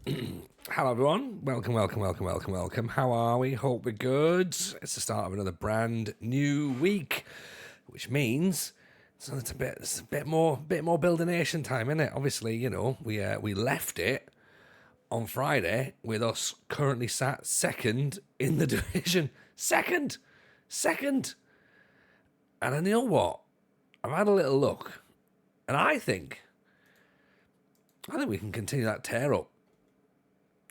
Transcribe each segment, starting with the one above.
Hello everyone, welcome. How are we? Hope we're good. It's the start of another brand new week, which means it's a bit more Builder Nation time, isn't it? Obviously, we left it on Friday with us currently sat second in the division. Second. And I know what? I've had a little look, and I think we can continue that tear up.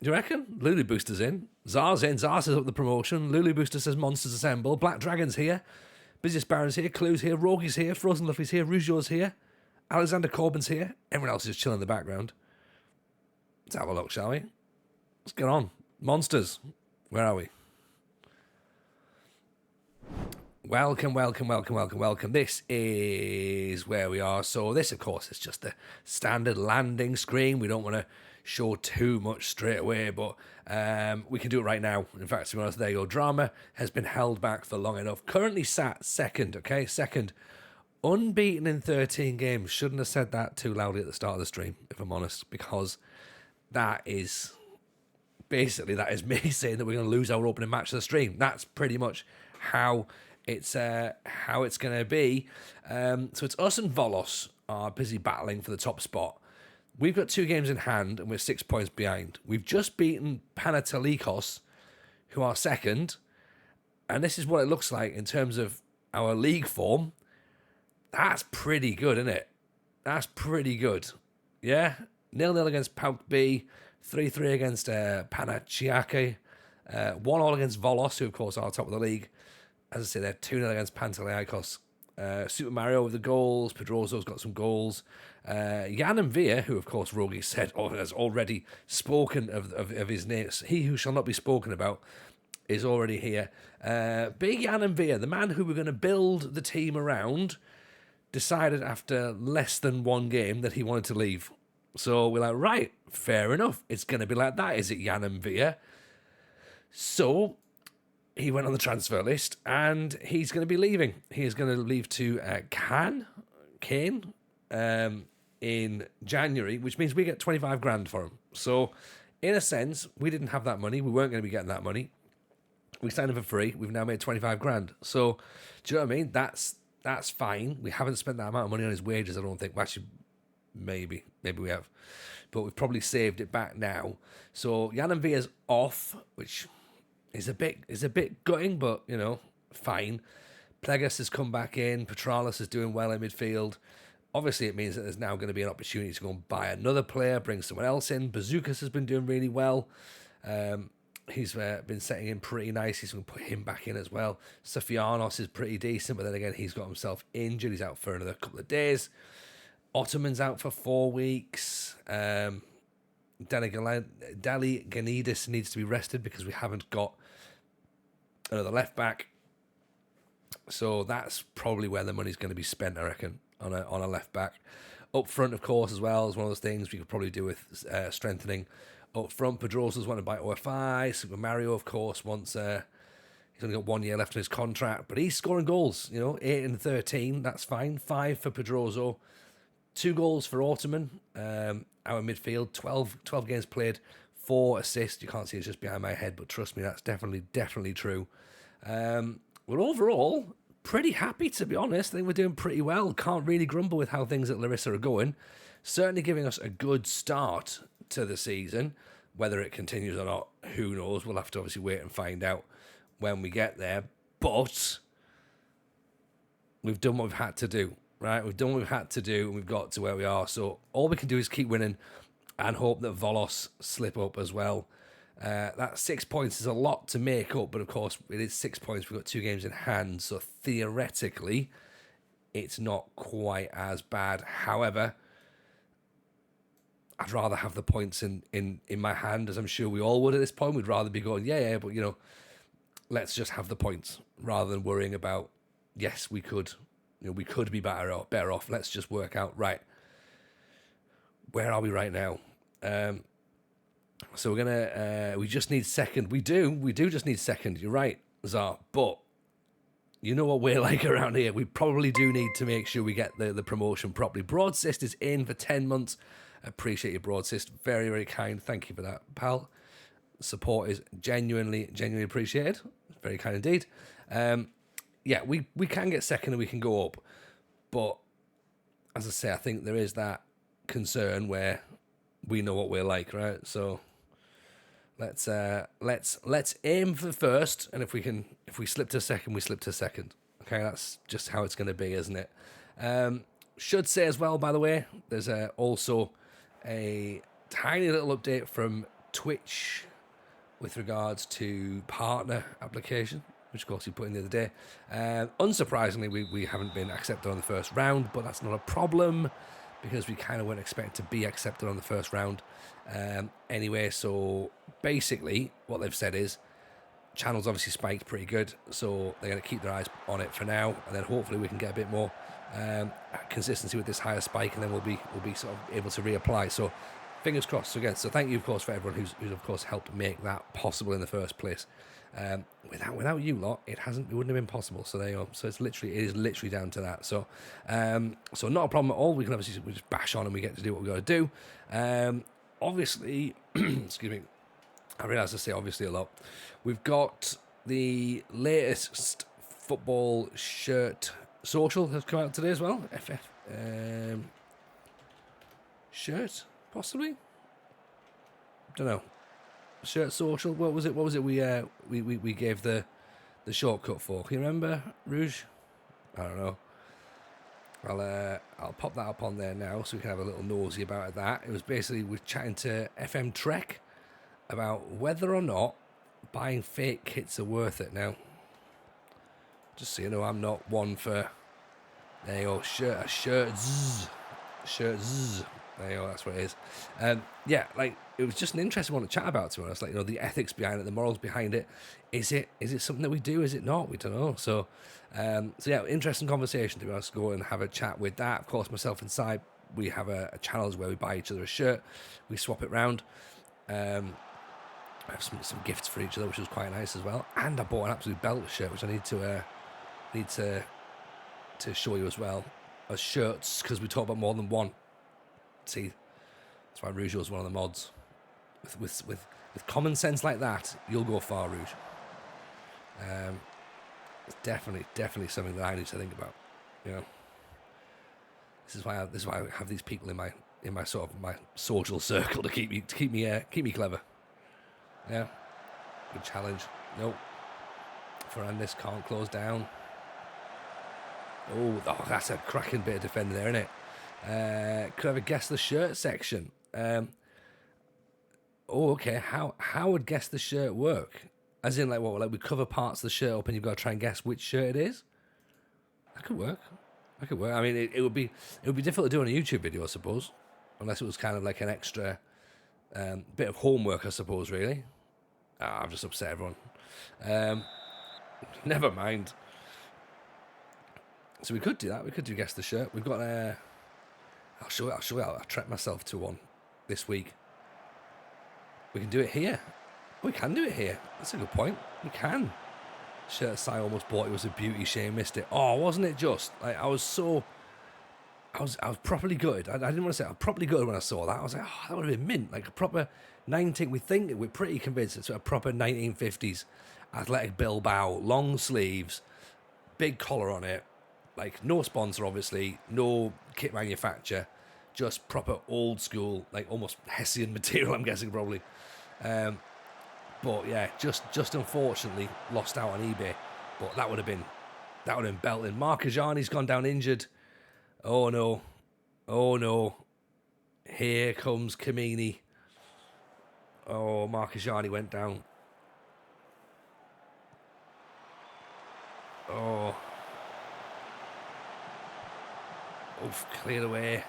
Do you reckon? Lulu Booster's in. Zar's in. Zar says up the promotion. Lulu Booster says Monsters Assemble. Black Dragon's here. Busiest Baron's here. Clue's here. Rogue's here. Frozen Luffy's here. Rougeau's here. Alexander Corbin's here. Everyone else is chilling in the background. Let's have a look, shall we? Let's get on. Monsters. Where are we? Welcome. This is where we are. So this, of course, is just the standard landing screen. We don't want to show too much straight away, but we can do it right now. In fact, to be honest, there you go. Drama has been held back for long enough. Currently sat second, okay? Second. Unbeaten in 13 games. Shouldn't have said that too loudly at the start of the stream, if I'm honest, because that is me saying that we're going to lose our opening match of the stream. That's pretty much how it's going to be. So it's us and Volos are busy battling for the top spot. We've got 2 games in hand and we're 6 points behind. We've just beaten Panathinaikos, who are second, and this is what it looks like in terms of our league form. That's pretty good, isn't it? That's pretty good. Yeah? 0-0 against Pauk B, 3-3 against Panathinaikos, 1-1 against Volos, who of course are top of the league. As I say, they're 2-0 against Panathinaikos. Super Mario with the goals. Pedroso's got some goals. Jan and Via, who of course Rogi said has already spoken of his name. He who shall not be spoken about is already here. Big Jan and Via, the man who we're going to build the team around, decided after less than 1 game that he wanted to leave. So we're like, right, fair enough. It's going to be like that, is it, Jan and Via? So he went on the transfer list, and he's going to be leaving. He is going to leave to Kane in January, which means we get 25 grand for him. So, in a sense, we didn't have that money. We weren't going to be getting that money. We signed him for free. We've now made 25 grand. So, do you know what I mean? That's fine. We haven't spent that amount of money on his wages, I don't think. Well, actually, maybe we have. But we've probably saved it back now. So, Jan and Via's off, which is a bit gutting, but, fine. Plegas has come back in. Petralis is doing well in midfield. Obviously, it means that there's now going to be an opportunity to go and buy another player, bring someone else in. Bazookas has been doing really well. He's been setting in pretty nice. He's going to put him back in as well. Sofianos is pretty decent, but then again, he's got himself injured. He's out for another couple of days. Ottoman's out for 4 weeks. Daliganidis needs to be rested because we haven't got another left back. So that's probably where the money's going to be spent, I reckon, on a left back. Up front, of course, as well, is one of those things we could probably do with strengthening. Up front, Pedrosa's wanted by OFI. Super Mario, of course, wants... he's only got 1 year left on his contract, but he's scoring goals. 8 and 13, that's fine. 5 for Pedroso. 2 goals for Ottoman. Our midfield, 12 games played, 4 assists. You can't see it's just behind my head, but trust me, that's definitely true. We're overall pretty happy, to be honest. I think we're doing pretty well. Can't really grumble with how things at Larisa are going. Certainly giving us a good start to the season. Whether it continues or not, who knows? We'll have to obviously wait and find out when we get there. But we've done what we've had to do, right? We've done what we've had to do, and we've got to where we are. So all we can do is keep winning and hope that Volos slip up as well. That 6 points is a lot to make up, but of course it is 6 points. We've got 2 games in hand, so theoretically it's not quite as bad. However, I'd rather have the points in my hand, as I'm sure we all would at this point. We'd rather be going, yeah, but let's just have the points rather than worrying about, yes, we could be better off. Let's just work out, right, where are we right now? So we're gonna we just need second. We do just need second. You're right, Zar. But you know what we're like around here. We probably do need to make sure we get the promotion properly. Broadcist is in for 10 months Appreciate your broad, sis. Very, very kind. Thank you for that, pal. Support is genuinely appreciated. Very kind indeed. Yeah, we can get second and we can go up, but as I say, I think there is that concern where we know what we're like, right? So let's aim for first, and if we slip to second, we slip to second. Okay, that's just how it's going to be, isn't it? Should say as well, by the way, there's also a tiny little update from Twitch with regards to partner application, which of course you put in the other day. Unsurprisingly, we haven't been accepted on the first round, but that's not a problem because we kind of weren't expected to be accepted on the first round. Anyway, so basically what they've said is channel's obviously spiked pretty good, so they're going to keep their eyes on it for now, and then hopefully we can get a bit more consistency with this higher spike, and then we'll be sort of able to reapply. So fingers crossed. So again, so thank you of course for everyone who's of course helped make that possible in the first place. Without you lot, it wouldn't have been possible. So there you go. So it is literally down to that. So so not a problem at all. We can obviously just bash on and we get to do what we got to do. Obviously, excuse me. I realise I say obviously a lot. We've got the latest football shirt social has come out today as well. FF shirt possibly. Don't know. Shirt social. What was it? We gave the shortcut for? Can you remember, Rouge? I don't know. I'll pop that up on there now so we can have a little nosy about that. It was basically we're chatting to FM Trek about whether or not buying fake kits are worth it now. Just so you know, I'm not one for there you go, shirt zzz. There you go, that's what it is. Yeah, like it was just an interesting one to chat about, to be honest. Like, you know, the ethics behind it, the morals behind it. Is it something that we do? Is it not? We don't know. So yeah, interesting conversation, to be honest. Go and have a chat with that. Of course, myself and Cy, we have a challenge where we buy each other a shirt, we swap it round. I have some gifts for each other, which was quite nice as well. And I bought an absolute belt shirt, which I need to show you as well as shirts, because we talk about more than one. See, that's why Rouge is one of the mods. With common sense like that, you'll go far, Rouge. It's definitely something that I need to think about. You know, this is why I have these people in my sort of my social circle to keep me clever. Yeah, good challenge. Nope. Ferrandis can't close down. Oh, that's a cracking bit of defending there, isn't it? Could I have a guess the shirt section? Okay. How would guess the shirt work? As in, like what? Like we cover parts of the shirt up, and you've got to try and guess which shirt it is. That could work. I mean, it would be difficult to do on a YouTube video, I suppose, unless it was kind of like an extra bit of homework, I suppose. Really, I've just upset everyone. Never mind. So we could do that. We could do guess the shirt. We've got I'll show you. I'll treat myself to one this week. We can do it here. We can do it here. That's a good point. We can. Shirt I almost bought. It was a beauty. Shame missed it. Oh, wasn't it just? Like I was properly good. I didn't want to say I was properly good when I saw that. I was like, oh, that would have been mint. Like a proper 19. We're pretty convinced it's a proper 1950s Athletic Bilbao, long sleeves, big collar on it. Like no sponsor, obviously, no kit manufacturer, just proper old school, like almost Hessian material. I'm guessing probably. But yeah, just unfortunately lost out on eBay. But that would have been belting. Mark Ajani's gone down injured. Oh no. Here comes Kamini. Oh, Mark Ajani went down. Oh. Oof, cleared away.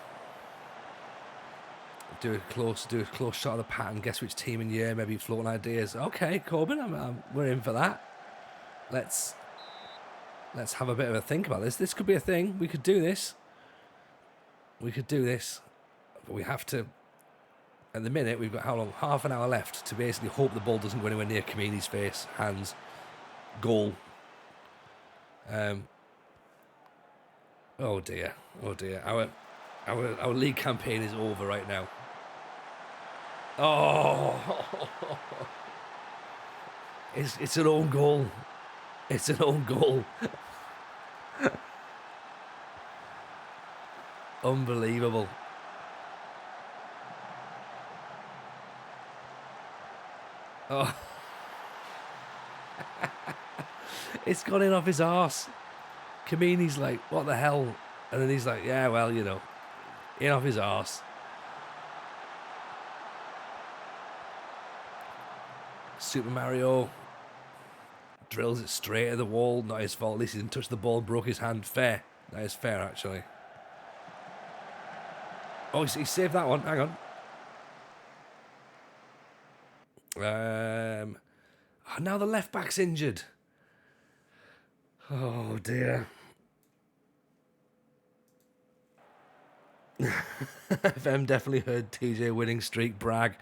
Do a close shot of the pattern. Guess which team and year. Maybe floating ideas. Okay, Corbin, we're in for that. Let's have a bit of a think about this. This could be a thing. We could do this. But we have to. At the minute, we've got how long? Half an hour left to basically hope the ball doesn't go anywhere near Kamini's face, hands, goal. Oh dear. Our league campaign is over right now. Oh, it's an own goal. It's an own goal. Unbelievable. Oh, it's gone in off his arse. Kamini's like, what the hell? And then he's like, yeah, well, in off his arse. Super Mario drills it straight at the wall. Not his fault. At least he didn't touch the ball, broke his hand. Fair. That is fair, actually. Oh, he saved that one. Hang on. Now the left back's injured. Oh, dear. FM definitely heard TJ winning streak brag.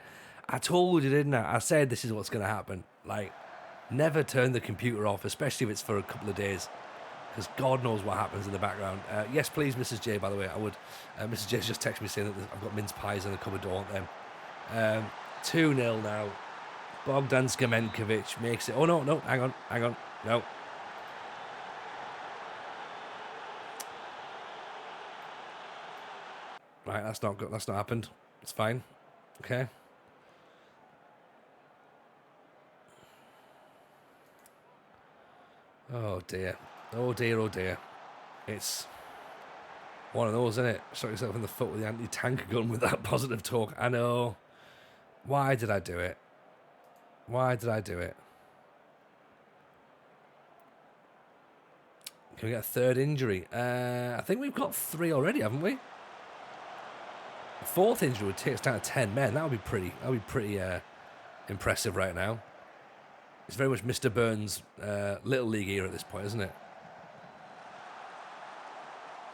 I told you, didn't I? I said this is what's going to happen. Like, never turn the computer off, especially if it's for a couple of days, because God knows what happens in the background. Yes, please, Mrs. J, by the way, I would. Mrs. J's just texted me saying that I've got mince pies in the cupboard, don't them. 2-0 now. Bogdan Skamenkovic makes it. Oh, no, hang on. No. Right, that's not good. That's not happened. It's fine. Okay. Oh dear. It's one of those, isn't it? Shot yourself in the foot with the anti-tank gun with that positive talk. I know. Why did I do it? Can we get a third injury? I think we've got 3 already, haven't we? A 4th injury would take us down to 10 men. That would be pretty impressive right now. It's very much Mr. Burns' Little League era at this point, isn't it?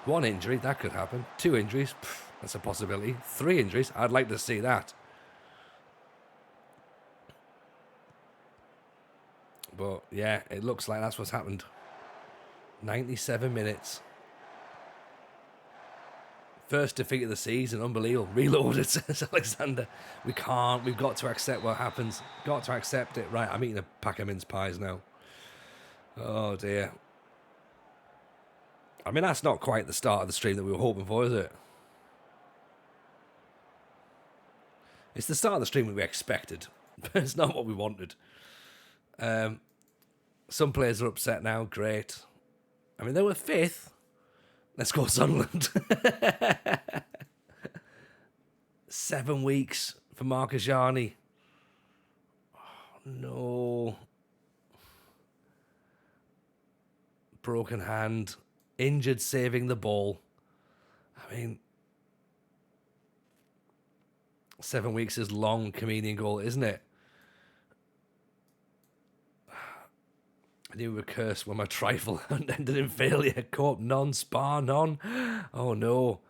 1 injury, that could happen. 2 injuries, that's a possibility. 3 injuries, I'd like to see that. But yeah, it looks like that's what's happened. 97 minutes. First defeat of the season, unbelievable. Reloaded, says Alexander. We've got to accept what happens. Got to accept it. Right, I'm eating a pack of mince pies now. Oh dear. I mean, that's not quite the start of the stream that we were hoping for, is it? It's the start of the stream that we expected, but it's not what we wanted. Some players are upset now. Great. I mean, they were 5th. Let's go Sunderland. 7 weeks for Marcus Yarni. Oh, no. Broken hand. Injured saving the ball. I mean, 7 weeks is long comedian goal, isn't it? I knew we were cursed when my trifle ended in failure. Co-op none, spar none. Oh no.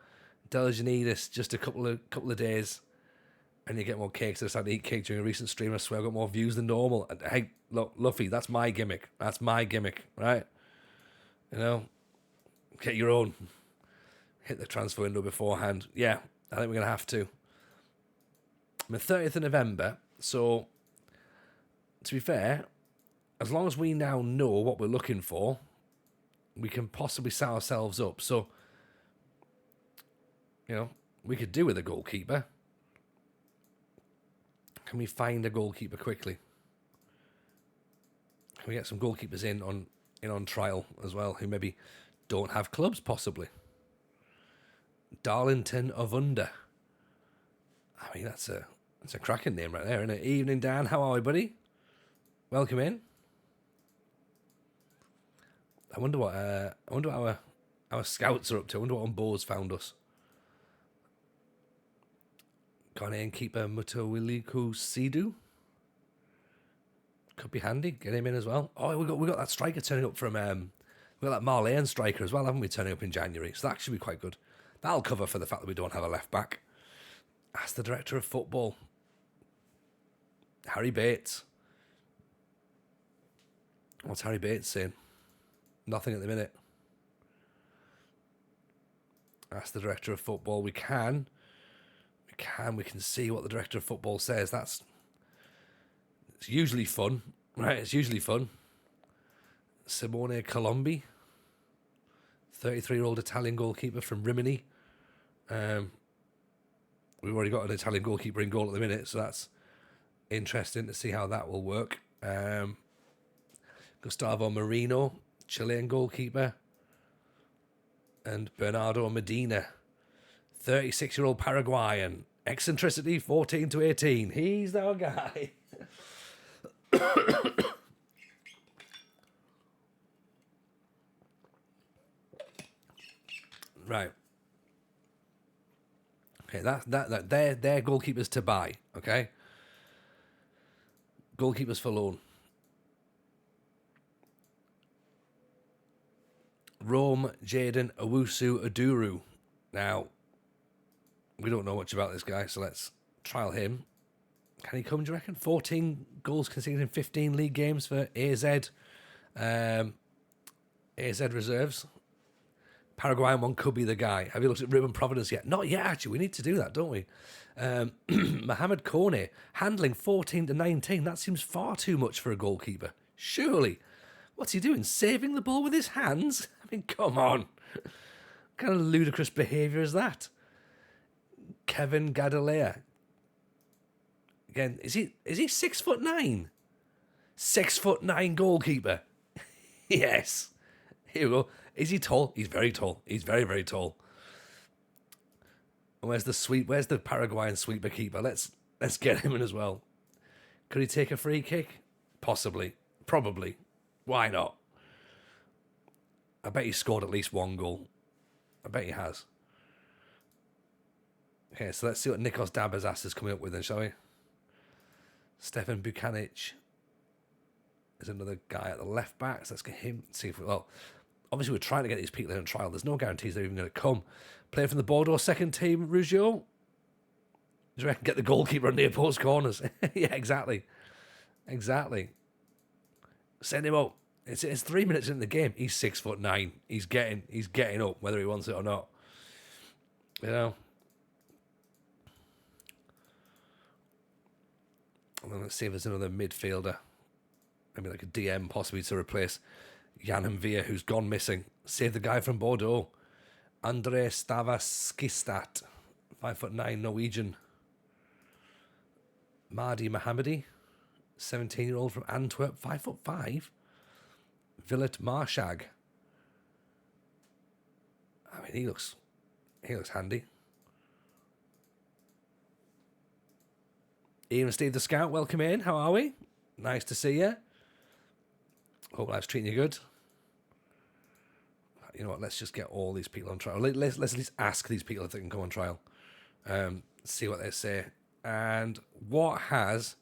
Delgenides, just a couple of days. And you get more cakes. I decided to eat cake during a recent stream. I swear I got more views than normal. And, hey, look, Luffy, that's my gimmick. Right? You know? Get your own. Hit the transfer window beforehand. Yeah, I think we're going to have to. I'm the 30th of November, so to be fair, as long as we now know what we're looking for, we can possibly set ourselves up. So, we could do with a goalkeeper. Can we find a goalkeeper quickly? Can we get some goalkeepers in on trial as well, who maybe don't have clubs, possibly? Darlington of Under. I mean, that's a cracking name right there, isn't it? Evening, Dan. How are we, buddy? Welcome in. I wonder what our scouts are up to. I wonder what Bo's found us. Ghanaian keeper Mutawiliku Sidu. Could be handy. Get him in as well. Oh, we got that striker turning up from we got that Marleyan striker as well, haven't we? Turning up in January, so that should be quite good. That'll cover for the fact that we don't have a left back. Ask the director of football, Harry Bates. What's Harry Bates saying? Nothing at the minute. Ask the director of football. We we can see what the director of football says. It's usually fun, right? It's usually fun. Simone Colombi, 33-year-old Italian goalkeeper from Rimini. We've already got an Italian goalkeeper in goal at the minute, so that's interesting to see how that will work. Gustavo Marino, Chilean goalkeeper. And Bernardo Medina, 36-year-old Paraguayan. Eccentricity, 14 to 18. He's our guy. Right. Okay, they're goalkeepers to buy, okay? Goalkeepers for loan. Rome, Jaden Owusu Aduru. Now, we don't know much about this guy, so let's trial him. Can he come, do you reckon? 14 goals conceded in 15 league games for AZ. AZ reserves. Paraguayan one could be the guy. Have you looked at Ruben Providence yet? Not yet, actually. We need to do that, don't we? Mohamed Kone, handling 14 to 19. That seems far too much for a goalkeeper. Surely. What's he doing? Saving the ball with his hands? I mean, come on. What kind of ludicrous behaviour is that? Kevin Gadalea. Again, is he 6'9"? 6'9" goalkeeper. Yes. Here we go. Is he tall? He's very tall. He's very, very tall. And where's the Paraguayan sweeper keeper? Let's get him in as well. Could he take a free kick? Possibly. Probably. Why not? I bet he scored at least one goal. I bet he has. Okay, so let's see what Nikos Dabazas is coming up with then, shall we? Stefan Bukanic is another guy at the left back. So let's get him. See if obviously we're trying to get these people in on trial. There's no guarantees they're even going to come. Player from the Bordeaux second team, Rougeau. Do you reckon get the goalkeeper on near post corners? Yeah, exactly. Exactly. Send him up. It's 3 minutes in the game. He's 6'9". He's getting up, whether he wants it or not. You know. And then let's see if there's another midfielder. Maybe like a DM possibly to replace Jan Via, who's gone missing. Save the guy from Bordeaux. Andre Stavaskistat, 5'9" Norwegian. Mahdi Mohammadi, 17-year-old from Antwerp, 5'5". Villet Marshag. I mean, he looks handy. Ian and Steve the Scout, welcome in. How are we? Nice to see you. Hope life's treating you good. You know what? Let's just get all these people on trial. Let's at least ask these people if they can come on trial. See what they say. And what has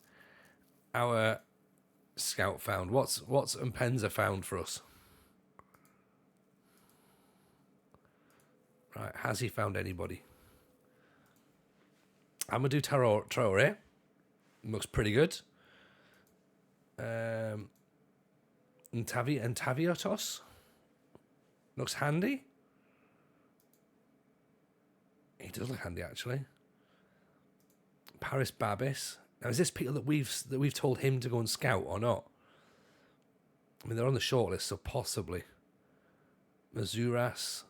our scout found? What's Mpenza found for us? Right, has he found anybody? I'm gonna do Traore. Looks pretty good. Ntaviotos. Looks handy. He does look handy, actually. Paris Babis. Now, is this people that we've told him to go and scout or not? I mean, they're on the shortlist, so possibly. Mazuras.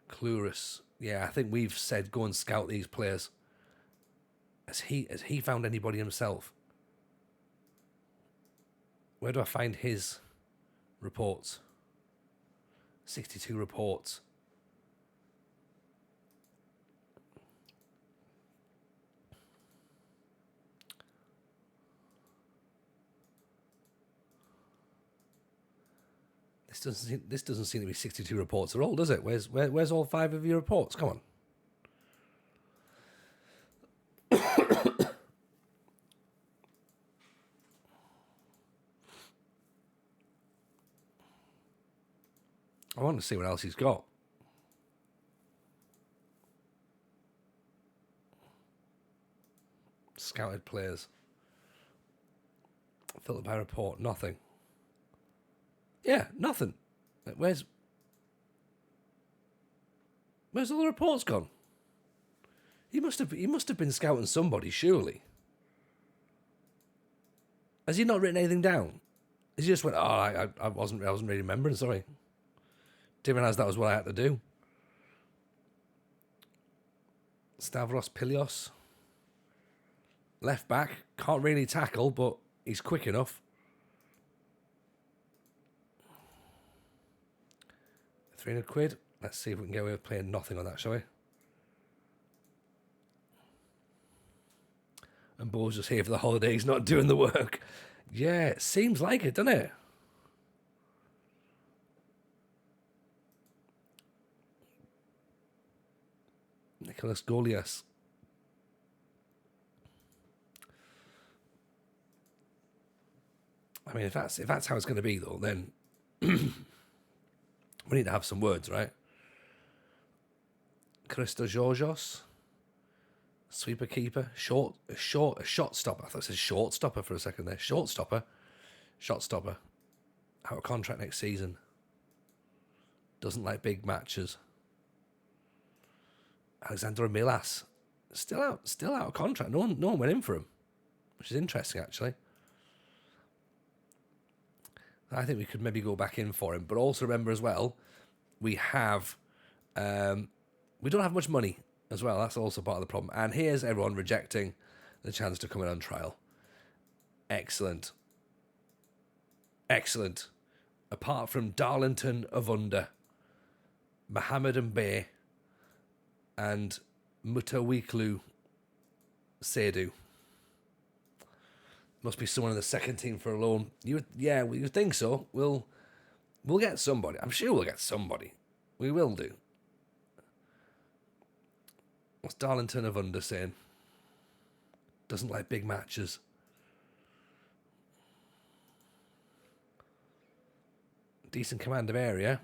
Cluris. Yeah, I think we've said go and scout these players. Has he found anybody himself? Where do I find his reports? 62 reports. This doesn't seem to be 62 reports at all, does it? Where's all 5 of your reports? Come on. I want to see what else he's got. Scouted players. Filtered by report. Nothing. Yeah, nothing. Where's Where's all the reports gone? He must have been scouting somebody, surely. Has he not written anything down? He just went, I wasn't really remembering, sorry. Didn't realise that was what I had to do. Stavros Pilios. Left back. Can't really tackle, but he's quick enough. 300 quid. Let's see if we can get away with playing nothing on that, shall we? And Bo's just here for the holidays, not doing the work. Yeah, it seems like it, doesn't it? Nicholas Golias. I mean, if that's how it's going to be, though, then we need to have some words, right? Christo Georgios. Sweeper keeper, a shot stopper. I thought it said short stopper for a second there. Shot stopper. Out of contract next season. Doesn't like big matches. Alexander Milas, still out of contract. No one went in for him, which is interesting actually. I think we could maybe go back in for him, but also remember as well, we don't have much money as well. That's also part of the problem. And here's everyone rejecting the chance to come in on trial. Excellent. Apart from Darlington Avunda, Mohammed Mbaye, and Mutawiklu Seydou. Must be someone in the second team for a loan. You think so. We'll get somebody. I'm sure we'll get somebody. We will do. What's Darlington Avunda saying? Doesn't like big matches. Decent command of area,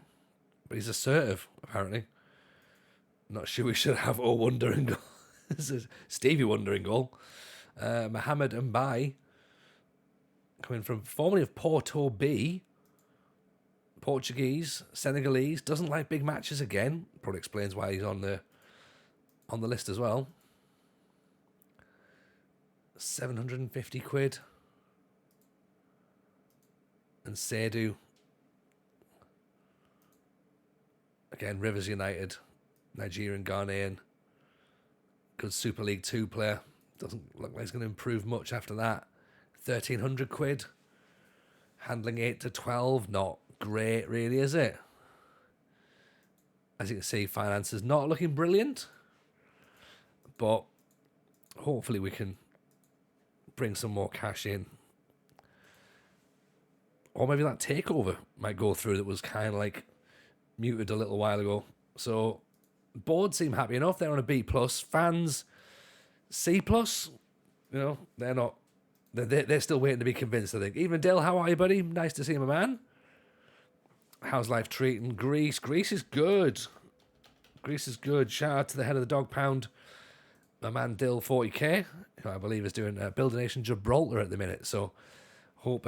but he's assertive, apparently. Not sure we should have Wonder in goal. This is Stevie Wonder in goal. Mohammed Mbaye, coming from formerly of Porto B. Portuguese, Senegalese, doesn't like big matches again. Probably explains why he's on the list as well. 750 quid. And Seydou. Again, Rivers United. Nigerian, Ghanaian. Good Super League 2 player. Doesn't look like he's going to improve much after that. 1,300 quid. Handling 8 to 12. Not great, really, is it? As you can see, finance is not looking brilliant. But hopefully we can bring some more cash in. Or maybe that takeover might go through that was kind of like muted a little while ago. So board seem happy enough. They're on a B+. Fans, C+. You know, they're not. They're still waiting to be convinced, I think. Even Dill, how are you, buddy? Nice to see you, my man. How's life treating Greece? Greece is good. Shout out to the head of the dog pound, my man Dill 40k, who I believe is doing Build a Nation Gibraltar at the minute. So hope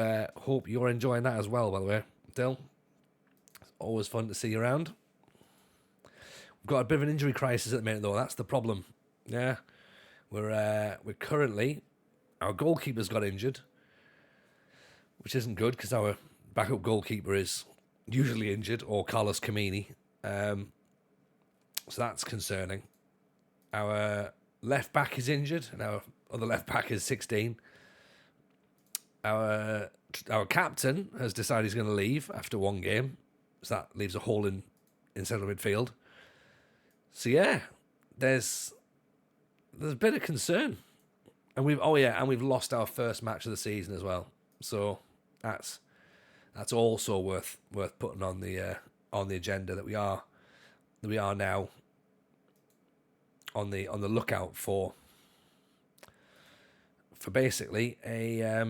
you're enjoying that as well, by the way, Dill. It's always fun to see you around. We've got a bit of an injury crisis at the minute, though. That's the problem. Yeah, we're currently, our goalkeeper's got injured, which isn't good because our backup goalkeeper is usually injured, or Carlos Camini. So that's concerning. Our left back is injured, and our other left back is 16. Our captain has decided he's going to leave after one game, so that leaves a hole in central midfield. So yeah, there's a bit of concern, and we've lost our first match of the season as well. So that's also worth putting on the agenda that we are now on the lookout for basically a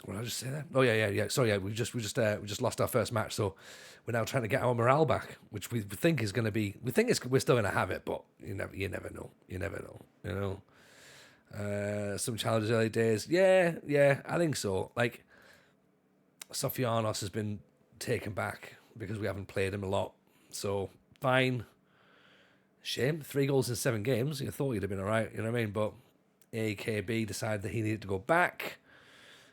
what did I just say there? Oh yeah. Sorry, we just lost our first match, so we're now trying to get our morale back, which we think is going to be. We're still going to have it, but you never know. You know, some challenges early days. Yeah, I think so. Like Sofianos has been taken back because we haven't played him a lot. So, fine. Shame. 3 goals in 7 games. You thought he'd have been all right, you know what I mean? But AKB decided that he needed to go back.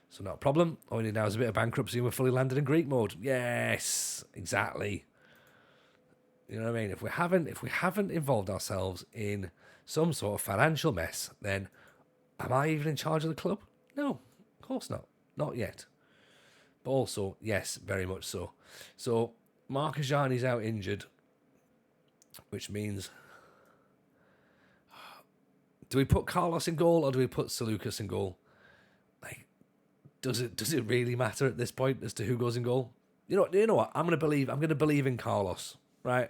So, not a problem. All we need now is a bit of bankruptcy and we're fully landed in Greek mode. Yes, exactly. You know what I mean? If we haven't involved ourselves in some sort of financial mess, then am I even in charge of the club? No, of course not. Not yet. But also, yes, very much so. So, Marcus Gianni's out injured, which means, do we put Carlos in goal or do we put Salukas in goal? Like, does it really matter at this point as to who goes in goal? You know what? I'm going to believe in Carlos, right?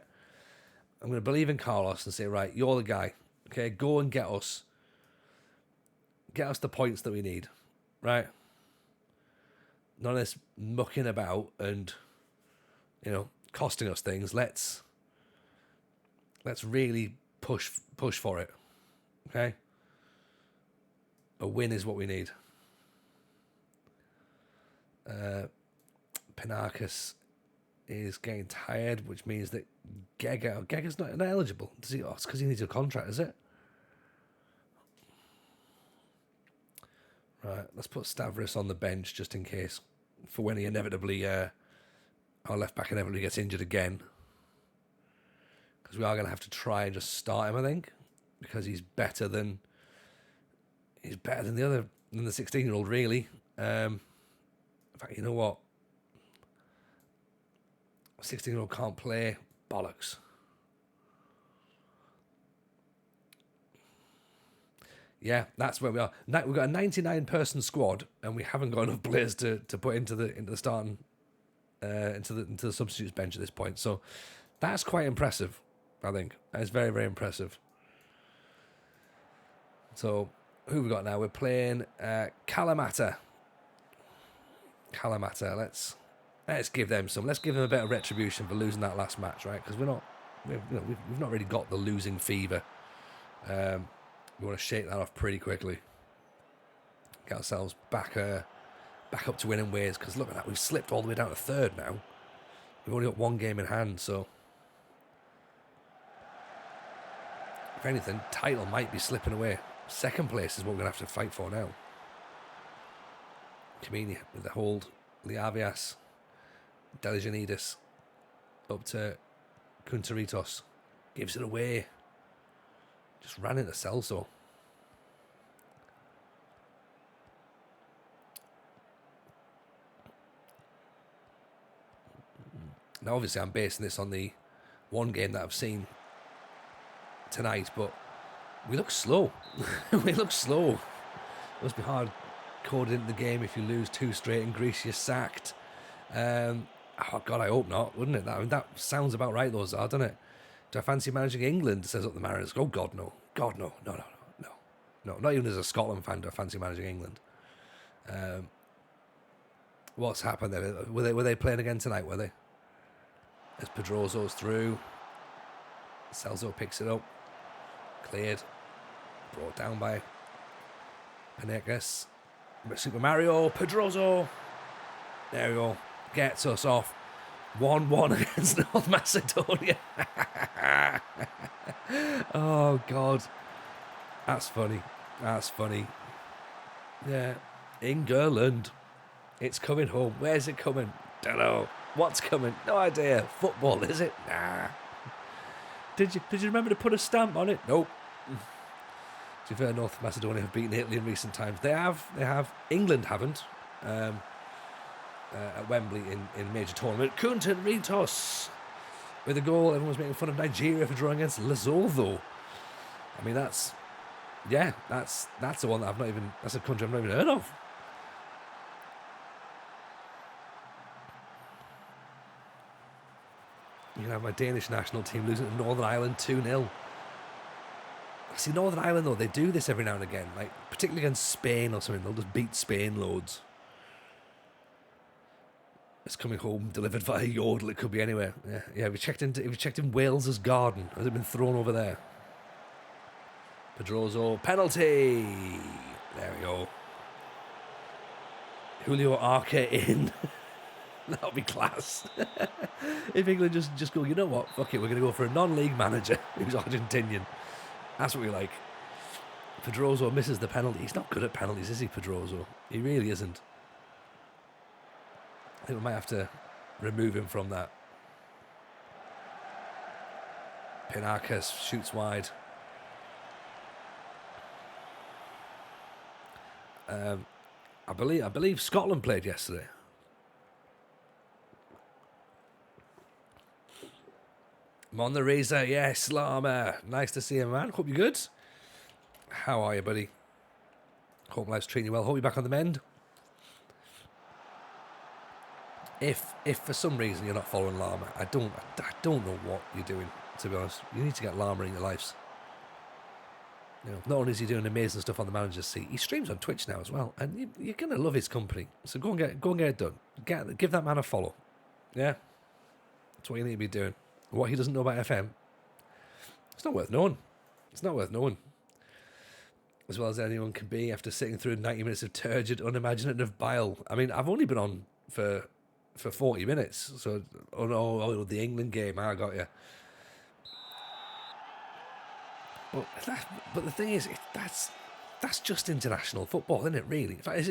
I'm going to believe in Carlos and say, right, you're the guy. Okay, go and get us the points that we need, right? None of this mucking about and, costing us things. Let's really push for it, okay? A win is what we need. Panakis is getting tired, which means that Gega's not eligible. Does he? Oh, it's because he needs a contract, is it? Right, let's put Stavros on the bench just in case, for when he inevitably, our left back inevitably gets injured again. Because we are going to have to try and just start him, I think, because he's better than the 16-year-old, really. In fact, you know what? 16-year-old can't play. Bollocks. Yeah, that's where we are. We've got a 99-person squad, and we haven't got enough players to put into the starting into the substitutes bench at this point. So that's quite impressive, I think. That's very, very impressive. So who have we got now? We're playing Kalamata. Let's give them some. Let's give them a bit of retribution for losing that last match, right? Because we've not really got the losing fever. We want to shake that off pretty quickly. Get ourselves back up to winning ways. Because look at that, we've slipped all the way down to third now. We've only got 1 game in hand, so if anything, title might be slipping away. Second place is what we're going to have to fight for now. Kamini with the hold. Liavias. Delijanidis up to Kuntaritos. Gives it away. Just ran into Celso. Now, obviously, I'm basing this on the 1 game that I've seen tonight, but we look slow. We look slow. It must be hard coded into the game if you lose 2 straight in Greece, you're sacked. Oh, God, I hope not, wouldn't it? That sounds about right, those are, doesn't it? Do I fancy managing England, says up the Mariners? Oh, God, no. God, no. No, not even as a Scotland fan do I fancy managing England. What's happened there? Were they playing again tonight, were they? As Pedroso's through. Celso picks it up. Cleared. Brought down by Panekis. Super Mario. Pedroso. There we go. Gets us off. 1-1 against North Macedonia. Oh, God. That's funny. Yeah. England. It's coming home. Where's it coming? Don't know. What's coming? No idea. Football, is it? Nah. Did you remember to put a stamp on it? Nope. To be fair, North Macedonia have beaten Italy in recent times. They have. England haven't. At Wembley in major tournament. Kunten Ritos with a goal. Everyone's making fun of Nigeria for drawing against Lesotho. I mean, that's the one that that's a country I've not even heard of. You can have my Danish national team losing to Northern Ireland 2-0. See, Northern Ireland, though, they do this every now and again. Like, particularly against Spain or something. They'll just beat Spain loads. It's coming home, delivered via Yodel. It could be anywhere. Yeah. Have you checked in Wales's garden? Has it been thrown over there? Pedroso, penalty. There we go. Julio Arce in. That would be class. If England just go, you know what? Fuck it, we're going to go for a non-league manager who's Argentinian. That's what we like. Pedroso misses the penalty. He's not good at penalties, is he, Pedroso? He really isn't. I think we might have to remove him from that. Pinarcas shoots wide. I believe Scotland played yesterday. I'm on the razor, yes, Lama. Nice to see you, man. Hope you're good. How are you, buddy? Hope life's treating you well. Hope you're back on the mend. If for some reason you're not following Lama, I don't know what you're doing, to be honest. You need to get Lama in your lives. You know, not only is he doing amazing stuff on the manager's seat, he streams on Twitch now as well, and you're gonna love his company. So go and get it done. Give that man a follow. Yeah, that's what you need to be doing. What he doesn't know about FM, it's not worth knowing. It's not worth knowing. As well as anyone can be after sitting through 90 minutes of turgid, unimaginative bile. I mean, I've only been on for 40 minutes, so the England game, I got you. But the thing is, that's just international football, isn't it? Really, in fact,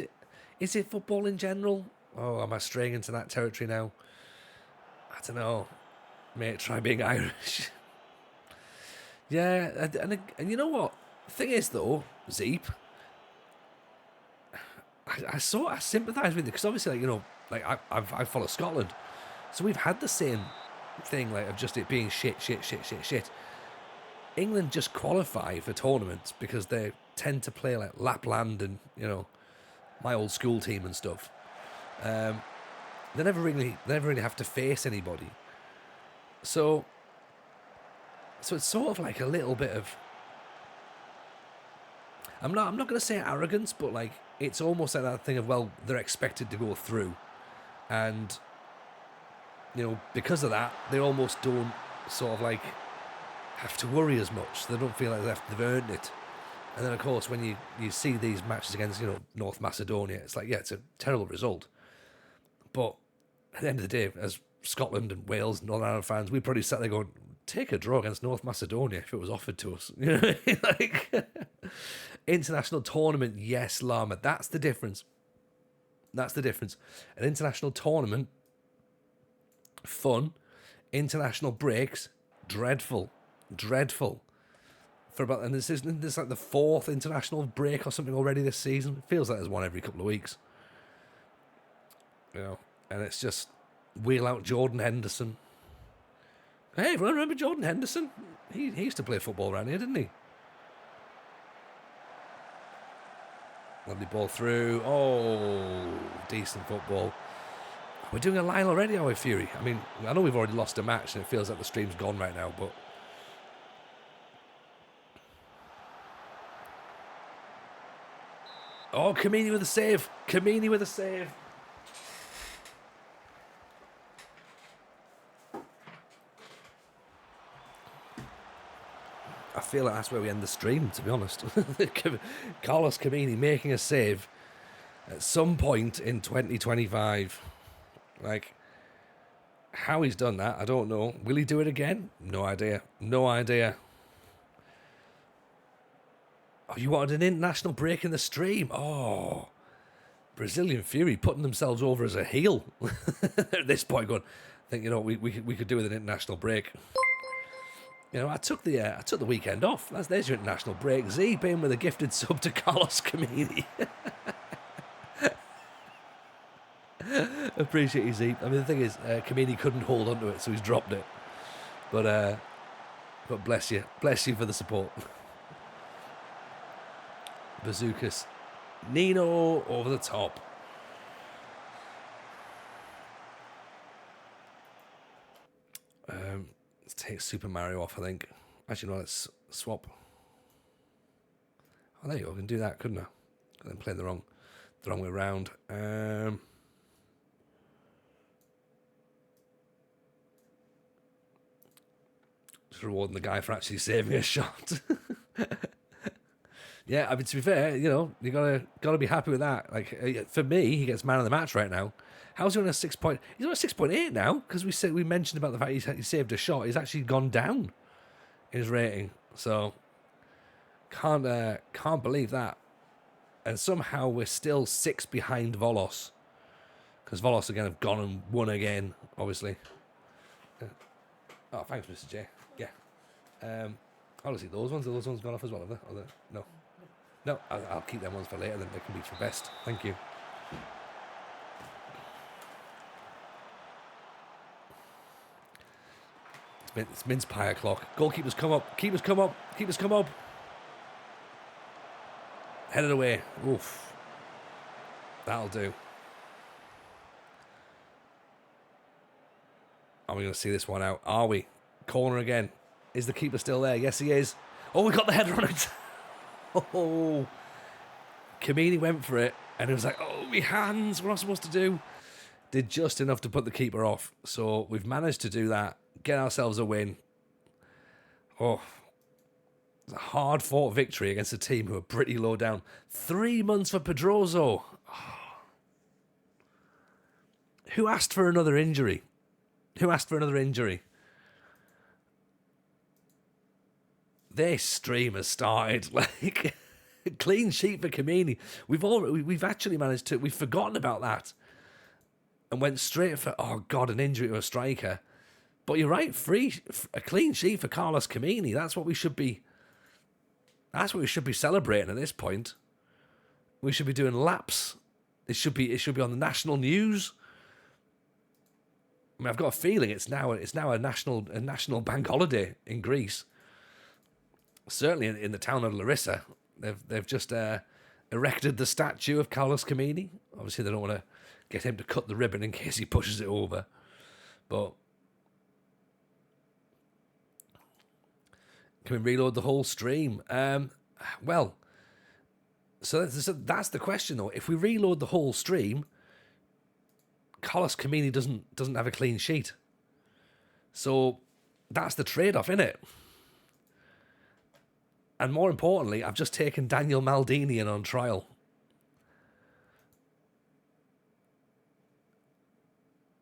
is it football in general? Oh, am I straying into that territory now? I don't know, mate. Try being Irish. Yeah, and you know what? The thing is, though, Zeep, I sympathise with you because obviously, I follow Scotland, so we've had the same thing, of just it being shit. England just qualify for tournaments because they tend to play like Lapland and, my old school team and stuff. They never really have to face anybody. So it's sort of like a little bit of, I'm not going to say arrogance, but it's almost like that thing of, well, they're expected to go through, and because of that, they almost don't sort of have to worry as much. They don't feel like they've earned it. And then, of course, when you see these matches against, North Macedonia, it's it's a terrible result. But at the end of the day, as Scotland and Wales and Northern Ireland fans, we probably sat there going, take a draw against North Macedonia if it was offered to us. You know what I mean? International tournament, yes, Lama. That's the difference. That's the difference. An international tournament, fun. International breaks, dreadful. And this the fourth international break or something already this season. It feels like there's one every couple of weeks. And it's just wheel out Jordan Henderson. Hey, everyone remember Jordan Henderson? He used to play football around here, didn't he? Lovely ball through. Oh, decent football. We're doing a line already, are we, Fury? I mean, I know we've already lost a match and it feels like the stream's gone right now, but... Oh, Kamini with a save. I feel like that's where we end the stream, to be honest. Carlos Kamini making a save at some point in 2025. How he's done that, I don't know. Will he do it again? No idea. Oh, you wanted an international break in the stream? Oh, Brazilian Fury putting themselves over as a heel at this point. Going, I think we could do with an international break. I took the weekend off. There's your international break. Z being with a gifted sub to Carlos Kamini. Appreciate you, Z. I mean, the thing is, Kamini couldn't hold onto it, so he's dropped it. But bless you for the support. Bazookas. Nino over the top. Let's take Super Mario off, I think. Actually, no, let's swap. Oh, there you go. I can do that, couldn't I? Because I'm playing the wrong way around. Just rewarding the guy for actually saving a shot. Yeah, I mean, to be fair, you know, you gotta be happy with that. Like for me, he gets man of the match right now. How's he on a 6 point? He's on a 6.8 now because we mentioned about the fact he saved a shot. He's actually gone down in his rating, so can't believe that. And somehow we're still 6 behind Volos because Volos again have gone and won again. Obviously. Oh, thanks, Mr. J. Yeah. Honestly, those ones gone off as well, have they? No. No, I'll keep them ones for later, then they can be for best. Thank you. It's mince pie o'clock. Goalkeepers come up. Keepers come up. Keepers come up. Headed away. Oof. That'll do. Are we going to see this one out? Are we? Corner again. Is the keeper still there? Yes, he is. Oh, we got the header on it. Oh. Kamini went for it, and it was like, oh, my hands. What am I supposed to do? Did just enough to put the keeper off. So we've managed to do that. Get ourselves a win. Oh. It's a hard-fought victory against a team who are pretty low down. 3 months for Pedroso. Oh. Who asked for another injury? This stream has started like a clean sheet for Kamini. We've actually managed to. We've forgotten about that and went straight for an injury to a striker. But you're right, a clean sheet for Carlos Kamini. That's what we should be. That's what we should be celebrating at this point. We should be doing laps. It should be on the national news. I mean, I've got a feeling it's now a national bank holiday in Greece. Certainly in the town of Larisa, they've just erected the statue of Carlos Kamini. Obviously, they don't want to get him to cut the ribbon in case he pushes it over. But can we reload the whole stream? Well, so that's the question though. If we reload the whole stream, Carlos Kamini doesn't have a clean sheet. So that's the trade-off, innit? And more importantly, I've just taken Daniel Maldini in on trial.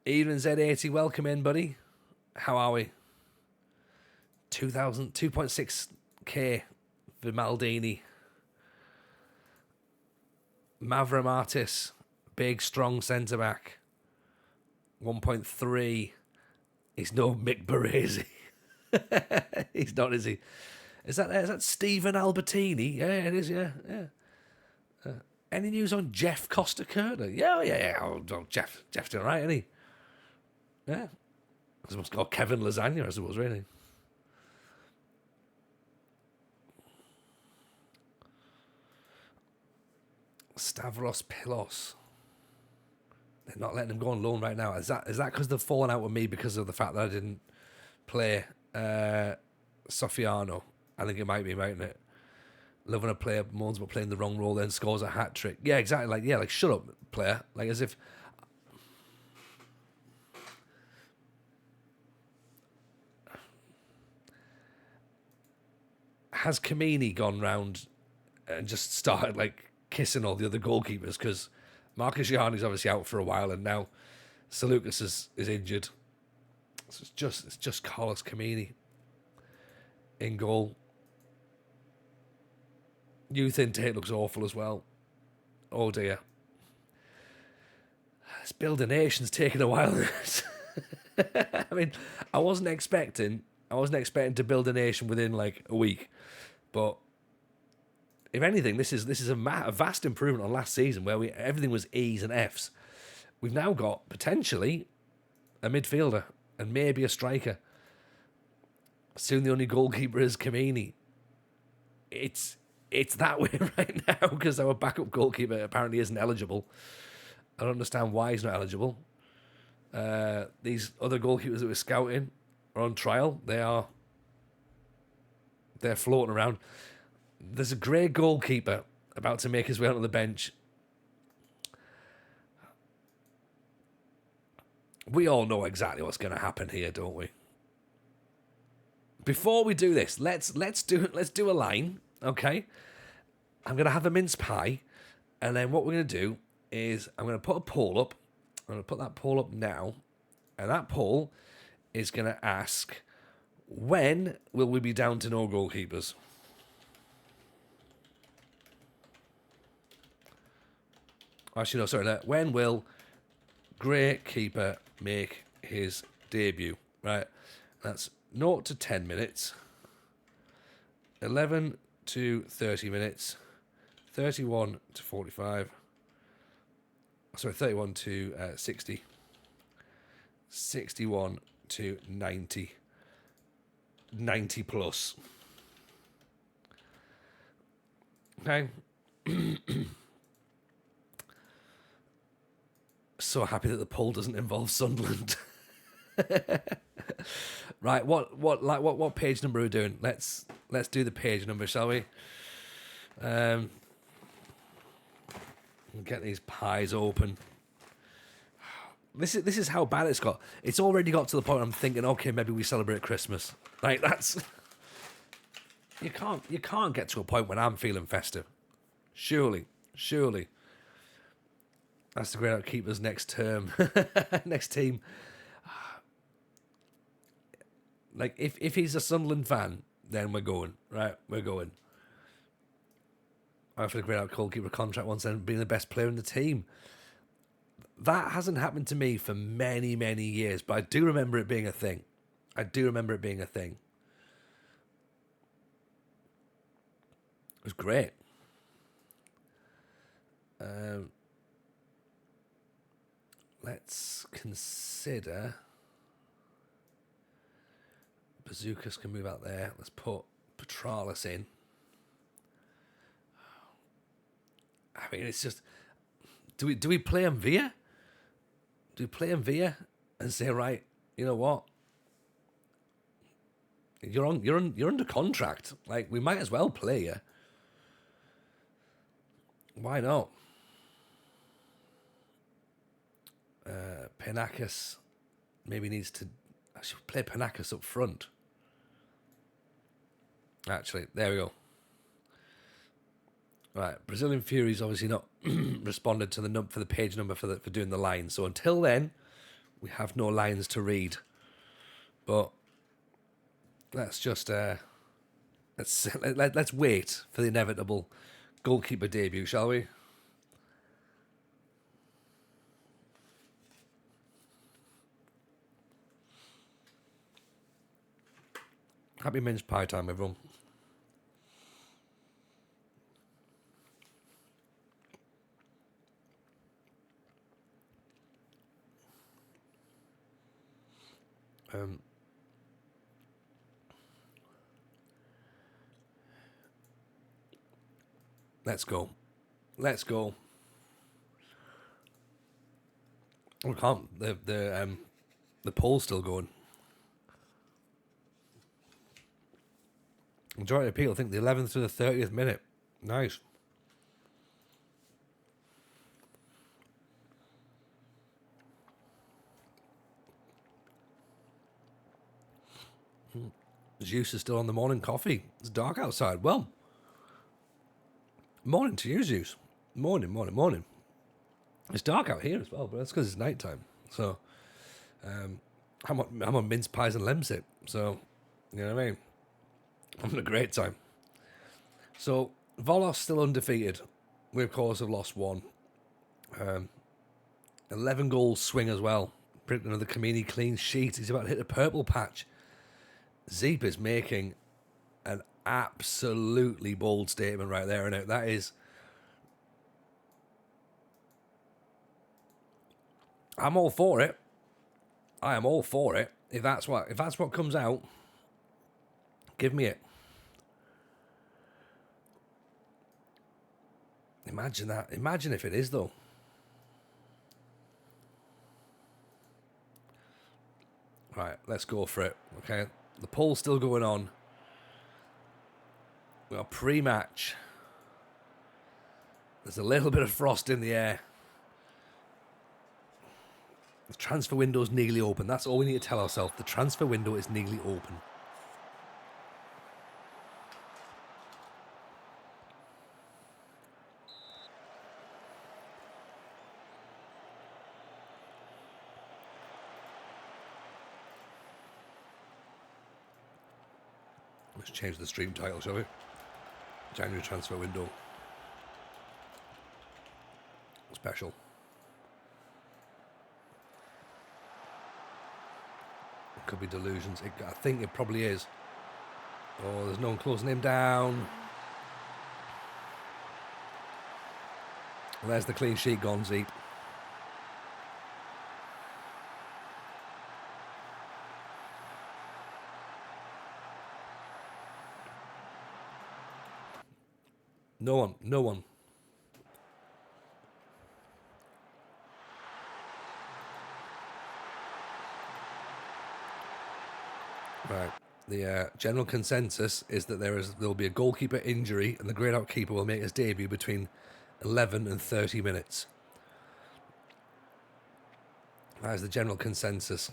Even Z80, welcome in, buddy. How are we? 2.6k for Maldini. Mavromatis, big, strong centre-back. 1.3. He's no Mick Baresi. He's not, is he? Is that Stephen Albertini? Yeah, it is, yeah. Any news on Jeff Costa-Curta? Yeah. Oh, Jeff's doing all right, isn't he? Yeah. I suppose called Kevin Lasagna, I suppose, really. Stavros Pilos. They're not letting him go on loan right now. Is that because they've fallen out with me because of the fact that I didn't play Sofiano? I think it might be, mightn't it? Love when a player moans about playing the wrong role, then scores a hat trick. Yeah, exactly. Like shut up, player. Like as if. Has Kamini gone round and just started like kissing all the other goalkeepers? Because Marcus Gianni's obviously out for a while, and now Salukas is injured. So it's just Carlos Kamini in goal. Youth intake looks awful as well. Oh dear. This building nation's taking a while. I mean, I wasn't expecting to build a nation within like a week, but if anything, this is a vast improvement on last season where everything was E's and F's. We've now got potentially a midfielder and maybe a striker. Soon the only goalkeeper is Kamini. It's that way right now because our backup goalkeeper apparently isn't eligible. I don't understand why he's not eligible. These other goalkeepers that we're scouting are on trial. They're floating around. There's a grey goalkeeper about to make his way onto the bench. We all know exactly what's going to happen here, don't we? Before we do this, let's do a line, okay? I'm going to have a mince pie. And then what we're going to do is I'm going to put a poll up. I'm going to put that poll up now. And that poll is going to ask, when will we be down to no goalkeepers? Actually, no, sorry. When will great keeper make his debut? Right. That's 0 to 10 minutes. 11 to 30 minutes. 31 to 45. Sorry, 31 to 60. 61 to 90. 90 plus. Okay. So happy that the poll doesn't involve Sunderland. Right, what page number are we doing? Let's do the page number, shall we? Get these pies open. This is how bad it's got. It's already got to the point I'm thinking, okay, maybe we celebrate Christmas. Like that's you can't get to a point when I'm feeling festive. Surely. That's the great keeper's next term. Next team. Like if he's a Sunderland fan, then we're going. Right, we're going. I feel a great out goalkeeper contract once and being the best player in the team. That hasn't happened to me for many, many years, but I do remember it being a thing. It was great. Let's consider. Bazookas can move out there. Let's put Petralis in. I mean, it's just. Do we play him via? Do we play him via and say, right, you know what? You're under contract. Like, we might as well play you. Why not? Panakis maybe needs to. I should play Panakis up front. Actually, there we go. Right, Brazilian Fury's obviously not responded to the for the page number for doing the lines. So until then, we have no lines to read. But let's just let's wait for the inevitable goalkeeper debut, shall we? Happy mince pie time, everyone. Let's go. We can't. The poll's still going. Majority of people think the 11th to the 30th minute. Nice. Zeus is still on the morning coffee. It's dark outside. Well, morning to you, Zeus. Morning. It's dark out here as well, but that's because it's nighttime. So, I'm on mince pies and lemsip. So, you know what I mean? I'm having a great time. So, Volos still undefeated. We, of course, have lost one. 11 goal swing as well. Printing another Kamini clean sheet. He's about to hit the purple patch. Zeep is making an absolutely bold statement right there, and that is. I'm all for it. I am all for it. If that's what comes out, give me it. Imagine that. Imagine if it is though. Right, let's go for it. Okay. The poll's still going on. We got pre-match. There's a little bit of frost in the air. The transfer window is nearly open. That's all we need to tell ourselves. The transfer window is nearly open. Let's change the stream title, shall we? January transfer window. Special. It could be delusions. I think it probably is. Oh, there's no one closing him down. Well, there's the clean sheet gone, Zeke. No one. No one. Right. The general consensus is that there'll be a goalkeeper injury and the greyed-out keeper will make his debut between 11 and 30 minutes. That is the general consensus.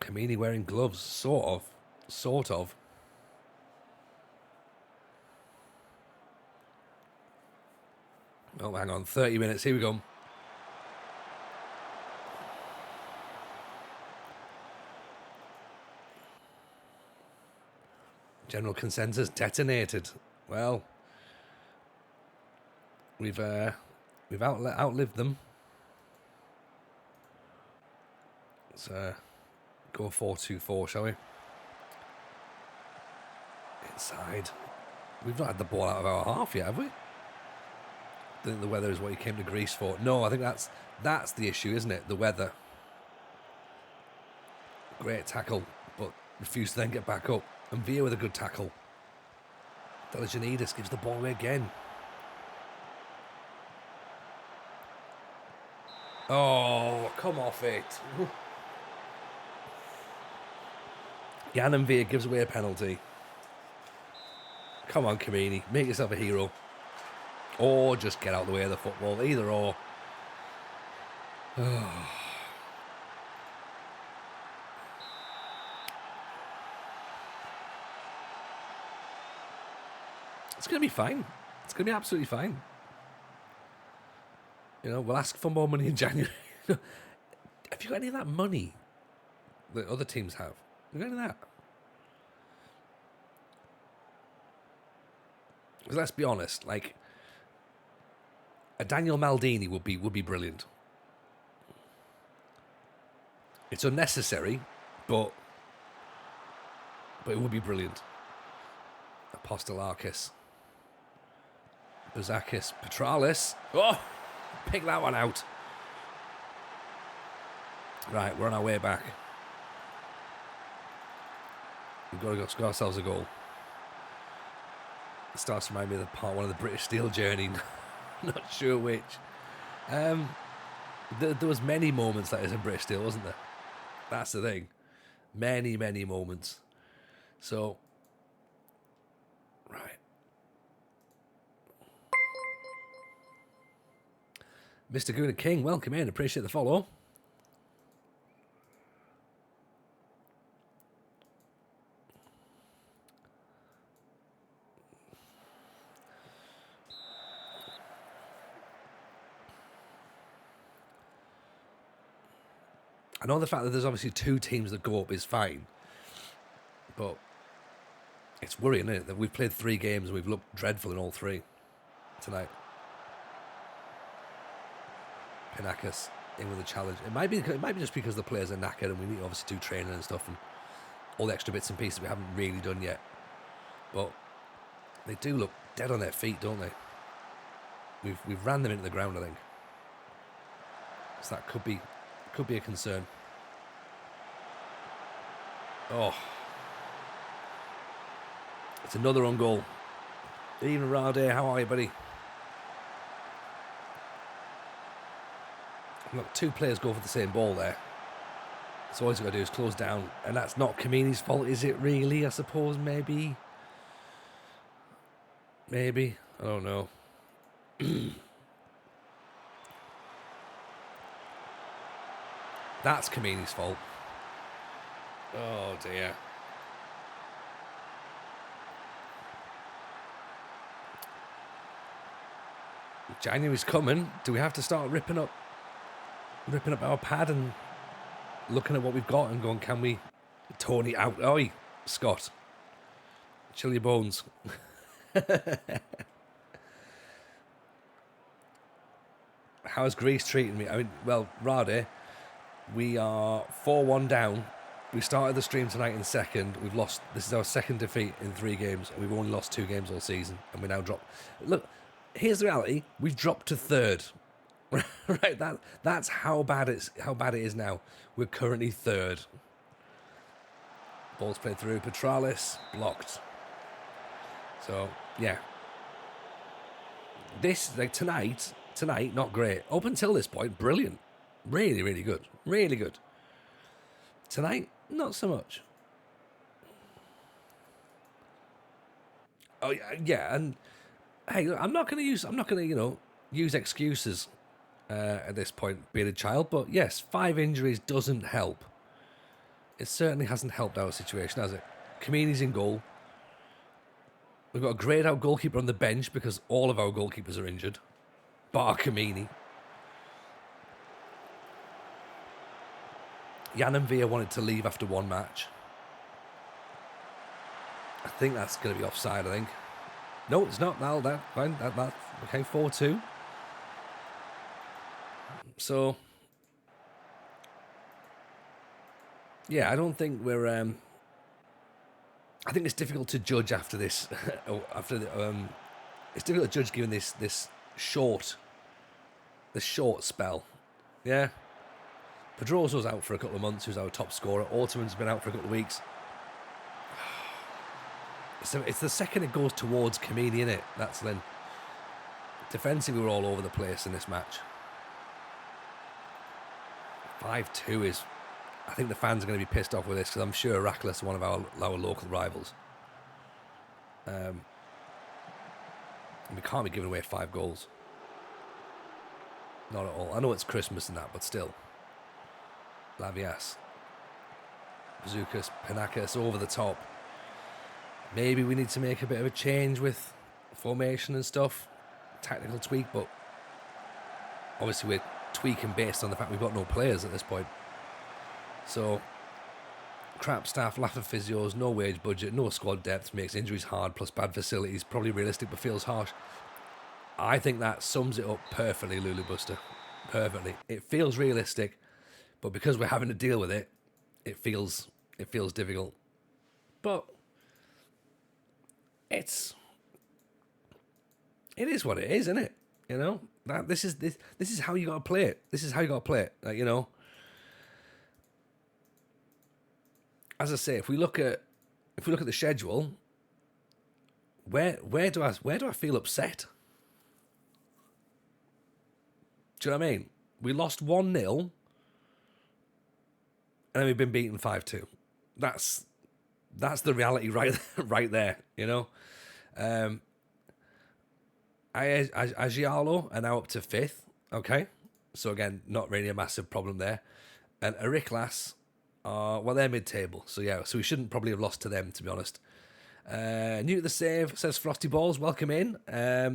Kamini wearing gloves, sort of. Oh, hang on, 30 minutes, here we go. General consensus detonated. Well, we've outlived them. Let's go 4-2-4, shall we? Inside. We've not had the ball out of our half yet, have we? I think the weather is what he came to Greece for. No, I think that's the issue, isn't it? The weather. Great tackle, but refused to then get back up. And Villa with a good tackle. Delijanidis gives the ball away again. Oh, come off it. Jan and Villa gives away a penalty. Come on, Kamini. Make yourself a hero. Or just get out of the way of the football. Either or. Oh. It's going to be fine. It's going to be absolutely fine. You know, we'll ask for more money in January. Have you got any of that money that other teams have? Have you got any of that? Because let's be honest, like, a Daniel Maldini would be brilliant. It's unnecessary, but it would be brilliant. Apostolakis. Buzakis, Petralis. Oh, pick that one out. Right, we're on our way back. We've got to go score ourselves a goal. It starts to remind me of the part one of the British Steel journey. Not sure which. There was many moments like this in British Steel, wasn't there? That's the thing. Many, many moments. So, right. Mr. Guna King, welcome in. Appreciate the follow. I know the fact that there's obviously two teams that go up is fine, but it's worrying, isn't it, that we've played 3 games and we've looked dreadful in all 3 tonight. Pinakis in with a challenge. It might be just because the players are knackered and we need to obviously do training and stuff and all the extra bits and pieces we haven't really done yet. But they do look dead on their feet, don't they? We've ran them into the ground, I think. So that could be a concern. Oh. It's another on goal. Even Rade, how are you, buddy? Look, 2 players go for the same ball there. So all he's got to do is close down. And that's not Kamini's fault, is it really? I suppose, maybe. Maybe. I don't know. That's Kamini's fault. Oh, dear. January's coming. Do we have to start ripping up our pad and looking at what we've got and going, can we Tony out? Oi, Scott, chill your bones. How's Greece treating me? I mean, well, Rade, we are 4-1 down. We started the stream tonight in second. We've lost. This is our second defeat in 3 games. And we've only lost 2 games all season, and we now drop. Look, here's the reality: we've dropped to 3rd. Right, that's how bad it is now. We're currently 3rd. Ball's played through. Petralis blocked. So yeah, this tonight, not great. Up until this point, brilliant, really, really good, really good. Tonight, not so much. Oh yeah, and hey, I'm not gonna use excuses at this point, being a child. But yes, 5 injuries doesn't help. It certainly hasn't helped our situation, has it? Kamini's in goal. We've got a greyed out goalkeeper on the bench because all of our goalkeepers are injured, bar Kamini. Jan and Villa wanted to leave after 1 match. I think that's going to be offside, I think. No, it's not. No, that's fine. That okay, 4-2. So, yeah, I don't think we're... I think it's difficult to judge after this. It's difficult to judge given this short spell. Yeah. Pedroso's out for a couple of months, who's our top scorer. Orteman's been out for a couple of weeks. It's the second it goes towards Kamini, innit? That's then. Defensively, we're all over the place in this match. 5-2 is... I think the fans are going to be pissed off with this because I'm sure Heracles are one of our local rivals. And we can't be giving away 5 goals. Not at all. I know it's Christmas and that, but still. Lavias. Bazookas, Panakis over the top. Maybe we need to make a bit of a change with formation and stuff. Tactical tweak, but obviously we're tweaking based on the fact we've got no players at this point. So, crap staff, lack of physios, no wage budget, no squad depth, makes injuries hard, plus bad facilities. Probably realistic, but feels harsh. I think that sums it up perfectly, Lulu Buster. Perfectly. It feels realistic, but because we're having to deal with it, it feels difficult. But it is what it is, isn't it? You know, this is how you got to play it. This is how you got to play it. You know. As I say, if we look at the schedule, where do I feel upset? Do you know what I mean? We lost 1-0, and then we've been beaten 5-2. That's the reality right there. You know, Agialo are now up to 5th. Okay, so again, not really a massive problem there, and Heracles. Well, they're mid-table, so yeah, so we shouldn't probably have lost to them, to be honest. New to the save, says Frosty Balls, welcome in.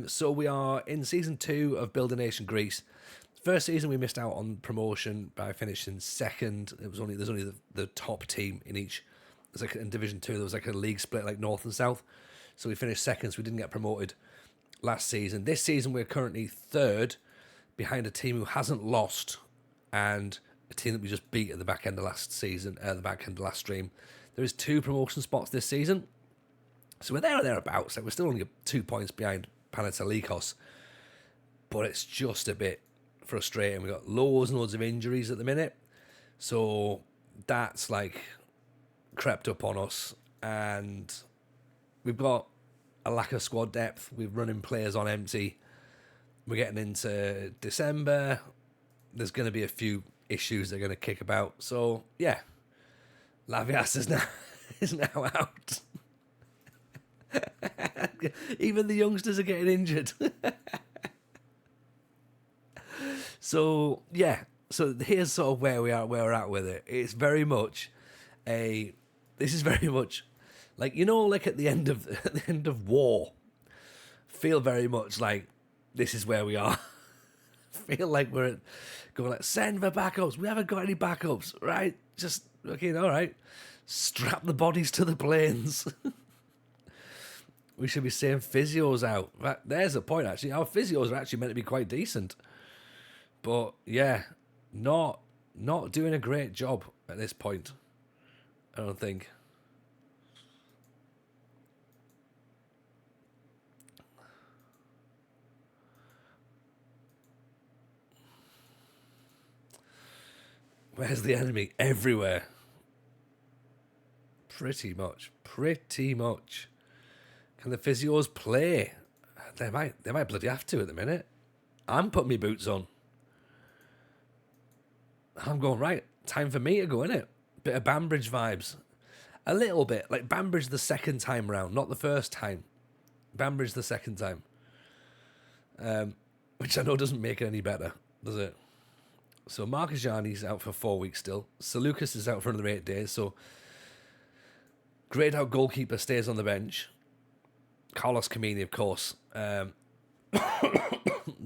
So we are in season 2 of Build a Nation Greece. First season we missed out on promotion by finishing 2nd. There's only the top team in each. There's like in Division 2 there was like a league split like North and South. So we finished 2nd, so we didn't get promoted last season. This season we're currently 3rd behind a team who hasn't lost and a team that we just beat at the back end of last season, the back end of last stream. There is 2 promotion spots this season. So we're there or thereabouts. Like we're still only 2 points behind Panathinaikos. But it's just a bit frustrating. We've got loads and loads of injuries at the minute. So that's like crept up on us. And we've got a lack of squad depth. We're running players on empty. We're getting into December. There's going to be a few issues that are going to kick about. So, yeah. Lavias is now out. Even the youngsters are getting injured. So, yeah. So, here's sort of where we're at with it. It's very much this is very much like, you know, like at the end of war. Feel very much like this is where we are feel like we're going like, send for backups. We haven't got any backups, right? Just, okay, all right. Strap the bodies to the planes. We should be saying physios out. There's the point, actually. Our physios are actually meant to be quite decent. But, yeah, not doing a great job at this point, I don't think. Where's the enemy? Everywhere. Pretty much. Can the physios play? They might bloody have to at the minute. I'm putting my boots on. I'm going, right, time for me to go, innit? Bit of Banbridge vibes. A little bit. Like Banbridge the second time round, not the first time. Banbridge the second time. Which I know doesn't make it any better, does it? So Marcus Gianni's out for 4 weeks still. Salukas is out for another 8 days. So greyed out goalkeeper stays on the bench. Carlos Kamini, of course,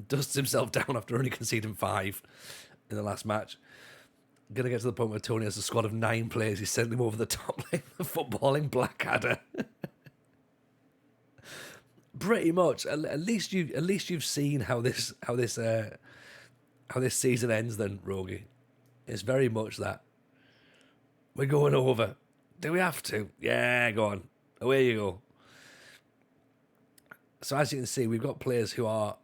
dusts himself down after only conceding 5 in the last match. Gonna get to the point where Tony has a squad of 9 players. He's sending them over the top like the footballing Blackadder. Pretty much. At least you've seen how this season ends. Then, Rogie, it's very much that we're going over. Do we have to? Yeah, go on. Away you go. So as you can see, we've got players who are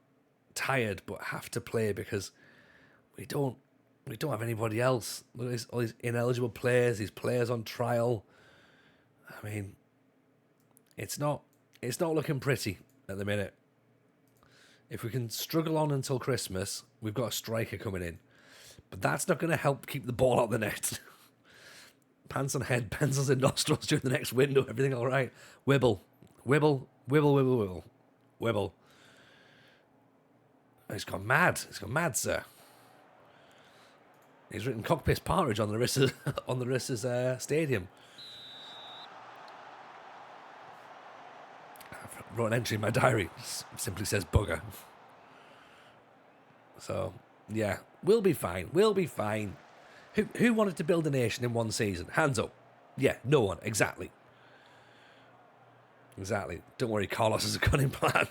tired but have to play because we don't have anybody else. Look at all these ineligible players, these players on trial. I mean, it's not looking pretty at the minute. If we can struggle on until Christmas, we've got a striker coming in. But that's not going to help keep the ball out of the net. Pants on head, pencils in nostrils during the next window, everything all right. Wibble. Wibble, wibble, wibble, wibble. Wibble. He's gone mad. He's gone mad, sir. He's written cockpiss partridge on Larissa's stadium. I wrote an entry in my diary. Simply says bugger. So, yeah. We'll be fine. We'll be fine. Who wanted to build a nation in one season? Hands up. Yeah, no one. Exactly. Exactly. Don't worry, Carlos has a cunning plan.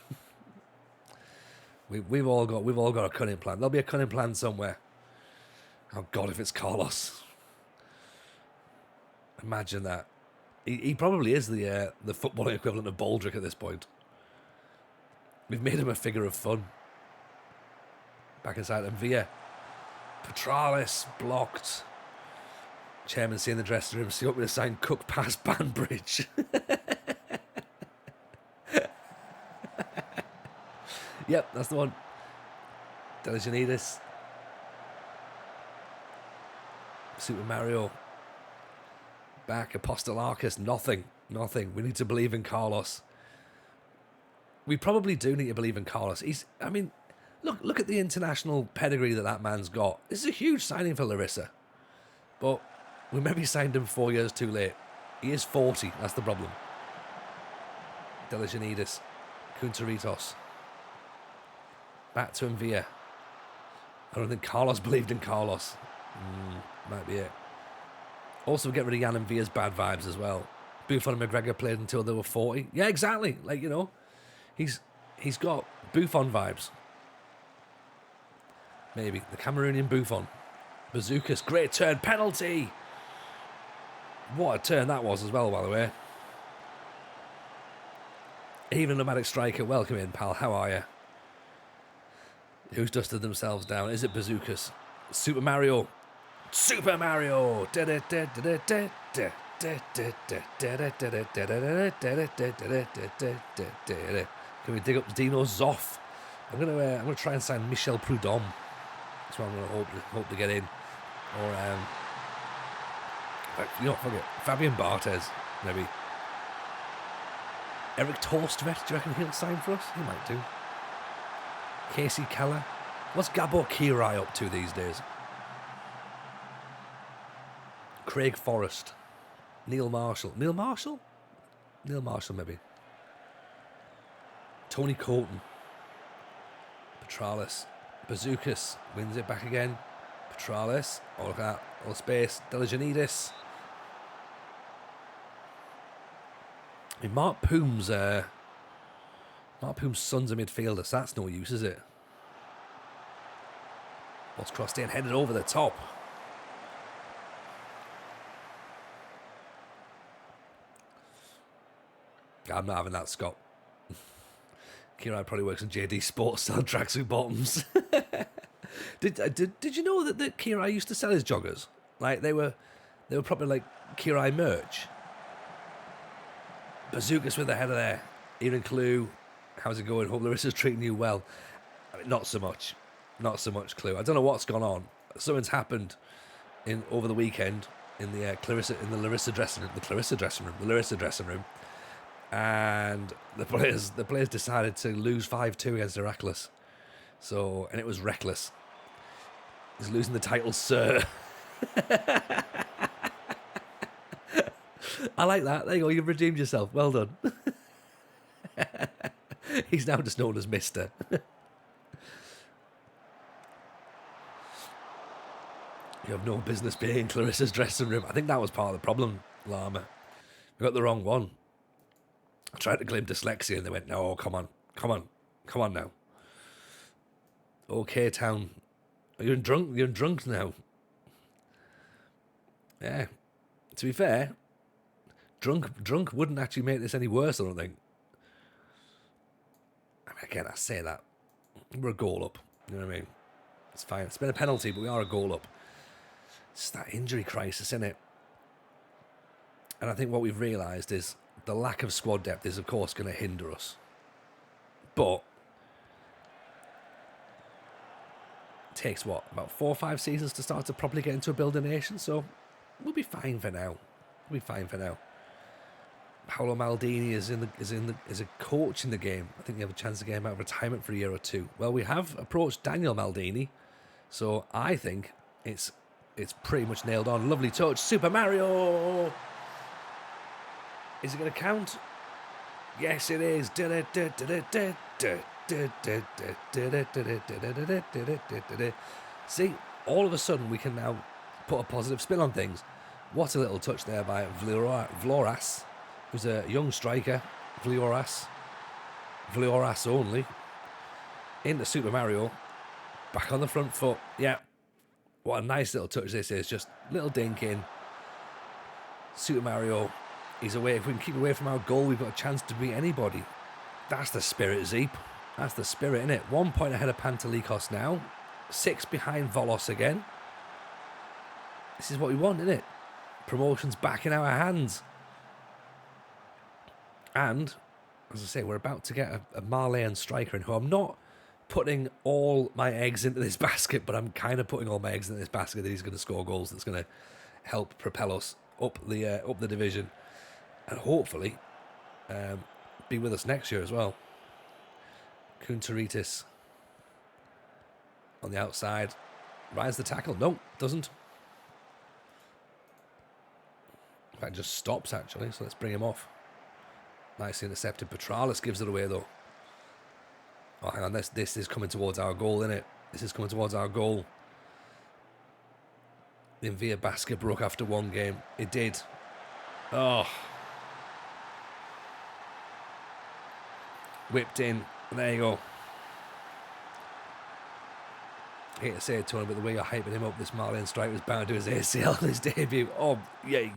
We've all got a cunning plan. There'll be a cunning plan somewhere. Oh God, if it's Carlos. Imagine that. He probably is the footballing equivalent of Baldrick at this point. We've made him a figure of fun. Back inside and Villa. Petralis blocked. Chairman seeing the dressing room. See what we sign Cook past Banbridge. Yep, that's the one. Delijanidis. Super Mario. Back. Apostolakis. Nothing. We need to believe in Carlos. We probably do need to believe in Carlos. Look at the international pedigree that man's got. This is a huge signing for Larisa. But we maybe signed him 4 years too late. He is 40. That's the problem. Delijanidis. Kuntaritos. Back to Mvia. I don't think Carlos believed in Carlos. Might be it. Also, get rid of Jan and Via's bad vibes as well. Buffon and McGregor played until they were 40. Yeah, exactly. Like, he's got Buffon vibes. Maybe. The Cameroonian Buffon. Bazookas, great turn, penalty! What a turn that was as well, by the way. Even nomadic striker, welcome in, pal. How are you? Who's dusted themselves down? Is it Bazookas? Super Mario! Can we dig up Dino Zoff? I'm gonna try and sign Michel Prudhomme. That's what I'm gonna hope to get in. Or fuck it. Fabian Barthez, maybe. Eric Torstvedt, do you reckon he'll sign for us? He might do. Casey Keller. What's Gabor Kirai up to these days? Craig Forrest. Neil Marshall, maybe. Tony Colton. Petralis. Bazookas wins it back again. Petralis. Oh, look at that. All space. Delijanidis. I mean, Mark Poom's son's a midfielder, so that's no use, is it? Ball's crossed in, headed over the top. I'm not having that, Scott. Kieran probably works in JD Sports selling tracksuit bottoms. Did you know that Kieran used to sell his joggers? Like they were probably like Kieran merch. Bazookas with the header there. Even Clue, how's it going? Hope Larissa's treating you well. I mean, not so much. Not so much, Clue. I don't know what's gone on. Something's happened over the weekend in the Larisa dressing room. And the players decided to lose 5-2 against Heracles. So, and it was reckless. He's losing the title, sir. I like that. There you go. You've redeemed yourself. Well done. He's now just known as Mister. You have no business being in Clarissa's dressing room. I think that was part of the problem, Lama. We got the wrong one. I tried to claim dyslexia and they went, no, come on now. Okay, town. You're drunk now. Yeah. To be fair, drunk wouldn't actually make this any worse, I don't think. I mean, again, I say that. We're a goal up. You know what I mean? It's fine. It's been a penalty, but we are a goal up. It's that injury crisis, isn't it? And I think what we've realised is the lack of squad depth is, of course, going to hinder us. But it takes, what, about 4 or 5 seasons to start to properly get into a building nation, so we'll be fine for now. Paolo Maldini is a coach in the game. I think we have a chance to get him out of retirement for a year or two. Well, we have approached Daniel Maldini, so I think it's pretty much nailed on. Lovely touch, Super Mario. Is it going to count? Yes, it is. See, all of a sudden we can now put a positive spin on things. What a little touch there by Vloras, who's a young striker. Vloras only. Into Super Mario. Back on the front foot. Yeah. What a nice little touch this is. Just little dink in. Super Mario. He's away. If we can keep away from our goal, we've got a chance to beat anybody. That's the spirit, Zeep. That's the spirit, innit? 1 point ahead of Pantelikos now. 6 behind Volos again. This is what we want, innit? Promotion's back in our hands. And, as I say, we're about to get a Marleyan striker in who I'm not putting all my eggs into this basket, but I'm kind of putting all my eggs into this basket that he's going to score goals that's going to help propel us up the division. And hopefully be with us next year as well. Kuntaritis on the outside. Rides the tackle. No, doesn't. In fact, just stops actually. So let's bring him off. Nicely intercepted. Petralis gives it away though. Oh, hang on. This is coming towards our goal, isn't it? This is coming towards our goal. The Envia basket broke after one game. It did. Oh. Whipped in. And there you go. I hate to say it to him, but the way you're hyping him up, this Marleyan striker was bound to do his ACL in his debut. Oh, yeah.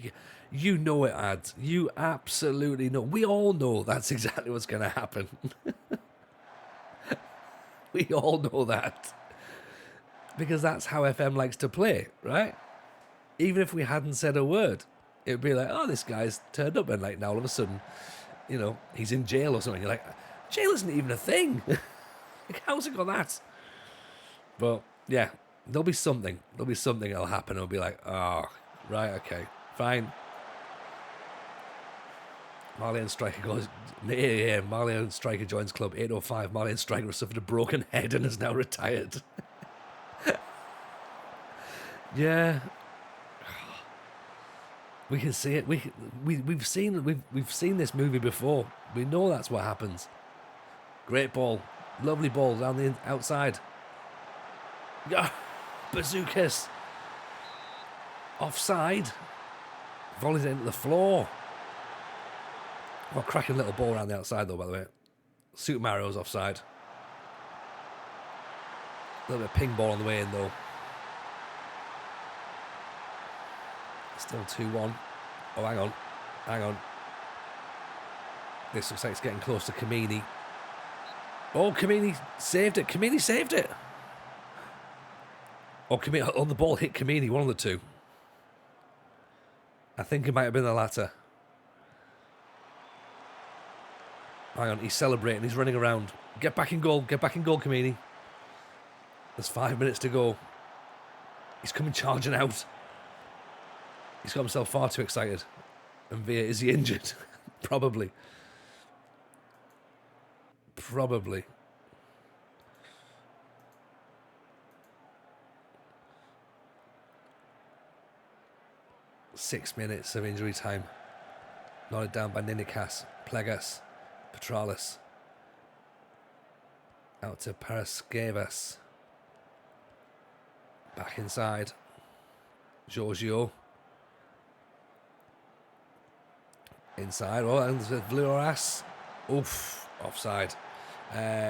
You know it, ads. You absolutely know. We all know that's exactly what's going to happen. We all know that. Because that's how FM likes to play, right? Even if we hadn't said a word, it would be like, oh, this guy's turned up, and like now all of a sudden, you know, he's in jail or something. You're like, jail isn't even a thing. Like, how's it got that? But yeah, there'll be something that'll happen. It'll be like, oh, right, okay, fine. Marleyan striker goes, yeah, Marleyan striker joins club 805. Marleyan striker has suffered a broken head and is now retired. Yeah. We can see it. We've seen this movie before. We know that's what happens. Great ball, lovely ball down the outside. Yeah, bazookas. Offside. Volleys it into the floor. Well, cracking little ball around the outside, though, by the way. Super Mario's offside. A little bit of ping ball on the way in, though. Still 2-1. Oh, hang on. Hang on. This looks like it's getting close to Kamini. Oh, Kamini saved it. Kamini saved it. Or Kamini, on the ball hit Kamini, one of the two. I think it might have been the latter. Hang on, he's celebrating. He's running around. Get back in goal. Get back in goal, Kamini. There's 5 minutes to go. He's coming charging out. He's got himself far too excited. And Villa, is he injured? Probably. Probably. Six minutes of injury time. Nodded down by Ninikas, Plegas, Petralis. Out to Paraskevas. Back inside. Giorgio. Inside. Oh, and Vloras. Oof. Offside.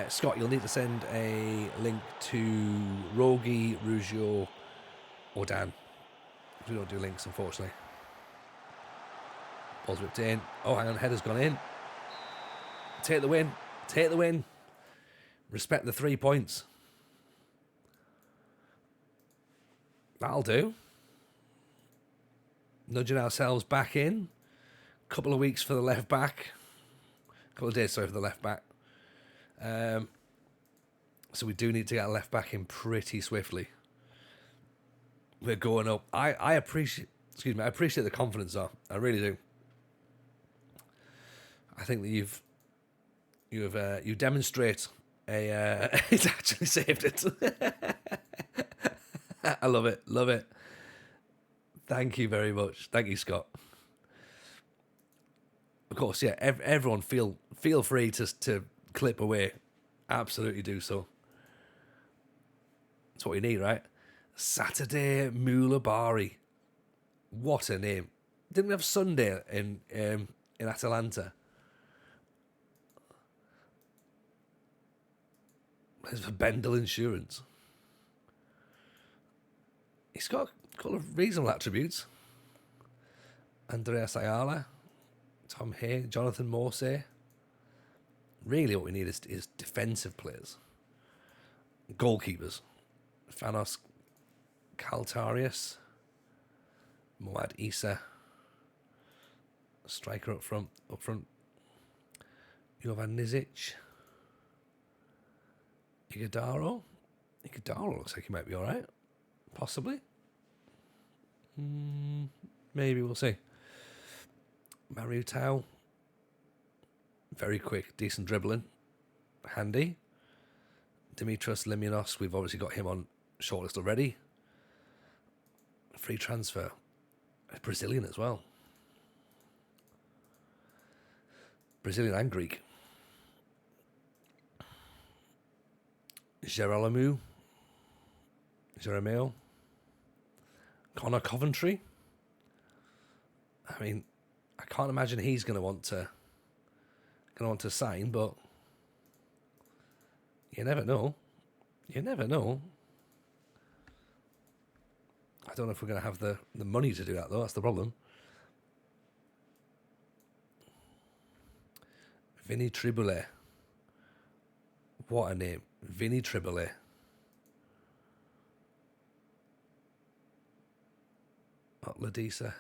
Scott, you'll need to send a link to Rogi, Ruggiero, or Dan. We don't do links, unfortunately. Ball's whipped in. Oh, hang on. Header's gone in. Take the win. Take the win. Respect the 3 points. That'll do. Nudging ourselves back in. Couple of weeks for the left back. Couple of days, sorry, for the left back. So we do need to get a left back in pretty swiftly. We're going up. I appreciate the confidence, though. I really do. I think that you demonstrate a. He's actually saved it. I love it. Love it. Thank you very much. Thank you, Scott. Of course, yeah. Everyone feel free to clip away. Absolutely do so. That's what we need, right? Saturday Mulabari. What a name. Didn't we have Sunday in Atalanta? There's for Bendel Insurance. He's got a couple of reasonable attributes. Andreas Ayala, Tom Hay, Jonathan Morsey. Really what we need is defensive players. Goalkeepers. Fanos Kaltarius. Moad Isa. Striker up front. Jovan Nizic. Ighodaro looks like he might be alright. Possibly. Maybe, we'll see. Mariutau. Very quick, decent dribbling. Handy. Dimitros Limionos, we've obviously got him on shortlist already. Free transfer. Brazilian as well. Brazilian and Greek. Jeromeo. Connor Coventry. I mean, I can't imagine he's going to want to sign, but you never know. You never know. I don't know if we're going to have the money to do that, though. That's the problem. Vinny Triboulet. What a name. Vinny Triboulet. Ladisa.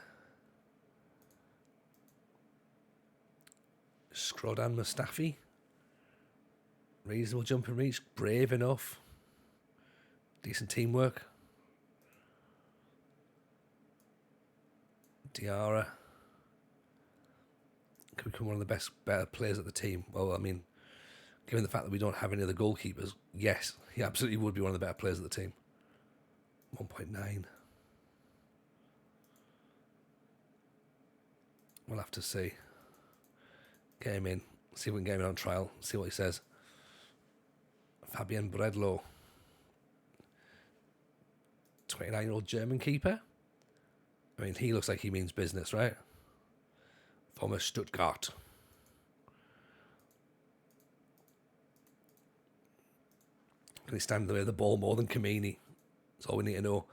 Skrodan Mustafi. Reasonable jump and reach. Brave enough. Decent teamwork. Diarra. Could become one of the better players at the team. Well, I mean, given the fact that we don't have any other goalkeepers, yes, he absolutely would be one of the better players of the team. 1.9. We'll have to see. Get him in. See if we can get him in on trial. See what he says. Fabian Bredlow. 29-year-old German keeper. I mean, he looks like he means business, right? Former Stuttgart. Can he stand in the way of the ball more than Kamini? That's all we need to know.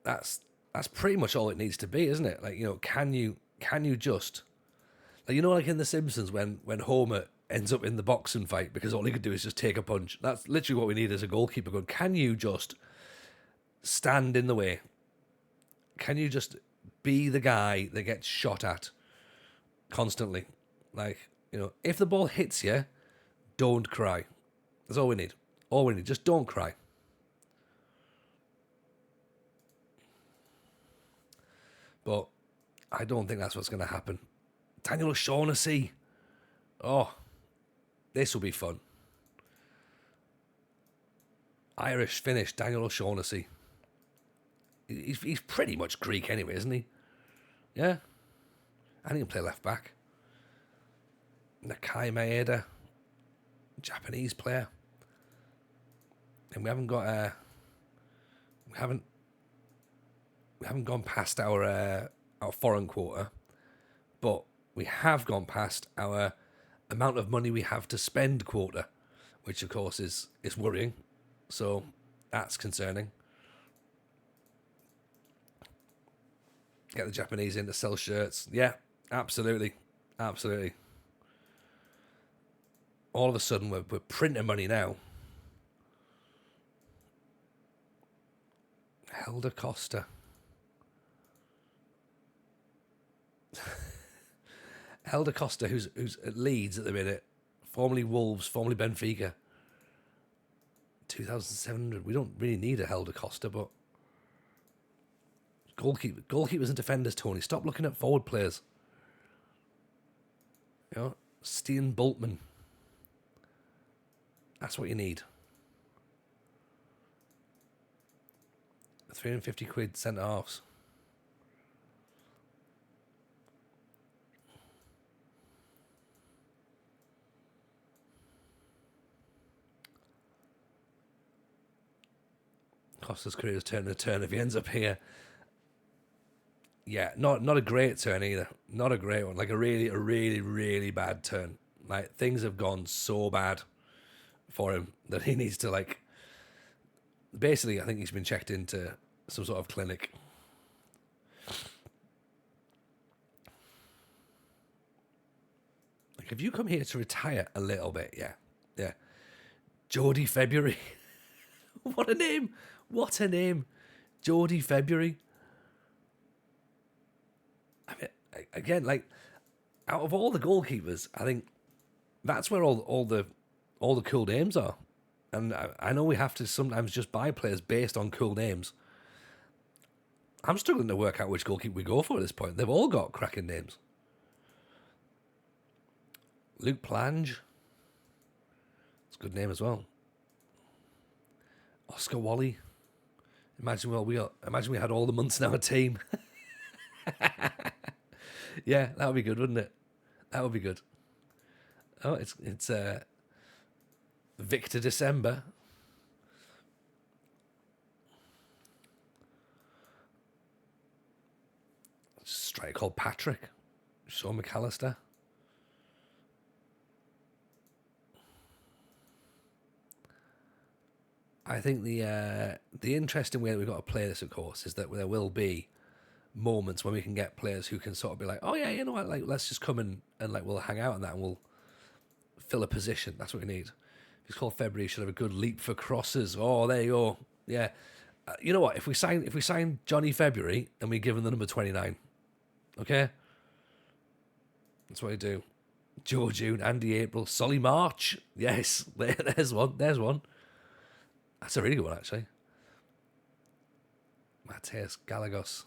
That's pretty much all it needs to be, isn't it? Like, can you just, like, like in The Simpsons when Homer ends up in the boxing fight because all he could do is just take a punch. That's literally what we need as a goalkeeper. Going, can you just stand in the way? Can you just be the guy that gets shot at constantly? Like, if the ball hits you, don't cry. That's all we need. All we need. Just don't cry. But I don't think that's what's going to happen. Daniel O'Shaughnessy. Oh, this will be fun. Irish Finnish Daniel O'Shaughnessy. He's pretty much Greek anyway, isn't he? Yeah. And he can play left back. Nakai Maeda, Japanese player. And we haven't got we haven't gone past our foreign quota, but we have gone past our amount of money we have to spend quota, which of course is worrying. So that's concerning. Get the Japanese in to sell shirts. Yeah, absolutely. Absolutely. All of a sudden, we're printing money now. Helder Costa. Helder Costa, who's at Leeds at the minute, formerly Wolves, formerly Benfica. 2,700. We don't really need a Helder Costa, but goalkeepers and defenders, Tony. Stop looking at forward players. Steen Bultman. That's what you need. 350 quid centre halves. Costa's career has turned a turn if he ends up here. Yeah, not a great turn either. Not a great one. Like a really, really bad turn. Like, things have gone so bad for him that he needs to, like, basically, I think he's been checked into some sort of clinic. Like, have you come here to retire a little bit? Yeah. Jody February. What a name. What a name. Jody February. I mean, again, like, out of all the goalkeepers, I think that's where all the cool names are. And I know we have to sometimes just buy players based on cool names. I'm struggling to work out which goalkeeper we go for at this point. They've all got cracking names. Luke Plange. It's a good name as well. Oscar Wally. Imagine we had all the months in our team. Yeah, that would be good, wouldn't it? That would be good. Oh, it's Victor December. Striker called Patrick. Sean McAllister. I think the interesting way that we've got to play this, of course, is that there will be moments when we can get players who can sort of be like, oh yeah, you know what, like, let's just come and like, we'll hang out on that and we'll fill a position. That's what we need. If it's called February, you should have a good leap for crosses. Oh, there you go. Yeah. You know what? If we sign Johnny February and we give him the number 29, okay? That's what we do. Joe June, Andy April, Solly March. Yes, there's one. There's one. That's a really good one, actually. Mateus Galagos.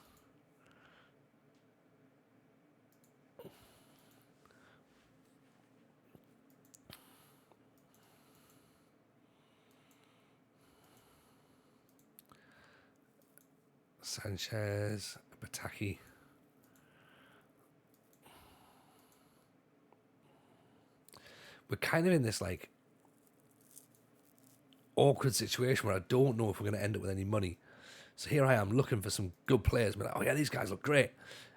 Sanchez, Bataki. We're kind of in this, like, awkward situation where I don't know if we're going to end up with any money. So here I am looking for some good players. But like, oh yeah, these guys look great.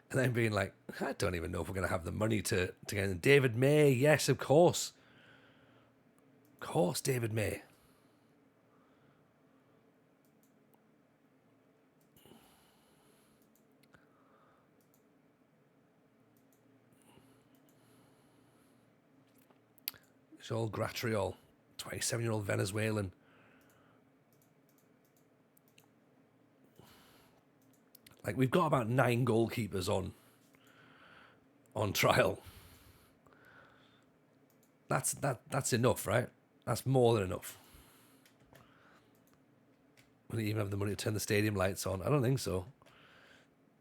And then being like, I don't even know if we're going to have the money to get in. David May, yes, of course. Of course, David May. Joel Gratriol, 27-year-old Venezuelan. Like, we've got about 9 goalkeepers on trial. That's enough, right? That's more than enough. Will he even have the money to turn the stadium lights on? I don't think so.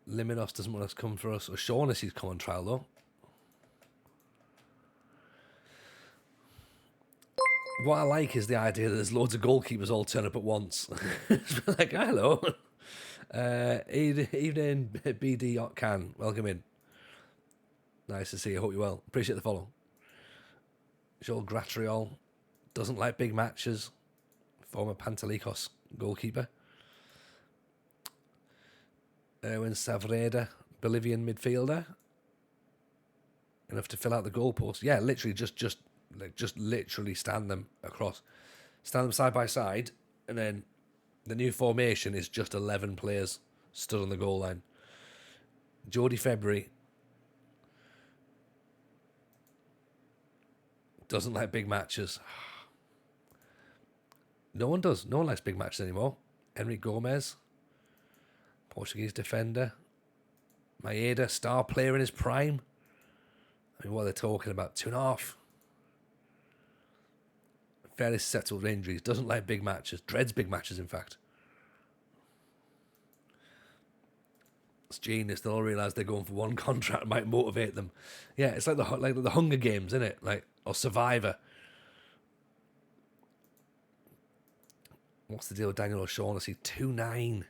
Liminos doesn't want us to come for us. O'Shaughnessy's come on trial, though. What I like is the idea that there's loads of goalkeepers all turn up at once. Like, hello. Evening, BD Can. Welcome in. Nice to see you. Hope you're well. Appreciate the follow. Joel Gratriol doesn't like big matches. Former Pantelikos goalkeeper. Erwin Savreda, Bolivian midfielder. Enough to fill out the goalpost. Yeah, literally just literally stand them across. Stand them side by side, and then the new formation is just 11 players stood on the goal line. Jody February doesn't like big matches. No one does. No one likes big matches anymore. Henrique Gomez, Portuguese defender. Maeda, star player in his prime. I mean, what are they talking about? 2.5. Fairly susceptible to injuries. Doesn't like big matches. Dreads big matches, in fact. It's genius. They'll all realise they're going for one contract. Might motivate them. Yeah, it's like the Hunger Games, isn't it? Like, or Survivor. What's the deal with Daniel O'Shaughnessy? 2.9. We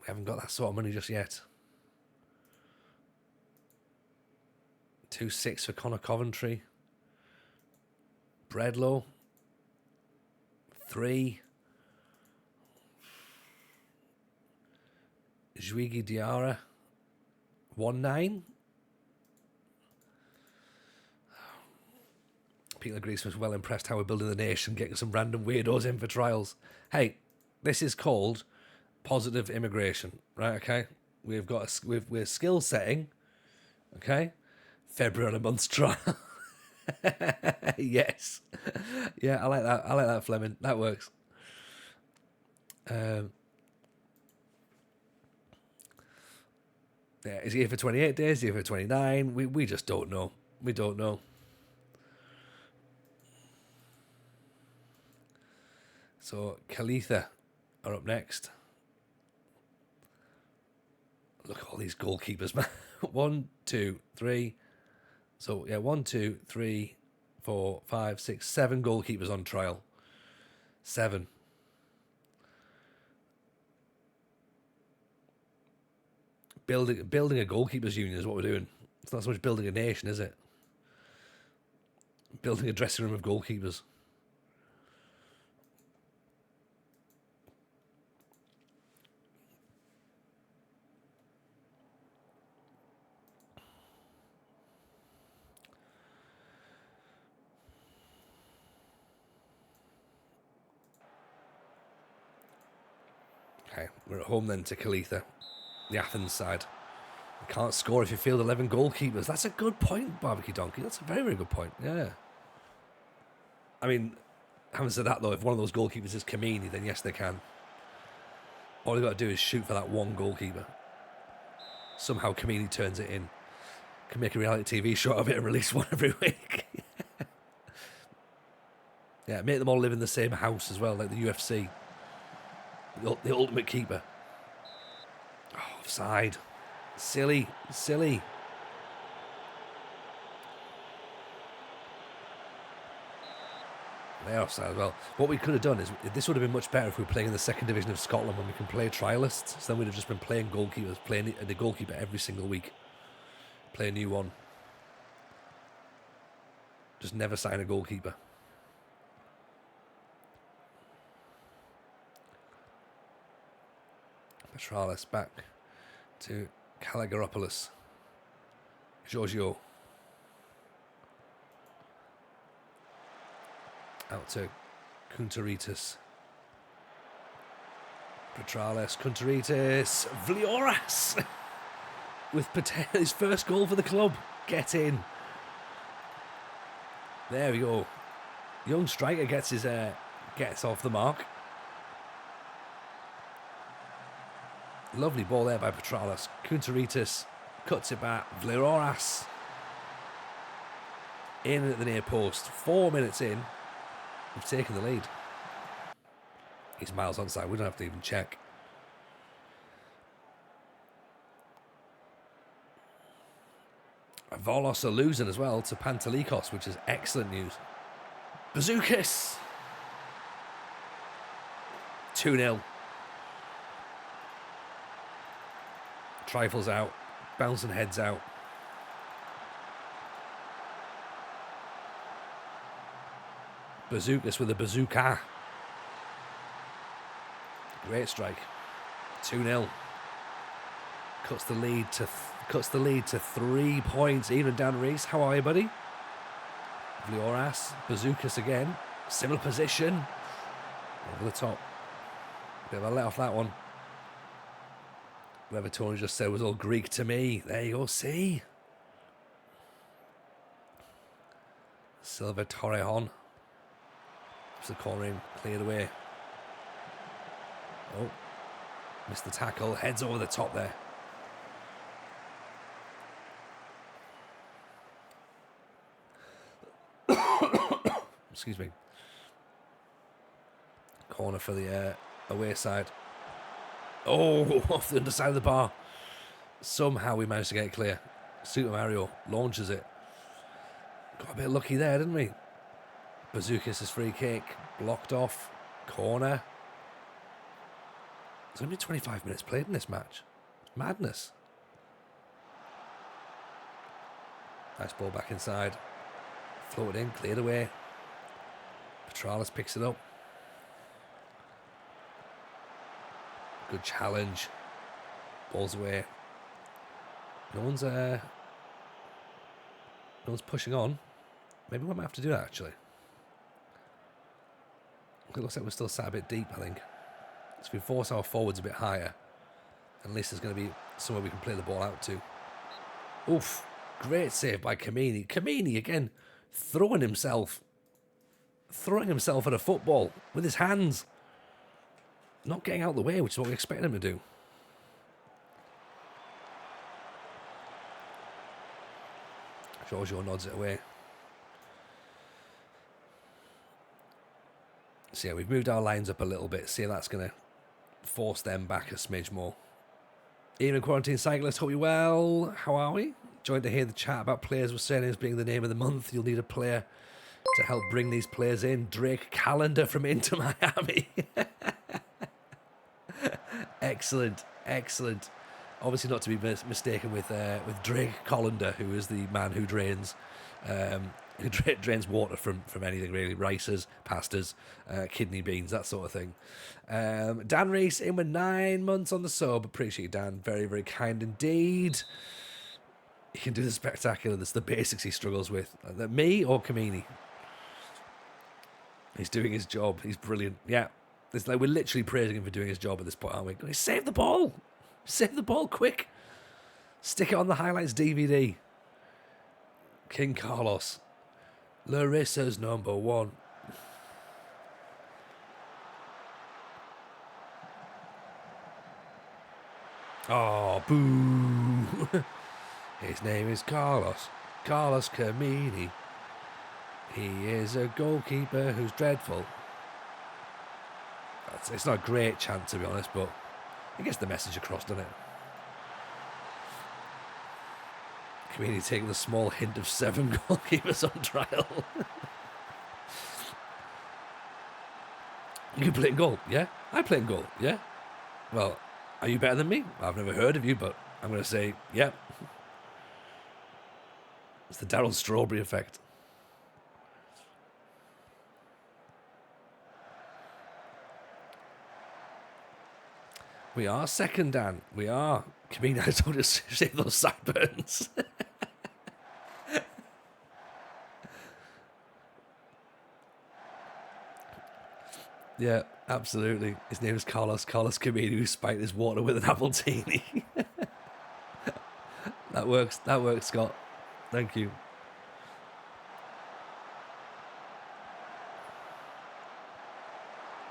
haven't got that sort of money just yet. 2.6 for Connor Coventry. Bredlow. 3. Zhuigi Diarra. 1.9. Peter Grease was well impressed how we're building the nation, getting some random weirdos in for trials. Hey, this is called positive immigration, right? Okay, we're skill setting. Okay, February on a month's trial. Yes, yeah, I like that. I like that, Fleming. That works. Yeah, is he here for 28 days? Is he here for 29? We just don't know. We don't know. So Khalitha are up next. Look at all these goalkeepers, man. 1, 2, 3. So yeah, 1, 2, 3, 4, 5, 6, 7 goalkeepers on trial. 7. Building a goalkeepers union is what we're doing. It's not so much building a nation, is it? Building a dressing room of goalkeepers. Okay, we're at home then to Khalitha, the Athens side. You can't score if you field 11 goalkeepers. That's a good point, Barbecue Donkey. That's a very, very good point. Yeah. I mean, having said that, though, if one of those goalkeepers is Kamini, then yes, they can. All they've got to do is shoot for that one goalkeeper. Somehow Kamini turns it in. Can make a reality TV show of it and release one every week. Yeah, make them all live in the same house as well, like the UFC. The ultimate keeper. Oh, offside. Silly. They're offside as well. What we could have done is, this would have been much better if we were playing in the second division of Scotland when we can play trialists. So then we'd have just been playing goalkeepers, playing the goalkeeper every single week. Play a new one. Just never sign a goalkeeper. Petralis back to Kalogeropoulos. Giorgio. Out to Kounteritis. Petralis, Kounteritis, Vlioras with his first goal for the club. Get in. There we go. Young striker gets off the mark. Lovely ball there by Petralis. Kounteritis cuts it back. Vlioras in at the near post. 4 minutes in, we've taken the lead. He's miles onside. We don't have to even check. Volos are losing as well to Pantelikos, which is excellent news. Bazookas. 2-0. Trifles out. Bouncing heads out. Bazookas with a bazooka. Great strike. 2-0. Cuts the lead to 3 points. Even Dan Reese. How are you, buddy? Vlioras. Bazookas again. Similar position. Over the top. Bit of a let off that one. Whoever Tony just said was all Greek to me. There you go. See? Silva Torrejon. It's the corner in. Cleared away. Oh, missed the tackle. Heads over the top there. Excuse me. Corner for the away side. Oh, off the underside of the bar. Somehow we managed to get it clear. Super Mario launches it. Got a bit lucky there, didn't we? Bazookas' free kick. Blocked off. Corner. There's only 25 minutes played in this match. Madness. Nice ball back inside. Floated in, cleared away. Petralis picks it up. Good challenge. Ball's away. No one's pushing on. Maybe we might have to do that actually. It looks like we're still sat a bit deep, I think. So if we force our forwards a bit higher, at least there's going to be somewhere we can play the ball out to. Oof. Great save by Kamini. Kamini, again, throwing himself at a football with his hands. Not getting out of the way, which is what we expect him to do. Giorgio nods it away. So yeah, we've moved our lines up a little bit. See if that's going to force them back a smidge more. Even Quarantine Cyclist, hope you well. How are we? Joined to hear the chat about players with surnames being the name of the month. You'll need a player to help bring these players in. Drake Callender from Inter Miami. Excellent, excellent. Obviously not to be mistaken with Drake Callender, who is the man who drains drains water from anything really. Rices, pastas, kidney beans, that sort of thing. Dan Reese in with 9 months on the sub. Appreciate you, Dan. Very, very kind indeed. He can do the spectacular. That's the basics he struggles with. Me or Kamini? He's doing his job. He's brilliant. Yeah. It's like we're literally praising him for doing his job at this point, aren't we? Save the ball. Save the ball quick. Stick it on the highlights DVD. King Carlos. Larisa's number one. Oh, boo. His name is Carlos. Carlos Kamini. He is a goalkeeper who's dreadful. It's not a great chant, to be honest, but it gets the message across, doesn't it? Kamini taking the small hint of 7 goalkeepers on trial. You play in goal, yeah? I play in goal, yeah? Well, are you better than me? I've never heard of you, but I'm going to say, yeah. It's the Darryl Strawberry effect. We are second, Dan. We are. Camino, I told you to save those sideburns. Yeah, absolutely. His name is Carlos Camino, who spiked his water with an apple teeny. That works, Scott. Thank you.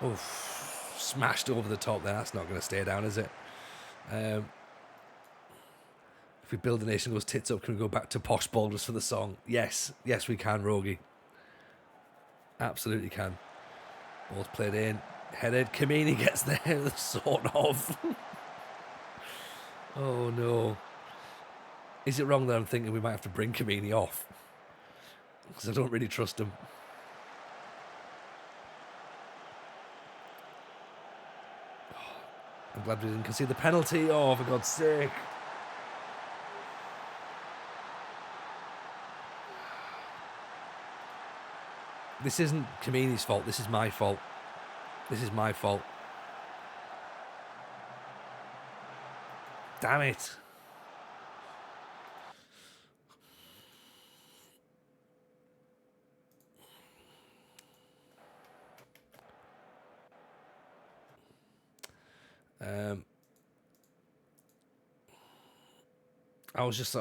Oof, smashed over the top there. That's not going to stay down, is it? If we build a nation goes tits up, can we go back to Posh Boulders for the song? Yes, we can, Rogie. Absolutely can. Ball's played in, headed. Kamini gets there, sort of. Oh no. Is it wrong that I'm thinking we might have to bring Kamini off? Because I don't really trust him. I'm glad we didn't concede the penalty. Oh, for God's sake. This isn't Kamini's fault. This is my fault. This is my fault. Damn it. I was just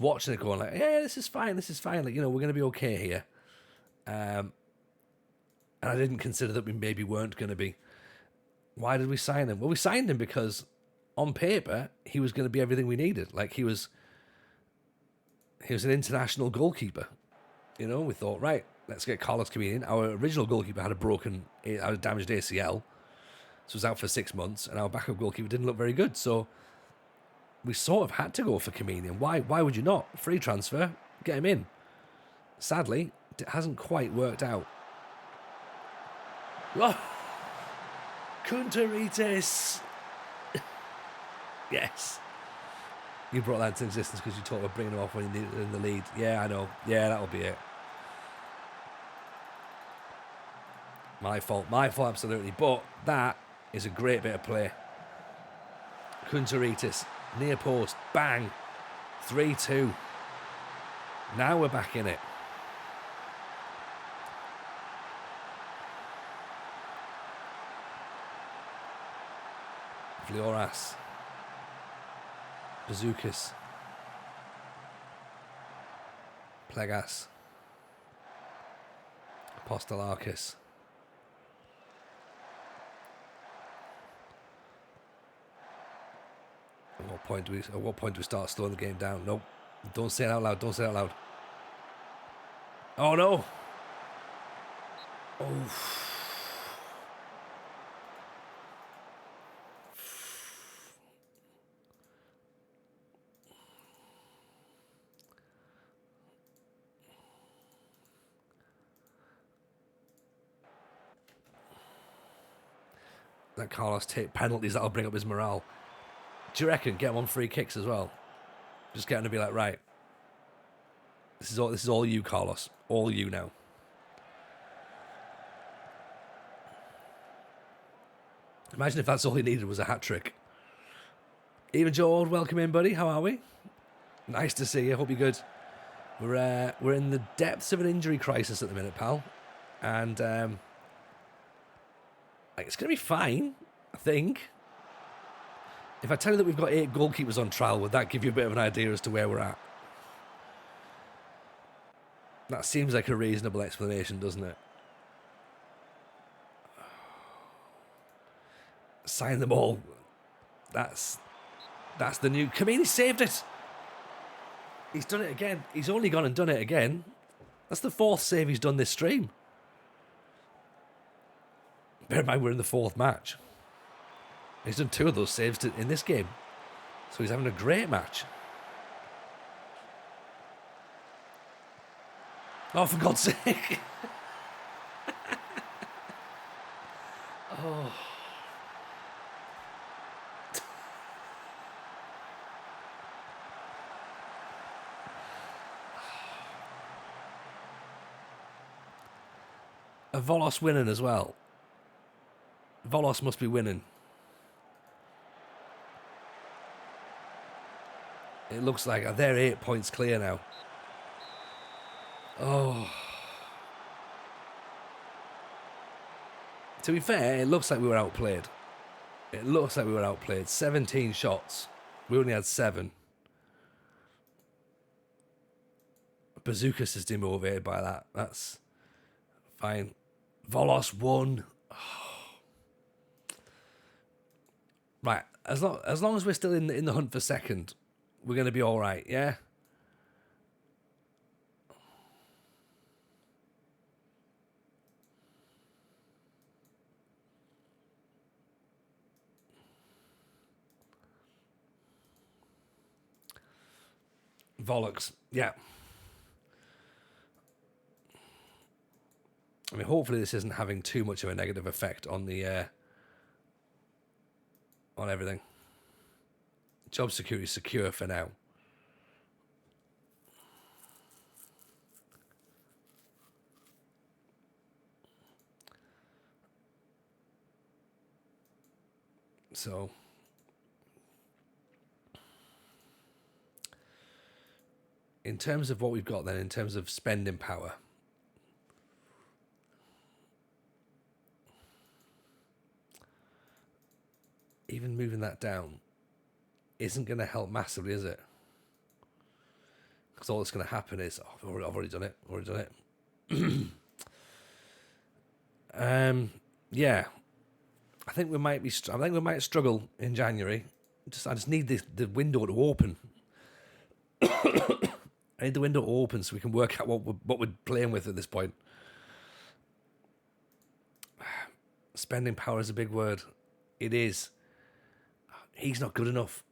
watching it going like, yeah, this is fine. Like, you know, we're going to be okay here. And I didn't consider that we maybe weren't going to be. Why did we sign him? Well, we signed him because on paper, he was going to be everything we needed. Like, he was an international goalkeeper. You know, we thought, right, let's get Carlos Camino in. Our original goalkeeper had a damaged ACL. So was out for 6 months, and our backup goalkeeper didn't look very good. So we sort of had to go for Camino. Why would you not? Free transfer, get him in. Sadly, it hasn't quite worked out. Oh, Kunteritis. Yes. You brought that into existence because you talked about bringing him off when you needed in the lead. Yeah, I know. Yeah, that'll be it. My fault, absolutely. But that is a great bit of play. Kunteritis, near post, bang, 3-2. Now we're back in it. Vlioras, Bazookas, Plegas, Apostolarkis. At what point do we start slowing the game down? Nope. Don't say it out loud. Oh no. Oh. That Carlos take penalties, that'll bring up his morale. Do you reckon get him on free kicks as well? Just get him to be like, right, this is all you, Carlos. All you now. Imagine if that's all he needed was a hat-trick. Even Joe, welcome in, buddy. How are we? Nice to see you. Hope you're good. We're in the depths of an injury crisis at the minute, pal. And it's going to be fine, I think. If I tell you that we've got 8 goalkeepers on trial, would that give you a bit of an idea as to where we're at? That seems like a reasonable explanation, doesn't it? Sign them all. That's the new... Kamini saved it! He's done it again. He's only gone and done it again. That's the 4th save he's done this stream. Bear in mind, we're in the 4th match. He's done 2 of those saves in this game. So he's having a great match. Oh, for God's sake. Oh. A Volos winning as well. Volos must be winning. It looks like they're 8 points clear now. Oh. To be fair, it looks like we were outplayed. It looks like we were outplayed. 17 shots. We only had 7. Bazookas is demotivated by that. That's fine. Volos won. Oh. Right. As long as we're still in the hunt for second, we're going to be all right, yeah? Vollux, yeah. I mean, hopefully this isn't having too much of a negative effect on the on everything. Job security is secure for now. So, in terms of what we've got then, in terms of spending power, even moving that down isn't going to help massively, is it? Because all that's going to happen is, I've already done it. Yeah, I think we might struggle in January. I just need the window to open. I need the window to open so we can work out what we're playing with at this point. Spending power is a big word. It is. He's not good enough.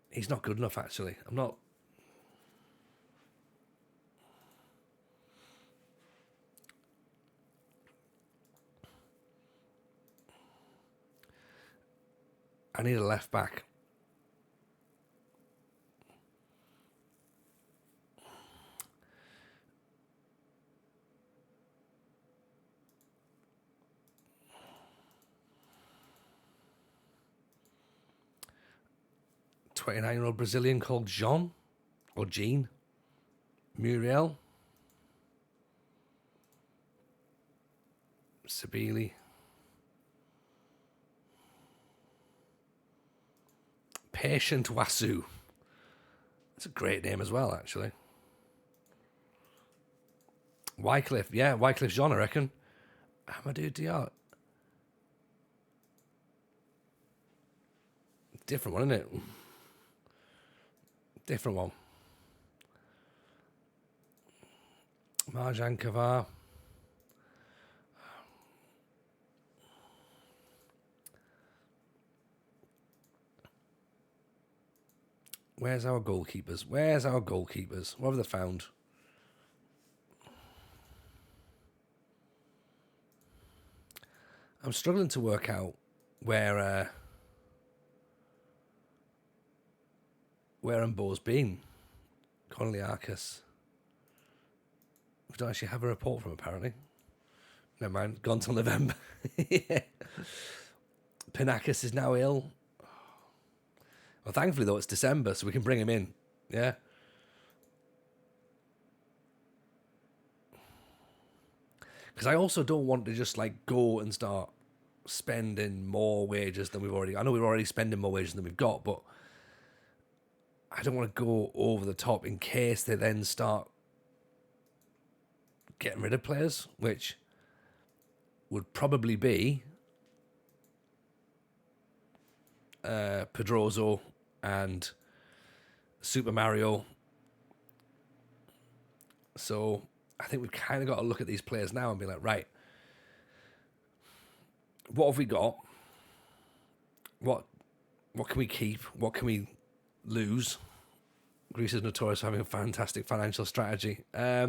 He's not good enough, actually. I'm not. I need a left back. A 29-year-old Brazilian called Jean or Jean Muriel Sabili. Patient Wasu. That's a great name as well, actually. Wycliffe, yeah, Wycliffe Jean, I reckon. Amadou Diallo. Different one, isn't it? Different one. Marjan Kavar. Where's our goalkeepers? What have they found? I'm struggling to work out where Mbo's been. Connolly Arcus. We don't actually have a report from him, apparently. Never mind. Gone till November. Yeah. Pinakis is now ill. Well, thankfully, though, it's December, so we can bring him in. Yeah. Because I also don't want to just, go and start spending more wages than we've already... I know we're already spending more wages than we've got, but I don't want to go over the top in case they then start getting rid of players, which would probably be Pedroso and Super Mario. So I think we've kind of got to look at these players now and be like, right, what have we got? What can we keep? What can we lose? Greece is notorious for having a fantastic financial strategy. Yeah,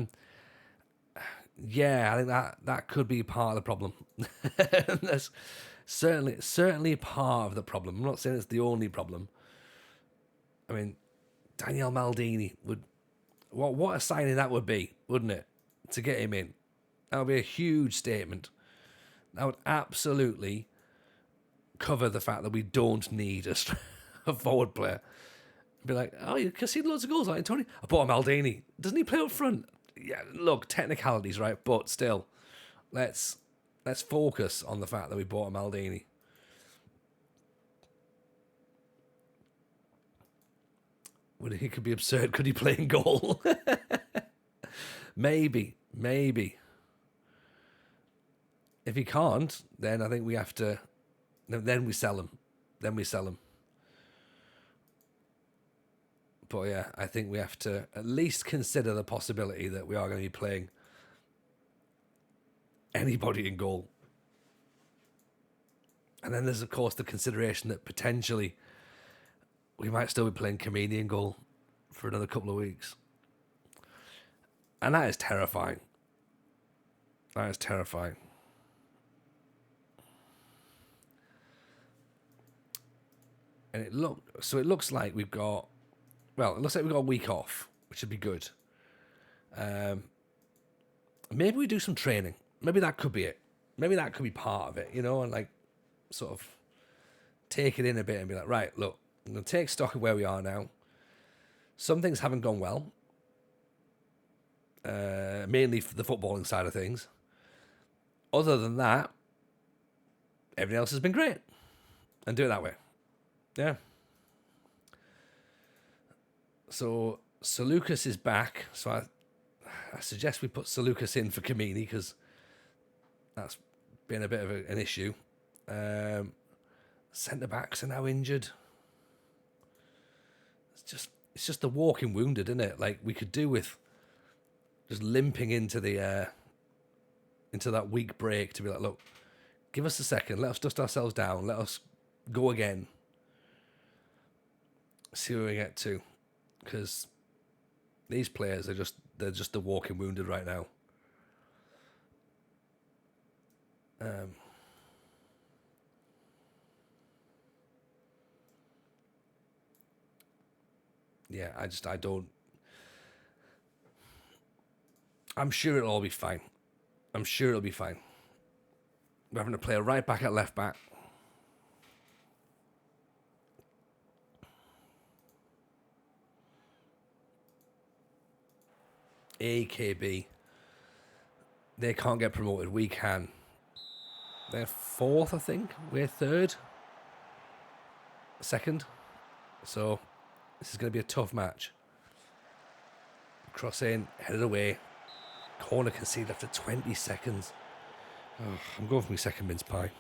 I think that could be part of the problem. That's certainly part of the problem. I'm not saying it's the only problem. I mean, Daniel Maldini would... What a signing that would be, wouldn't it? To get him in. That would be a huge statement. That would absolutely cover the fact that we don't need a forward player. Be like, oh, you conceded loads of goals, aren't you, Tony? I bought a Maldini. Doesn't he play up front? Yeah, look, technicalities, right? But still, let's focus on the fact that we bought a Maldini. He could be absurd. Could he play in goal? Maybe. If he can't, then I think we have to. Then we sell him. But yeah, I think we have to at least consider the possibility that we are going to be playing anybody in goal. And then there's, of course, the consideration that potentially we might still be playing Kamini in goal for another couple of weeks. And that is terrifying. And it looks like we've got, it looks like we've got a week off, which would be good. Maybe we do some training. Maybe that could be it. Maybe that could be part of it, and like sort of take it in a bit and be like, right, look, I'm going to take stock of where we are now. Some things haven't gone well. Mainly for the footballing side of things. Other than that, everything else has been great. And do it that way. Yeah. So Lucas is back. So I suggest we put Lucas in for Kamini because that's been a bit of an issue. Centre backs are now injured. It's just the walking wounded, isn't it? Like we could do with just limping into the into that week break to be like, look, give us a second, let us dust ourselves down, let us go again, see where we get to, because these players they're just the walking wounded right now. Yeah, I don't. I'm sure it'll all be fine. We're having to play a right back at left back. AKB. They can't get promoted. We can. They're fourth, I think. We're third. Second. So this is going to be a tough match. Cross in, headed away. Corner conceded after 20 seconds. Oh, I'm going for my second mince pie.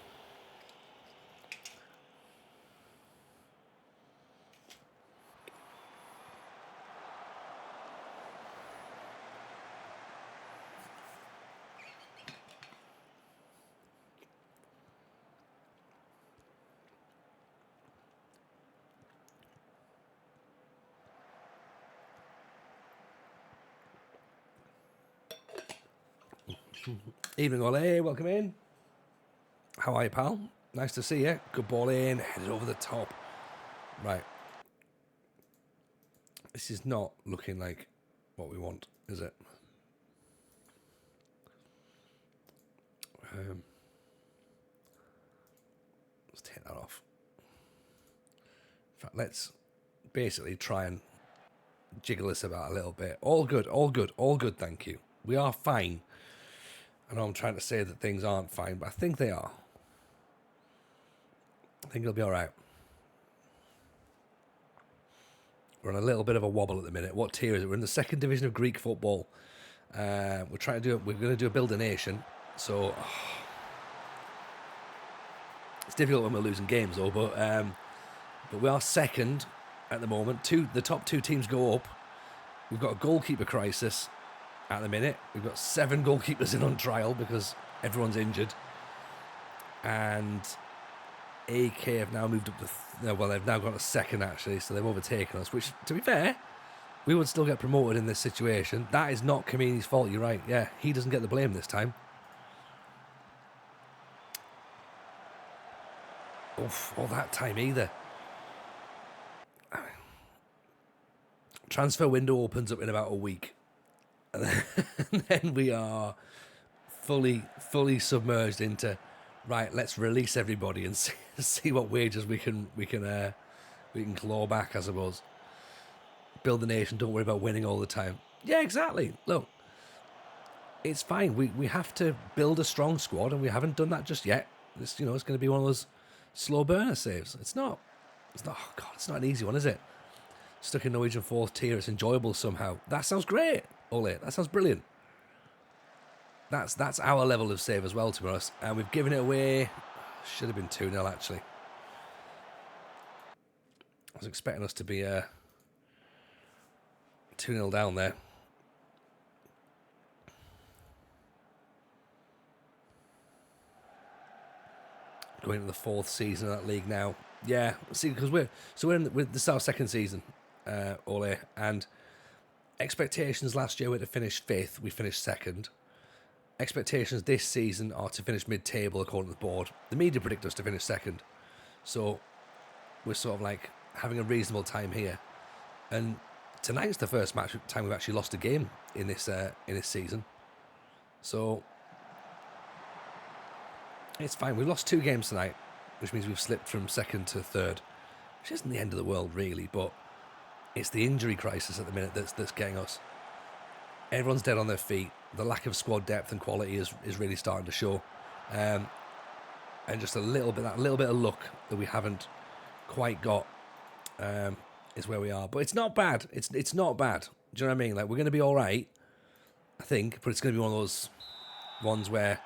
Evening, Ole. Welcome in. How are you, pal? Nice to see you. Good ball in. Headed over the top. Right. This is not looking like what we want, is it? Let's take that off. In fact, let's basically try and jiggle this about a little bit. All good, thank you. We are fine. I know I'm trying to say that things aren't fine, but I think they are. I think it'll be all right. We're on a little bit of a wobble at the minute. What tier is it? We're in the second division of Greek football. We're going to do a build a nation. So it's difficult when we're losing games, though. But we are second at the moment. The top two teams go up. We've got a goalkeeper crisis at the minute. We've got 7 goalkeepers in on trial because everyone's injured. And AK have now moved up to... they've now got a second, actually, so they've overtaken us, which, to be fair, we would still get promoted in this situation. That is not Kamini's fault, you're right. Yeah, he doesn't get the blame this time. Oof, all that time either. Transfer window opens up in about a week. And then we are fully submerged into, right, let's release everybody and see what wages we can claw back, I suppose. Build the nation, don't worry about winning all the time. Yeah, exactly. Look, it's fine. We have to build a strong squad, and we haven't done that just yet. It's it's going to be one of those slow burner saves. It's not. Oh God, it's not an easy one, is it? Stuck in Norwegian fourth tier. It's enjoyable somehow. That sounds great, Ole. That sounds brilliant. That's our level of save as well, to be honest. And we've given it away. Should have been 2-0 actually. I was expecting us to be 2-0 down there. Going into the fourth season of that league now. Yeah, see, because we're in this is our second season, Ole, and expectations last year were to finish fifth. We finished second. Expectations this season are to finish mid-table according to the board. The media predict us to finish second, so we're sort of like having a reasonable time here. And tonight's the first time we've actually lost a game in this season, so it's fine. We've lost 2 games tonight, which means we've slipped from second to third, which isn't the end of the world really, but it's the injury crisis at the minute that's getting us. Everyone's dead on their feet. The lack of squad depth and quality is really starting to show, and just that little bit of luck that we haven't quite got is where we are. But it's not bad. It's not bad. Do you know what I mean? Like, we're going to be all right, I think, but it's going to be one of those ones where,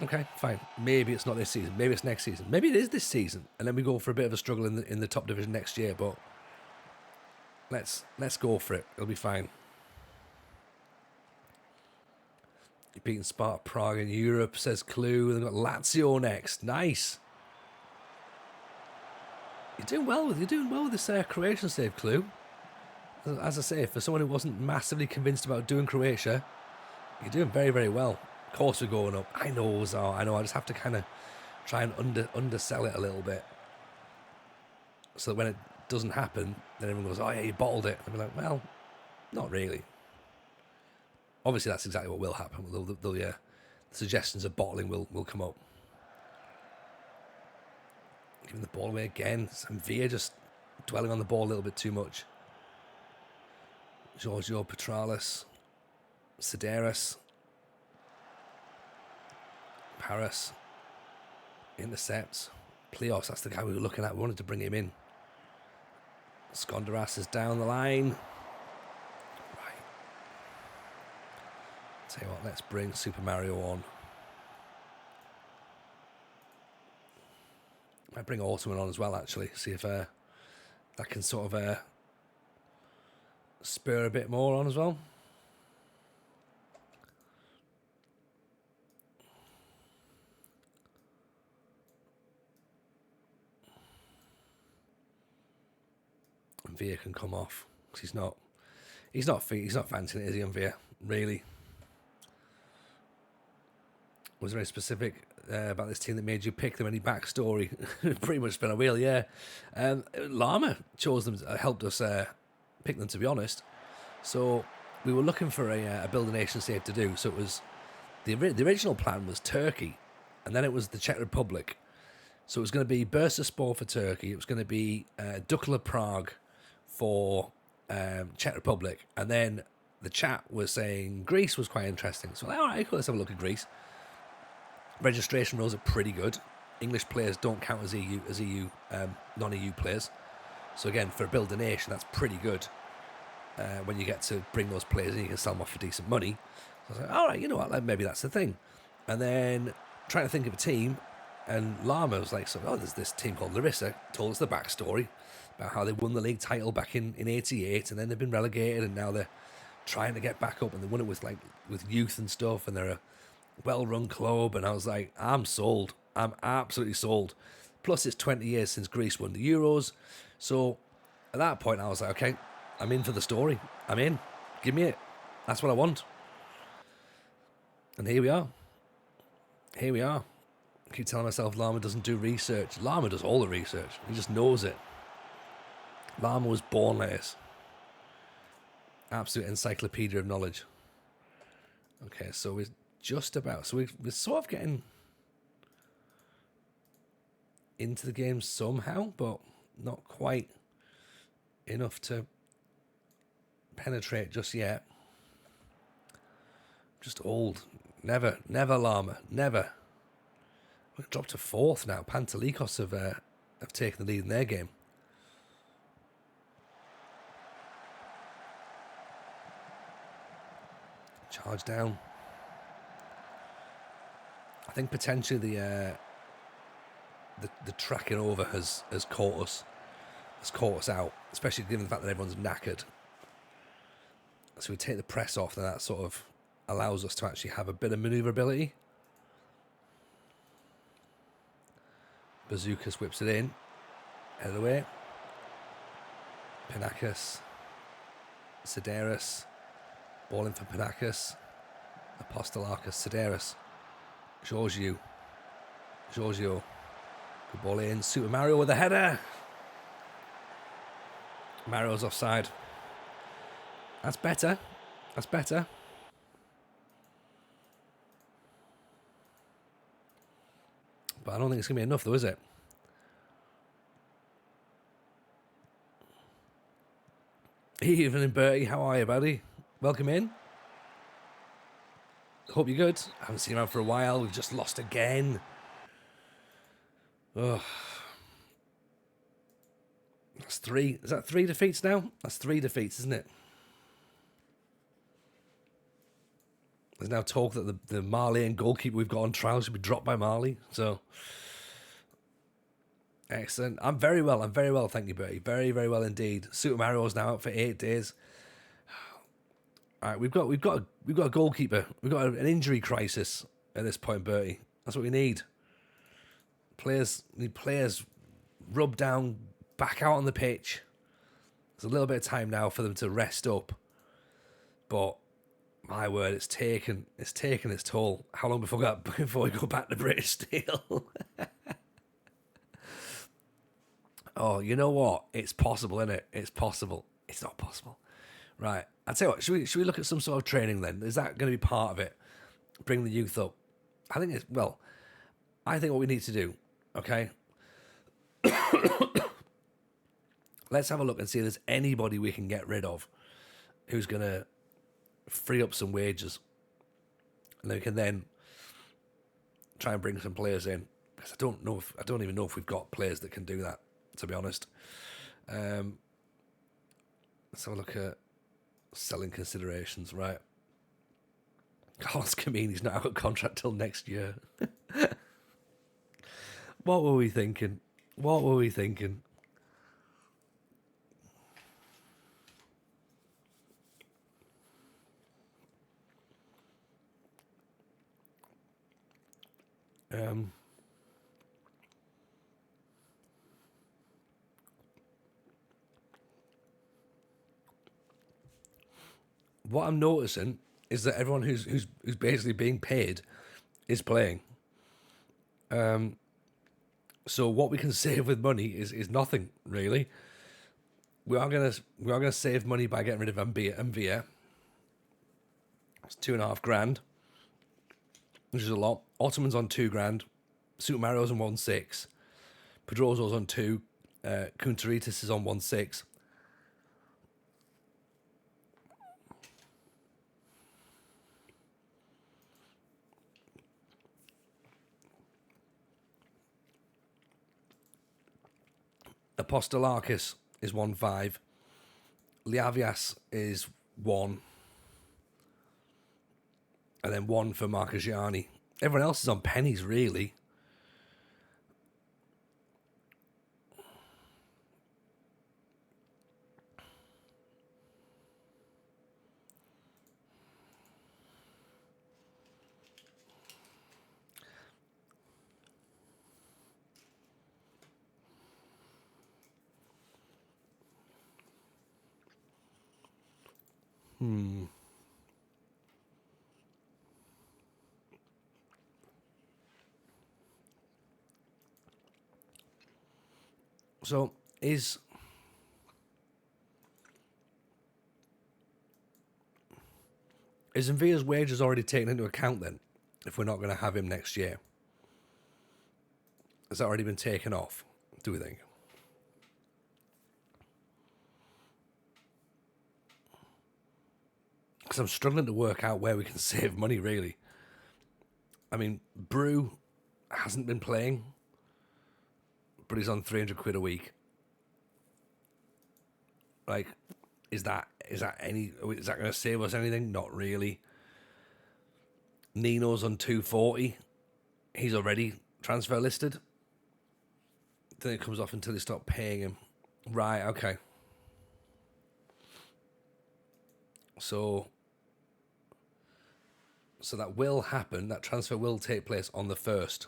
okay, fine. Maybe it's not this season. Maybe it's next season. Maybe it is this season, and then we go for a bit of a struggle in the top division next year. But let's go for it. It'll be fine. You're beating Sparta Prague in Europe, says Clue. They've got Lazio next. Nice. You're doing well with this Croatian save, Clue. As I say, for someone who wasn't massively convinced about doing Croatia, you're doing very, very well. Of course we're going up. I know. I just have to kind of try and undersell it a little bit, so that when it doesn't happen, then everyone goes, "Oh yeah, you bottled it." And I'm like, well, not really. Obviously, that's exactly what will happen. The suggestions of bottling will come up. Giving the ball away again. Via just dwelling on the ball a little bit too much. Giorgio Petralis. Sideris. Paris. Intercepts. Plios, that's the guy we were looking at. We wanted to bring him in. Skonderas is down the line. Tell you what, let's bring Super Mario on. Might bring Autumn on as well, actually. See if that can sort of spur a bit more on as well. And Via can come off because he's not fancying it, is he, on Via? Really? Was there any specific about this team that made you pick them? Any backstory? Pretty much spin a wheel, yeah. Lama chose them, helped us pick them, to be honest. So we were looking for a build a nation save to do. So it was the original plan was Turkey, and then it was the Czech Republic. So it was going to be Bursaspor for Turkey. It was going to be Dukla Prague for Czech Republic, and then the chat was saying Greece was quite interesting. So all right, cool, let's have a look at Greece. Registration rules are pretty good. English players don't count as EU non-EU players. So again, for a build a nation, that's pretty good. When you get to bring those players in, you can sell them off for decent money. So I was like, all right, you know what, maybe that's the thing. And then trying to think of a team, and Lama was like, there's this team called Larisa, told us the backstory about how they won the league title back in 88, and then they've been relegated, and now they're trying to get back up, and they won it with youth and stuff, and they're a well-run club. And I was like, I'm sold. I'm absolutely sold. Plus, it's 20 years since Greece won the Euros. So at that point, I was like, okay, I'm in for the story. I'm in. Give me it. That's what I want. And here we are. Here we are. I keep telling myself Lama doesn't do research. Lama does all the research. He just knows it. Lama was born like this. Absolute encyclopedia of knowledge. Okay, so we're just about... So we're sort of getting into the game somehow, but not quite enough to penetrate just yet. Just old. Never, Lama. Never. We've dropped to 4th now. Pantelikos have taken the lead in their game. Charge down. I think potentially the tracking over has caught us out, especially given the fact that everyone's knackered. So we take the press off, and that sort of allows us to actually have a bit of manoeuvrability. Bazookas whips it in. Head of the way. Panakis. Sideris. Ball in for Panakis. Apostolakis. Sideris. Giorgio. Good ball in. Super Mario with a header. Mario's offside. That's better. But I don't think it's going to be enough, though, is it? Evening, Bertie. How are you, buddy? Welcome in. Hope you're good. I haven't seen you around for a while. We've just lost again. Oh. That's 3. Is that 3 defeats now? That's 3 defeats, isn't it? There's now talk that the Malian goalkeeper we've got on trial should be dropped by Mali. So, excellent. I'm very well, thank you, Bertie. Very, very well indeed. Super Mario's now out for 8 days. All right, we've got a goalkeeper. We've got an injury crisis at this point, Bertie. That's what we need. Players rubbed down, back out on the pitch. There's a little bit of time now for them to rest up, but my word, it's taken its toll. How long before we go back to British Steel? Oh, you know what? It's possible, isn't it? It's possible. It's not possible. Right. I'll tell you what, should we look at some sort of training then? Is that going to be part of it? Bring the youth up. I think what we need to do, okay? Let's have a look and see if there's anybody we can get rid of who's going to free up some wages, and then we can then try and bring some players in, because I don't even know if we've got players that can do that, to be honest. Let's have a look at selling considerations. Right, Carlos Camini's not out of contract till next year. What were we thinking? What I'm noticing is that everyone who's basically being paid is playing. So what we can save with money is nothing really. We are gonna save money by getting rid of MVA. It's $2,500, which is a lot. Ottoman's on $2,000. Super Mario's on 1.6. Pedroso's on 2. Kuntaritis is on 1.6. Apostolakis is 1.5. Liavias is 1. And then 1 for Marcagiani. Everyone else is on pennies, really. So is Nvia's wages already taken into account then, if we're not going to have him next year? Has that already been taken off, do we think? because I'm struggling to work out where we can save money, really. I mean, Brew hasn't been playing, but he's on 300 quid a week. Like, is that going to save us anything? Not really. Nino's on 240. He's already transfer listed. Then it comes off until they stop paying him. Right, okay. So that will happen. That transfer will take place on the 1st.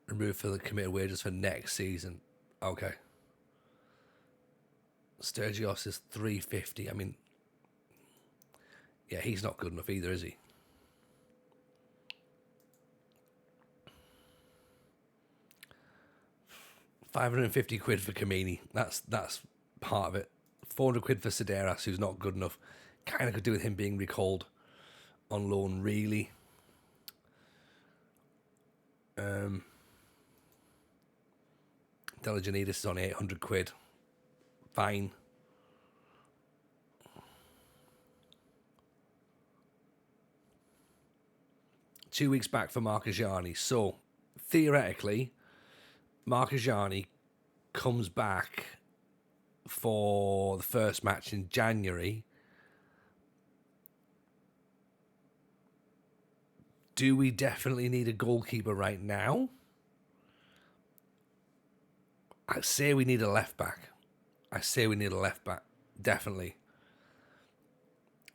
Removed for the committed wages for next season. Okay. Sturgios is 350. I mean, yeah, he's not good enough either, is he? £550 for Kamini. That's part of it. 400 quid for Sedaras, who's not good enough. Kind of could do with him being recalled on loan, really. Delajanidis is on 800 quid. Fine. Two weeks back for Marcajani. So, theoretically, Marcajani comes back for the first match in January. Do we definitely need a goalkeeper right now? I say we need a left back. Definitely.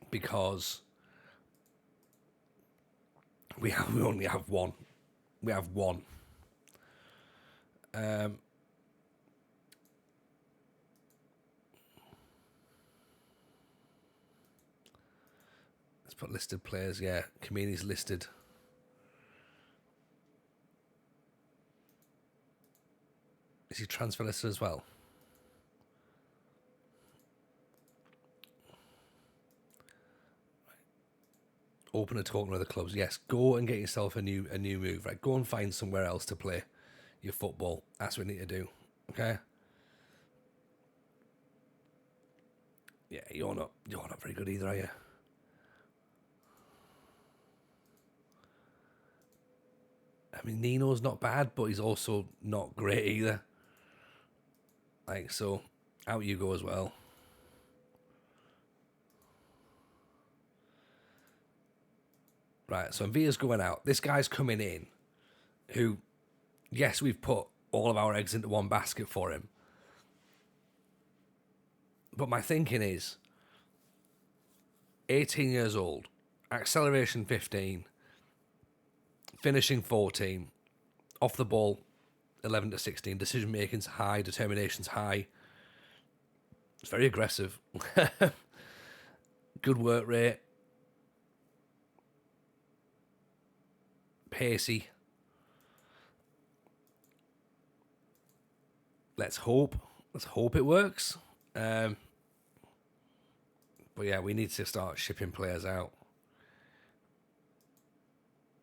Because we only have one. We have one. Let's put listed players. Yeah, Kamini's listed. Is he transfer listed as well? Open a talk with other clubs. Yes, go and get yourself a new move. Right, go and find somewhere else to play your football. That's what we need to do. Okay. Yeah, you're not very good either, are you? I mean, Nino's not bad, but he's also not great either. Like, so out you go as well. Right, so Via's going out. This guy's coming in who, yes, we've put all of our eggs into one basket for him. But my thinking is 18 years old, acceleration 15, finishing 14, off the ball 11 to 16, decision making's high, determination's high. It's very aggressive. Good work rate. Pacey. Let's hope it works. But yeah, we need to start shipping players out.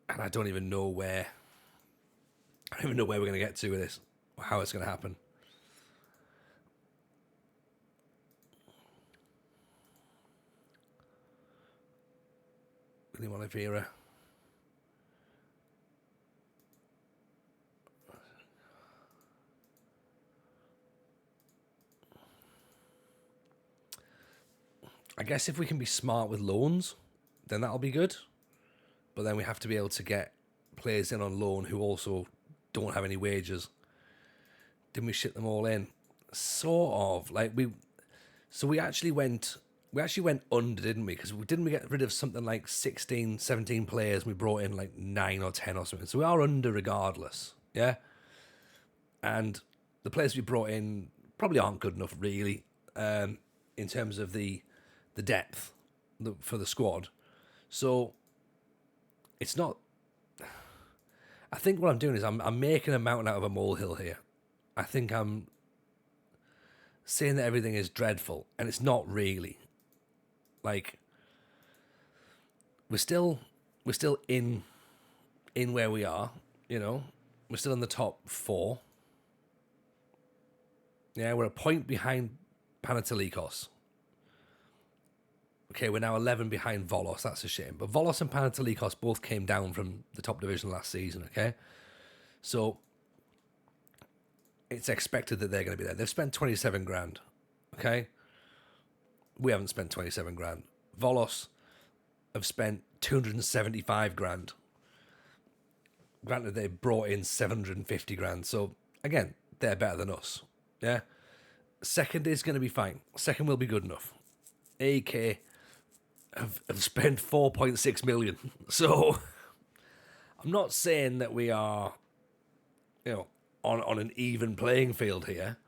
And I don't even know where we're going to get to with this, or how it's going to happen. William Oliveira. I guess if we can be smart with loans, then that'll be good. But then we have to be able to get players in on loan who also don't have any wages. Didn't we ship them all in? Sort of. Like we actually went under, didn't we? Because didn't we get rid of something like 16, 17 players? We brought in like 9 or 10 or something. So we are under regardless. Yeah. And the players we brought in probably aren't good enough, really, in terms of the depth for the squad. So it's not. I think what I'm doing is I'm making a mountain out of a molehill here. I think I'm saying that everything is dreadful, and it's not really. Like, we're still in where we are, you know. We're still in the top 4. Yeah, we're a point behind Panathinaikos. Okay, we're now 11 behind Volos. That's a shame. But Volos and Panathinaikos both came down from the top division last season, okay? So it's expected that they're going to be there. They've spent 27 grand, okay? We haven't spent 27 grand. Volos have spent 275 grand. Granted, they brought in 750 grand. So, again, they're better than us, yeah? Second is going to be fine. Second will be good enough. AK have spent 4.6 million. So I'm not saying that we are, on an even playing field here.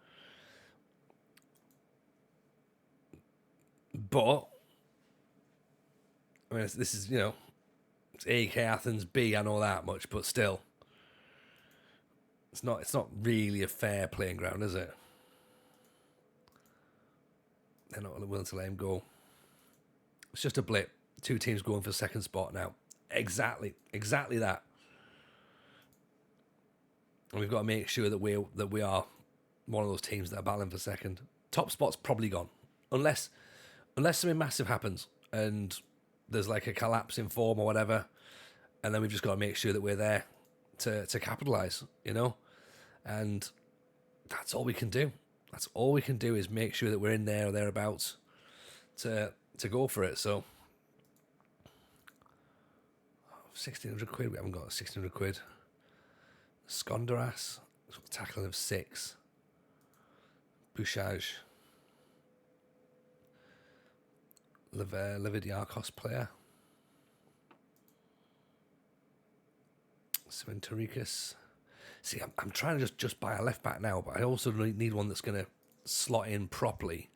But I mean, this is, it's AK Athens B. I know that much, but still, it's not really a fair playing ground, is it? They're not willing to let him go. It's just a blip. Two teams going for second spot now. Exactly that. And we've got to make sure that we are one of those teams that are battling for second. Top spot's probably gone, unless something massive happens and there's like a collapse in form or whatever, and then we've just got to make sure that we're there to capitalise, and that's all we can do. That's all we can do is make sure that we're in there or thereabouts to go for it. So 1,600 quid. We haven't got 1,600 quid. Skonderas, tackling of 6. Bouchage. Levidiakos player. Seventarikis. See, I'm trying to just buy a left back now, but I also need one that's going to slot in properly.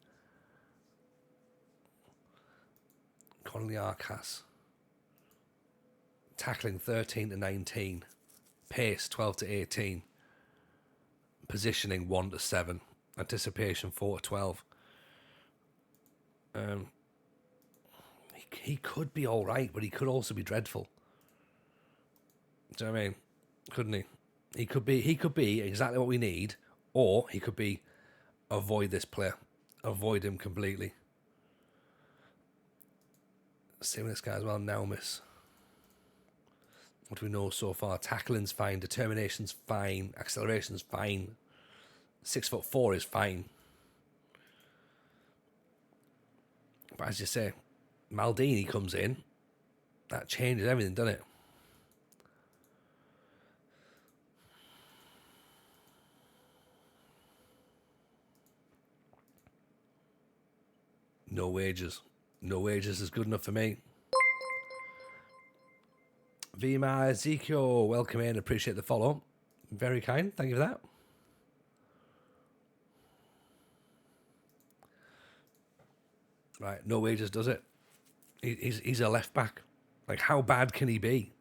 Conley Arcas. Tackling 13 to 19. Pace 12 to 18. Positioning 1 to 7. Anticipation 4 to 12. He could be all right, but he could also be dreadful. Do you know what I mean? Couldn't he? He could be exactly what we need, or he could be avoid this player. Avoid him completely. Same with this guy as well, Naumis. What do we know so far? Tackling's fine, determination's fine, acceleration's fine. 6'4" is fine. But as you say, Maldini comes in, that changes everything, doesn't it? No wages. No wages is good enough for me. Vima Ezekiel, welcome in. Appreciate the follow. Very kind. Thank you for that. Right, no wages does it. He's a left back. Like, how bad can he be?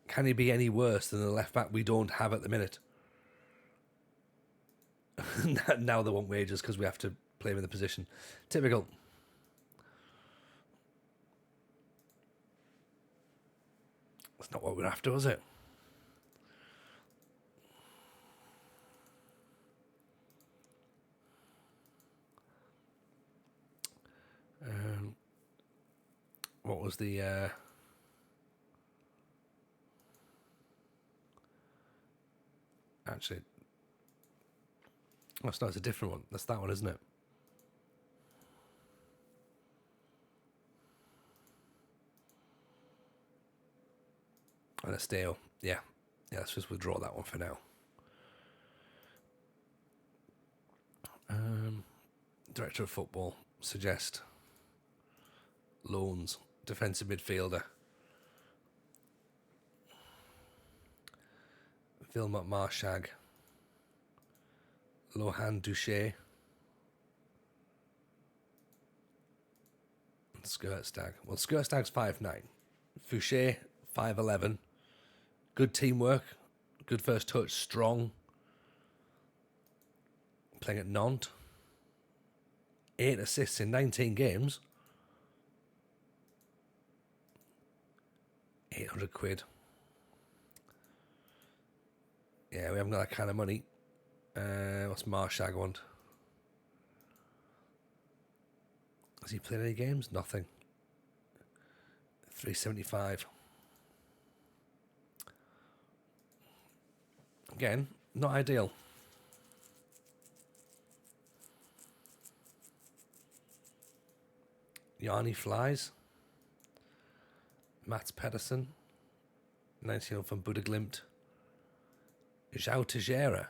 Can he be any worse than the left back we don't have at the minute? Now they want wages because we have to play him in the position. Typical. That's not what we're after, is it? What was the... Actually... Oh, it's not, it's a different one. That's that one, isn't it? And a stale. Yeah. Yeah, let's just withdraw that one for now. Director of football suggest loans, defensive midfielder. Vilmot Marshag. Lohan Duché. Skirtstag. Well, Skirtstag's 5'9". Fouché, 5'11". Good teamwork. Good first touch. Strong. Playing at Nantes. 8 assists in 19 games. 800 quid. Yeah, we haven't got that kind of money. What's Marshag want? Has he played any games? Nothing. 375. Again, not ideal. Yanni Flies. Mats Pedersen. 19-year-old from Budaglimt. João Teixeira.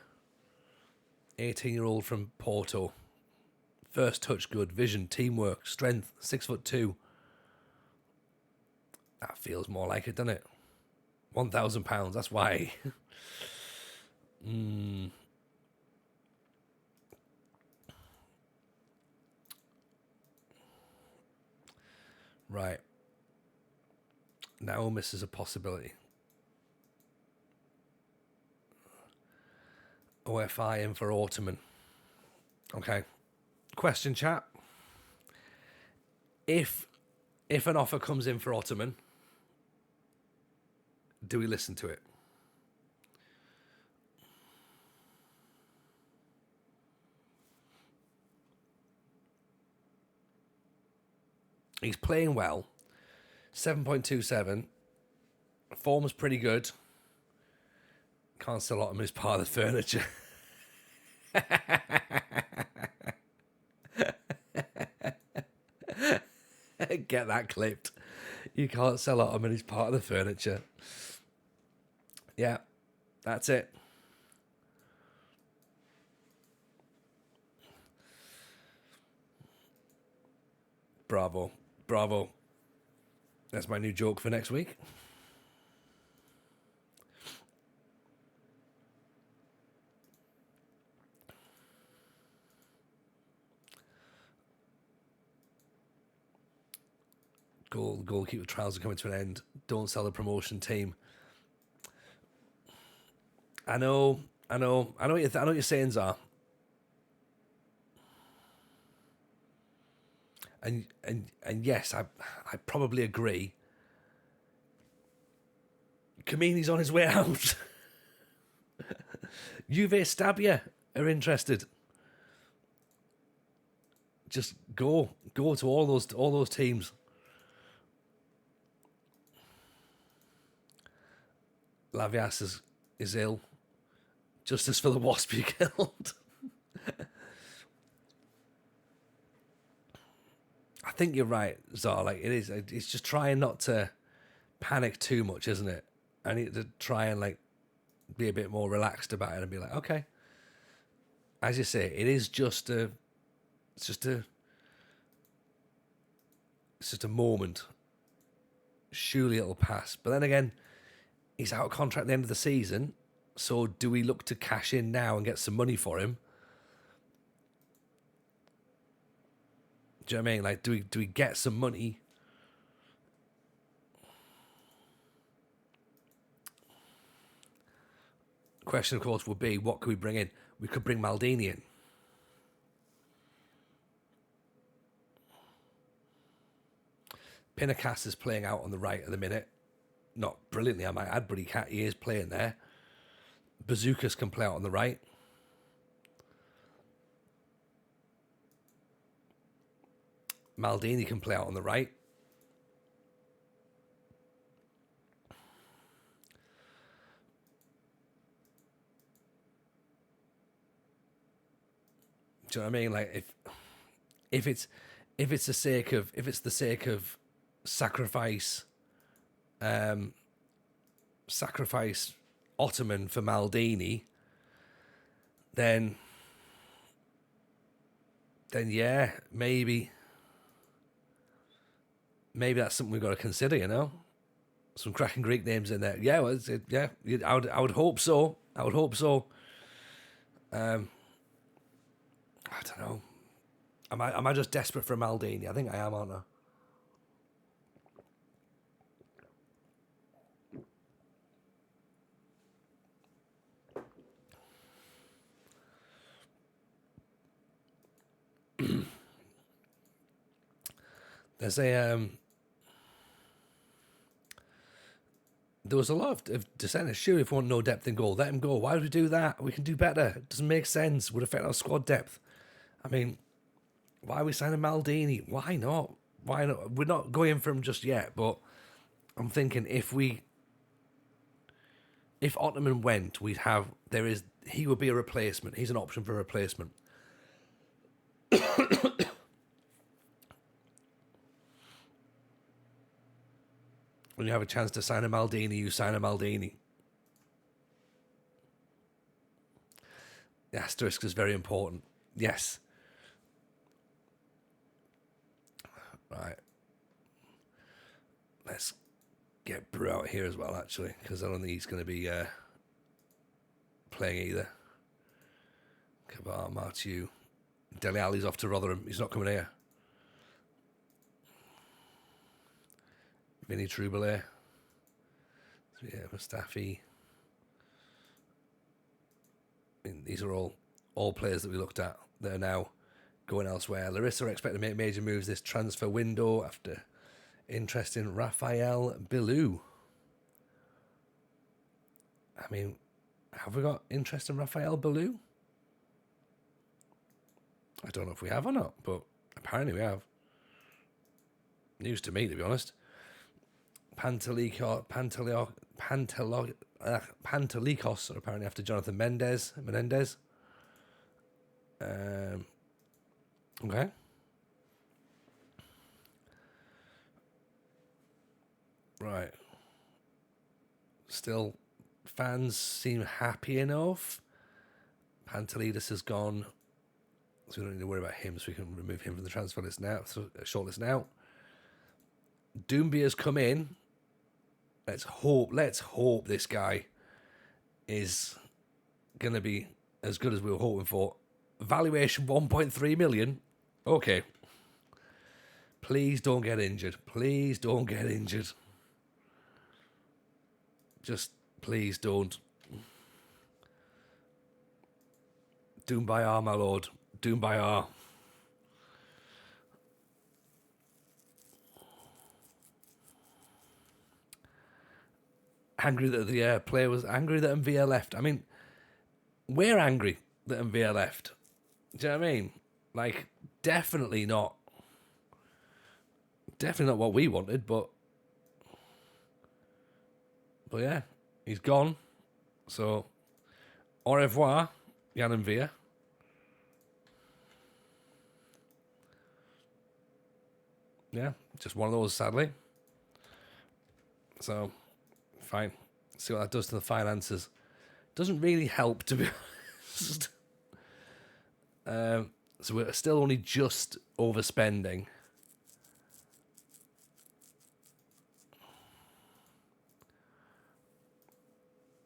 18-year-old from Porto. First touch good, vision, teamwork, strength, 6'2". That feels more like it, doesn't it? £1,000, that's why. Right. Now misses a possibility. OFI in for Ottoman. Okay. Question, chat. If an offer comes in for Ottoman, do we listen to it? He's playing well. 7.27. Form's pretty good. Can't sell Ottoman as part of the furniture. Get that clipped. You can't sell Ottoman, he's part of the furniture. Yeah, that's it. Bravo. Bravo. That's my new joke for next week. Goalkeeper trials are coming to an end. Don't sell the promotion team. I know what your sayings are. And yes, I probably agree. Kamini's on his way out. Juve Stabia are interested. Just go to all those teams. Lavias is ill. Justice for the wasp you killed. I think you're right, Zara. Like it's just trying not to panic too much, isn't it? I need to try and like be a bit more relaxed about it and be like, okay. As you say, it's just a moment. Surely it'll pass. But then again, he's out of contract at the end of the season. So do we look to cash in now and get some money for him? Do you know what I mean? Like, do we get some money? Question, of course, would be, what could we bring in? We could bring Maldini in. Pinacas is playing out on the right at the minute. Not brilliantly, I might add, but he is playing there. Bazookas can play out on the right. Maldini can play out on the right. Do you know what I mean? Like if it's the sake of sacrifice Ottoman for Maldini, then yeah, maybe that's something we've got to consider, you know? Some cracking Greek names in there. Yeah, well, I would hope so. I don't know. Am I just desperate for Maldini? I think I am, aren't I? There's there was a lot of dissenters. Sure, if we want no depth in goal, let him go. Why would we do that? We can do better. It doesn't make sense. Would affect our squad depth. I mean, Why are we signing Maldini? Why not? Why not? We're not going for him just yet, but I'm thinking if Ottoman went, he would be a replacement. He's an option for a replacement. When you have a chance to sign a Maldini, you sign a Maldini. The asterisk is very important. Yes. Right. Let's get Brew out here as well, actually, because I don't think he's going to be playing either. Kabar, Martiu. Dele Alli's off to Rotherham. He's not coming here. Vinny Troubalet. So yeah, Mustafi. I mean, these are all players that we looked at that are now going elsewhere. Larisa are expected to make major moves this transfer window after interest in Raphael Bilou. I mean, have we got interest in Raphael Bilou? I don't know if we have or not, but apparently we have. News to me, to be honest. Pantelikos are apparently after Jonathan Menendez. Okay. Right. Still, fans seem happy enough. Pantelides has gone, so we don't need to worry about him, so we can remove him from the transfer list now, shortlist now. Doombia's come in. Let's hope this guy is going to be as good as we were hoping for. Valuation 1.3 million. Okay. Please don't get injured. Please don't get injured. Just please don't. Doom by R, my lord. Doom by R. Angry that the player was angry that MVA left. I mean, we're angry that MVA left. Do you know what I mean? Like, definitely not what we wanted, but yeah, he's gone. So, au revoir, Jan MVA. Yeah, just one of those, sadly. So, fine. See what that does to the finances. Doesn't really help, to be honest. So we're still only just overspending.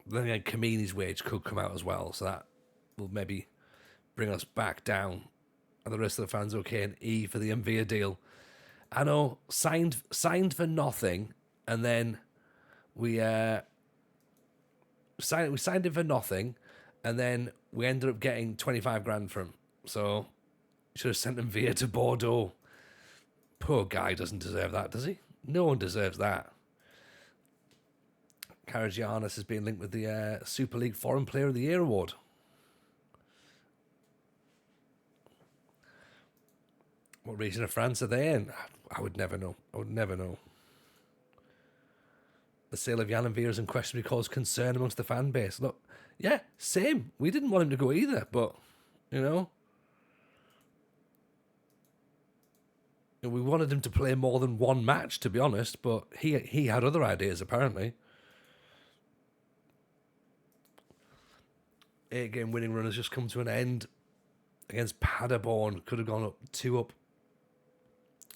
Then again, Kamini's wage could come out as well, so that will maybe bring us back down. And the rest of the fans okay, and E for the MVA deal. I know, signed for nothing, and then we signed him for nothing, and then we ended up getting 25 grand from him. So should have sent him via to Bordeaux. Poor guy doesn't deserve that, does he? No one deserves that. Karagiannis has been linked with the Super League Foreign Player of the Year award. What region of France are they in? I would never know. The sale of Jan Veers unquestionably caused concern amongst the fan base. Look, yeah, same. We didn't want him to go either, but, you know, we wanted him to play more than one match, to be honest, but he had other ideas, apparently. 8-game winning run has just come to an end against Paderborn. Could have gone up 2 up.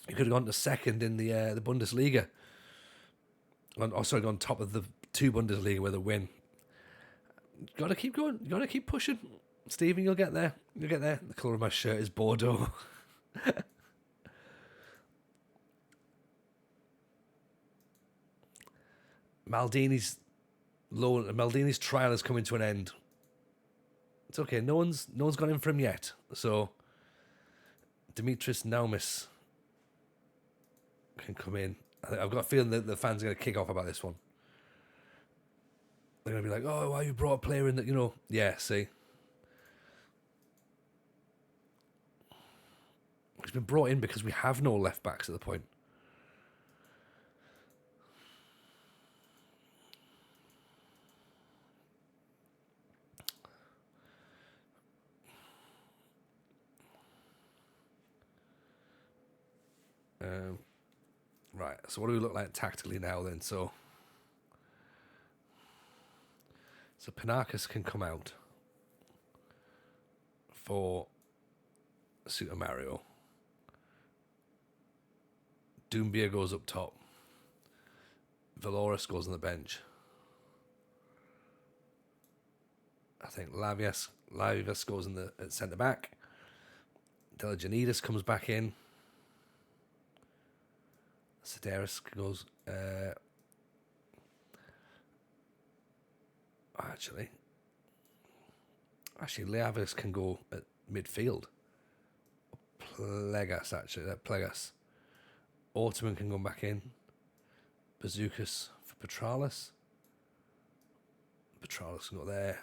He could have gone to second in the Bundesliga. Gone top of the 2 Bundesliga with a win. Got to keep going. Got to keep pushing. Stephen, you'll get there. You'll get there. The colour of my shirt is Bordeaux. Maldini's trial is coming to an end. It's okay. No one's gone in for him yet. So Dimitris Naumis can come in. I've got a feeling that the fans are going to kick off about this one. They're going to be like, "Oh, why you brought a player in that, you know?" Yeah, see. He's been brought in because we have no left backs at the point. Right, so what do we look like tactically now then? So Panakis can come out for Super Mario. Doumbia goes up top. Valoris goes on the bench. I think Lavias goes in at centre back. Delijanidis comes back in. Sedaris goes. Actually, Lavias can go at midfield. Plegas. Ortman can go back in. Bazookas for Petralis. Petralis can go there.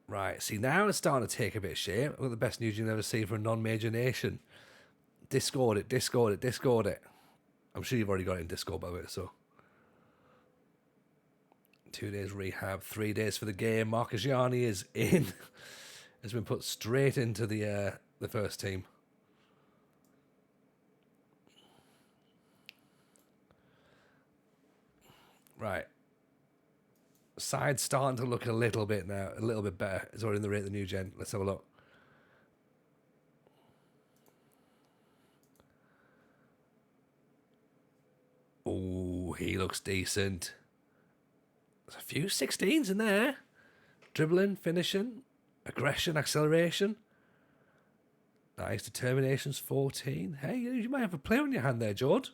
Right, see, now it's starting to take a bit of shape. I've got the best news you'll ever see for a non-major nation. Discord it. I'm sure you've already got it in Discord, by the way, so. 2 days rehab, 3 days for the game. Marcus Gianni is in. Has been put straight into the first team. Right. Side's starting to look a little bit now, a little bit better. It's already in the rate of the new gen. Let's have a look. Oh, he looks decent. There's a few 16s in there. Dribbling, finishing, aggression, acceleration. Nice. Determination's 14. Hey, you might have a player on your hand there, George.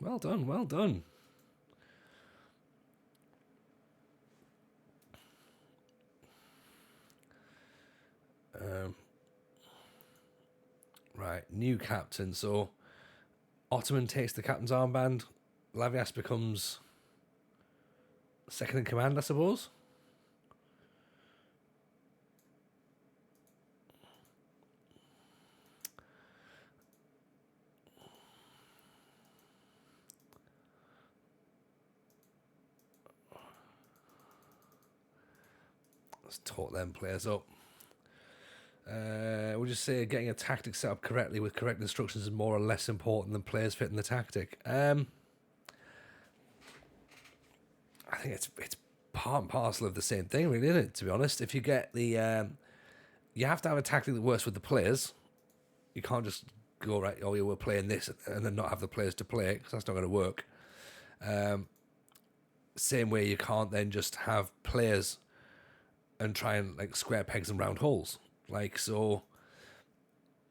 Well done, well done. Right, new captain. So Ottoman takes the captain's armband. Lavias becomes second in command, I suppose. Let's talk them players up. We'll just say getting a tactic set up correctly with correct instructions is more or less important than players fitting the tactic. I think it's part and parcel of the same thing, really, isn't it? To be honest, if you get the, you have to have a tactic that works with the players. You can't just go right. Oh, yeah, we're playing this, and then not have the players to play it, because that's not going to work. Same way, you can't then just have players and try and like square pegs and round holes. Like, so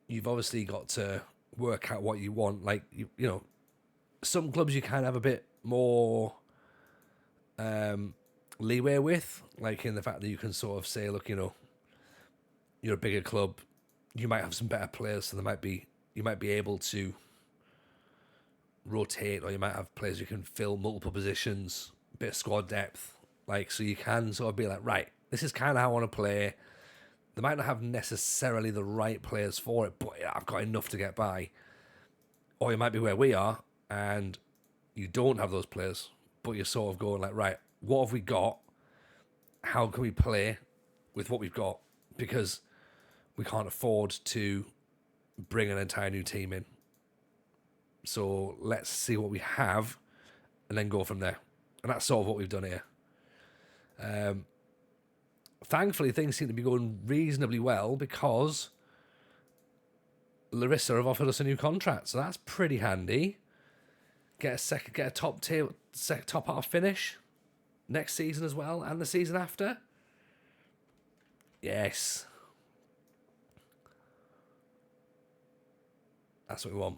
you've obviously got to work out what you want. Like, you know, some clubs you can have a bit more leeway with, like in the fact that you can sort of say, look, you know, you're a bigger club, you might have some better players, so you might be able to rotate, or you might have players who can fill multiple positions, a bit of squad depth. Like, so you can sort of be like, right, this is kind of how I want to play. They might not have necessarily the right players for it, but I've got enough to get by. Or you might be where we are, and you don't have those players, but you're sort of going like, right, what have we got? How can we play with what we've got? Because we can't afford to bring an entire new team in. So let's see what we have, and then go from there. And that's sort of what we've done here. Thankfully, things seem to be going reasonably well because Larisa have offered us a new contract, so that's pretty handy. Get a top half finish next season as well, and the season after. Yes, that's what we want.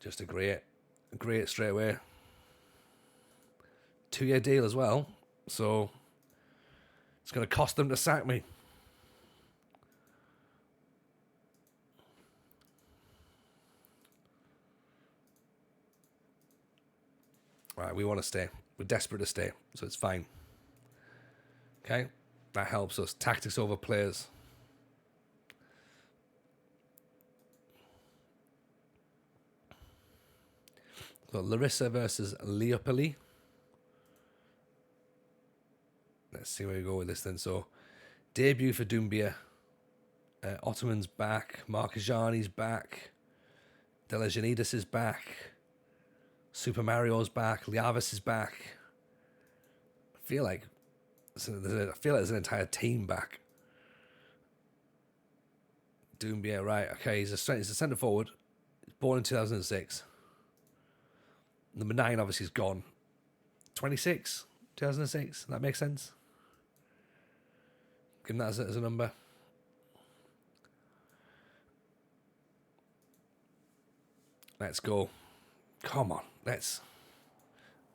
Just agree it straight away. 2-year deal as well, so it's going to cost them to sack me. Right, we want to stay. We're desperate to stay, so it's fine. Okay, that helps us. Tactics over players. So Larisa versus Leopoli. Let's see where we go with this then. So, debut for Doumbia. Ottoman's back. Markajani's back. Delejanidis is back. Super Mario's back. Liavis is back. I feel like there's an entire team back. Doumbia, right? Okay, he's a centre forward. He's born in 2006. Number 9 obviously is gone. 26, 2006. That makes sense. Give him that as a number. Let's go. Come on, let's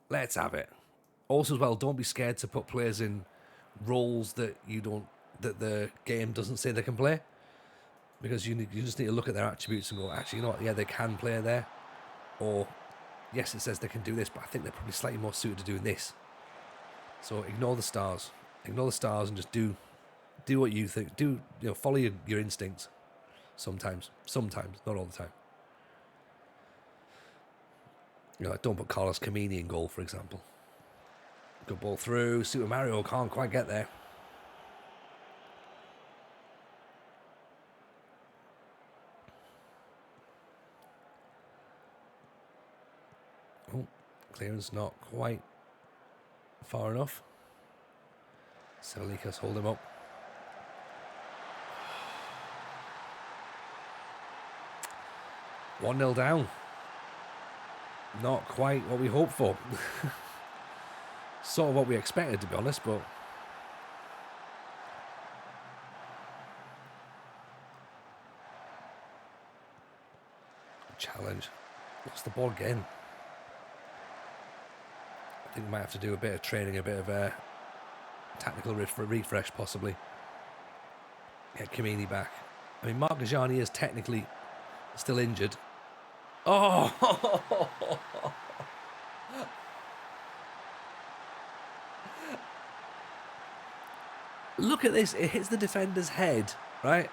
have it. Also, as well, don't be scared to put players in roles that the game doesn't say they can play, because you just need to look at their attributes and go, actually, you know what? Yeah, they can play there, or yes, it says they can do this, but I think they're probably slightly more suited to doing this. So ignore the stars, and just do what you think. Follow your instincts. Sometimes, not all the time. Don't put Carlos Camini in goal, for example. Good ball through. Super Mario can't quite get there. Oh, clearance not quite far enough. Sevelikas hold him up. One 0 down. Not quite what we hoped for. Sort of what we expected, to be honest, but challenge. Lost the ball again. I think we might have to do a bit of training, a bit of a tactical refresh, possibly. Get Kamini back. I mean, Markajani is technically still injured. Oh! Look at this. It hits the defender's head, right?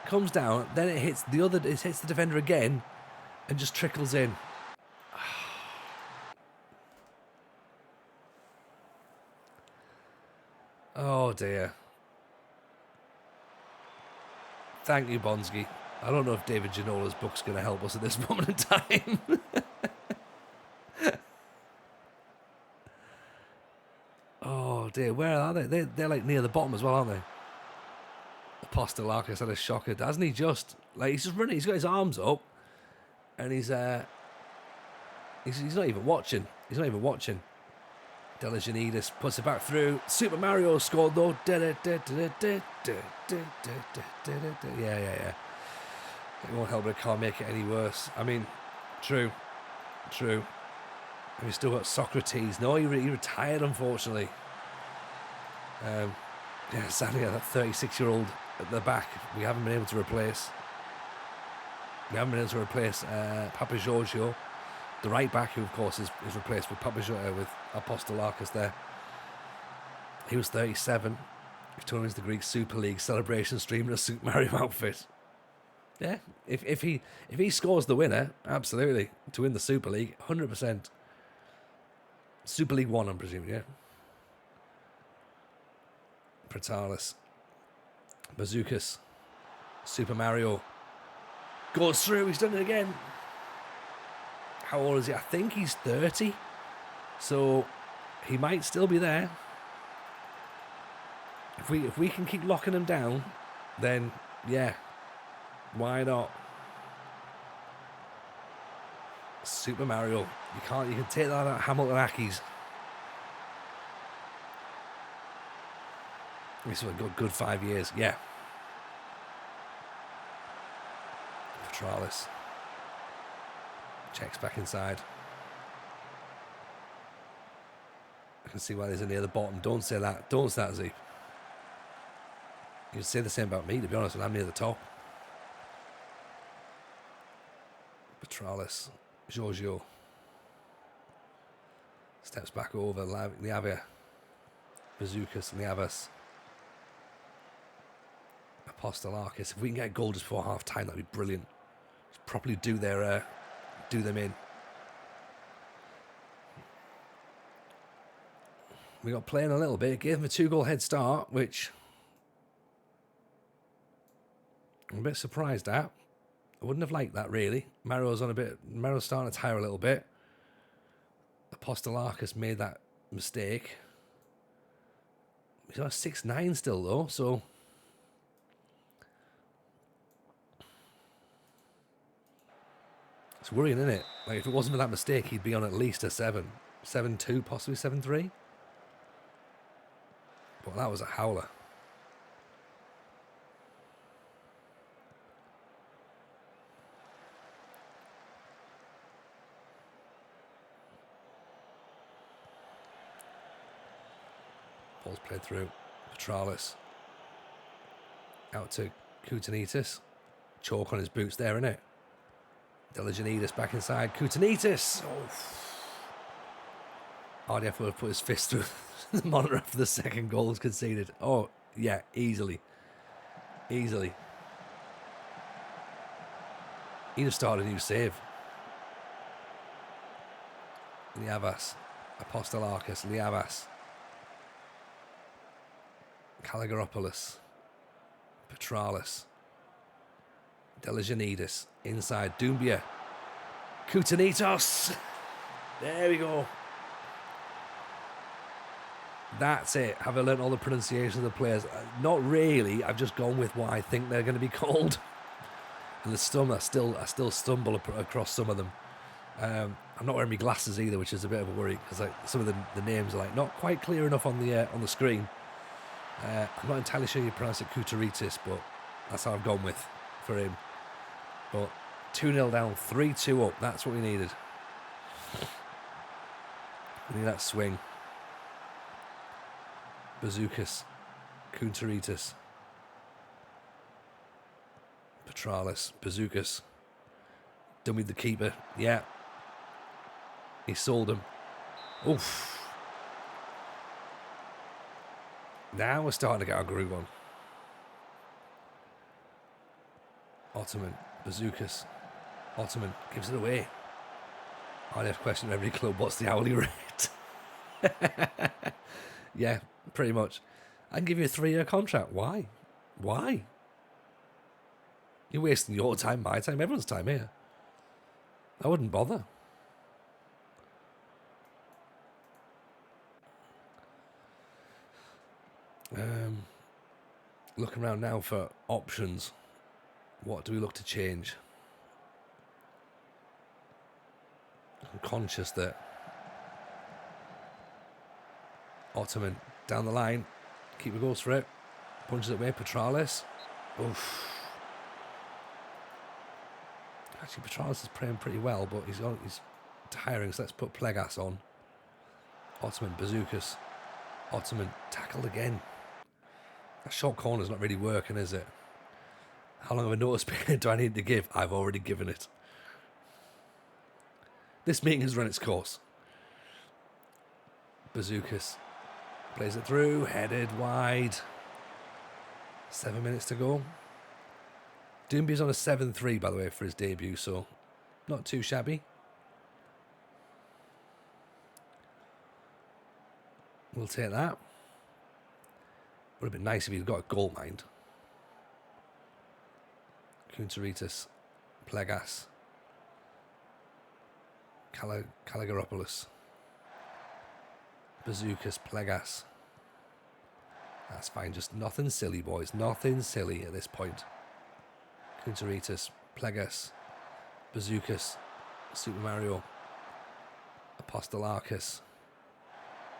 Comes down, then it hits the defender again and just trickles in. Oh dear. Thank you, Bonski. I don't know if David Ginola's book's going to help us at this moment in time. Oh dear, where are they? They're like near the bottom as well, aren't they? Apostolakis had a shocker, hasn't he? He's just running. He's got his arms up, and he's not even watching. He's not even watching. Delejanidis puts it back through. Super Mario scored though. Yeah. It won't help, but it can't make it any worse. I mean, true. And we've still got Socrates. No, he retired, unfortunately. Sadly, that 36-year-old at the back, we haven't been able to replace. Papa Giorgio, the right back, who of course is replaced with with Apostolakis there. He was 37. He tournaments the Greek Super League celebration stream in a Super Mario outfit. Yeah, if he scores the winner, absolutely, to win the Super League, 100%. Super League 1, I'm presuming, yeah. Pratalis, Bazookas, Super Mario goes through. He's done it again. How old is he? I think he's 30, so he might still be there. If we can keep locking him down, then yeah. Why not? Super Mario. You can take that at Hamilton Ackies. This is a good 5 years. Yeah. Petralis. Checks back inside. I can see why he's near the bottom. Don't say that. Don't say that, Zeep. You can say the same about me, to be honest, when I'm near the top. Petralis, Giorgio. Steps back over Liavia. Bazookas and Liavas. Apostolakis. If we can get a goal just before half time, that'd be brilliant. Just properly do them in. We got playing a little bit. It gave them a 2-goal head start, which I'm a bit surprised at. I wouldn't have liked that, really. Mario's starting to tire a little bit. Apostolakis made that mistake. He's on a 6-9 still, though, so it's worrying, isn't it? Like, if it wasn't for that mistake, he'd be on at least a 7. 7-2, possibly 7-3. But that was a howler. Ball's played through. Petralis. Out to Koutanitis. Chalk on his boots there, innit? Delijanidis back inside. Koutanitis! Oh. RDF would have put his fist through the monitor after the second goal was conceded. Oh, yeah, easily. Easily. He'd have started a new save. Liavas. Apostolakis. Liavas. Kaligaropoulos. Petralis. Delijanidis. Inside. Doumbia. Koutanitos. There we go. That's it. Have I learnt all the pronunciations of the players? Not really. I've just gone with what I think they're going to be called. And I still stumble across some of them. I'm not wearing my glasses either, which is a bit of a worry because some of the names are not quite clear enough on the screen. I'm not entirely sure you pronounce it Koutaritis, but that's how I've gone with for him. But 2-0 down, 3-2 up. That's what we needed. We need that swing. Bazookas. Koutaritis. Petralis. Bazookas. Dummy the keeper. Yeah. He sold him. Oof. Now we're starting to get our groove on. Ottoman. Bazookas. Ottoman gives it away. I'd have questioned every club, what's the hourly rate? Yeah, pretty much. I can give you a 3-year contract. Why? Why? You're wasting your time, my time, everyone's time here. I wouldn't bother. Looking around now for options. What do we look to change? I'm conscious that Ottoman down the line, keeper goes for it, punches it away. Petralis. Oof. Actually, Petralis is playing pretty well, but he's tiring. So let's put Plegas on. Ottoman, Bazookas. Ottoman tackled again. That short corner's not really working, is it? How long of a notice period do I need to give? I've already given it. This meeting has run its course. Bazookas plays it through, headed wide. 7 minutes to go. Doomby's on a 7-3, by the way, for his debut, so not too shabby. We'll take that. Would have been nice if he'd got a goal, mind. Koutaritis, Plegas, Kaligaropoulos, Bazookas, Plegas. That's fine, just nothing silly, boys. Nothing silly at this point. Koutaritis, Plegas, Bazookas, Super Mario, Apostolakis,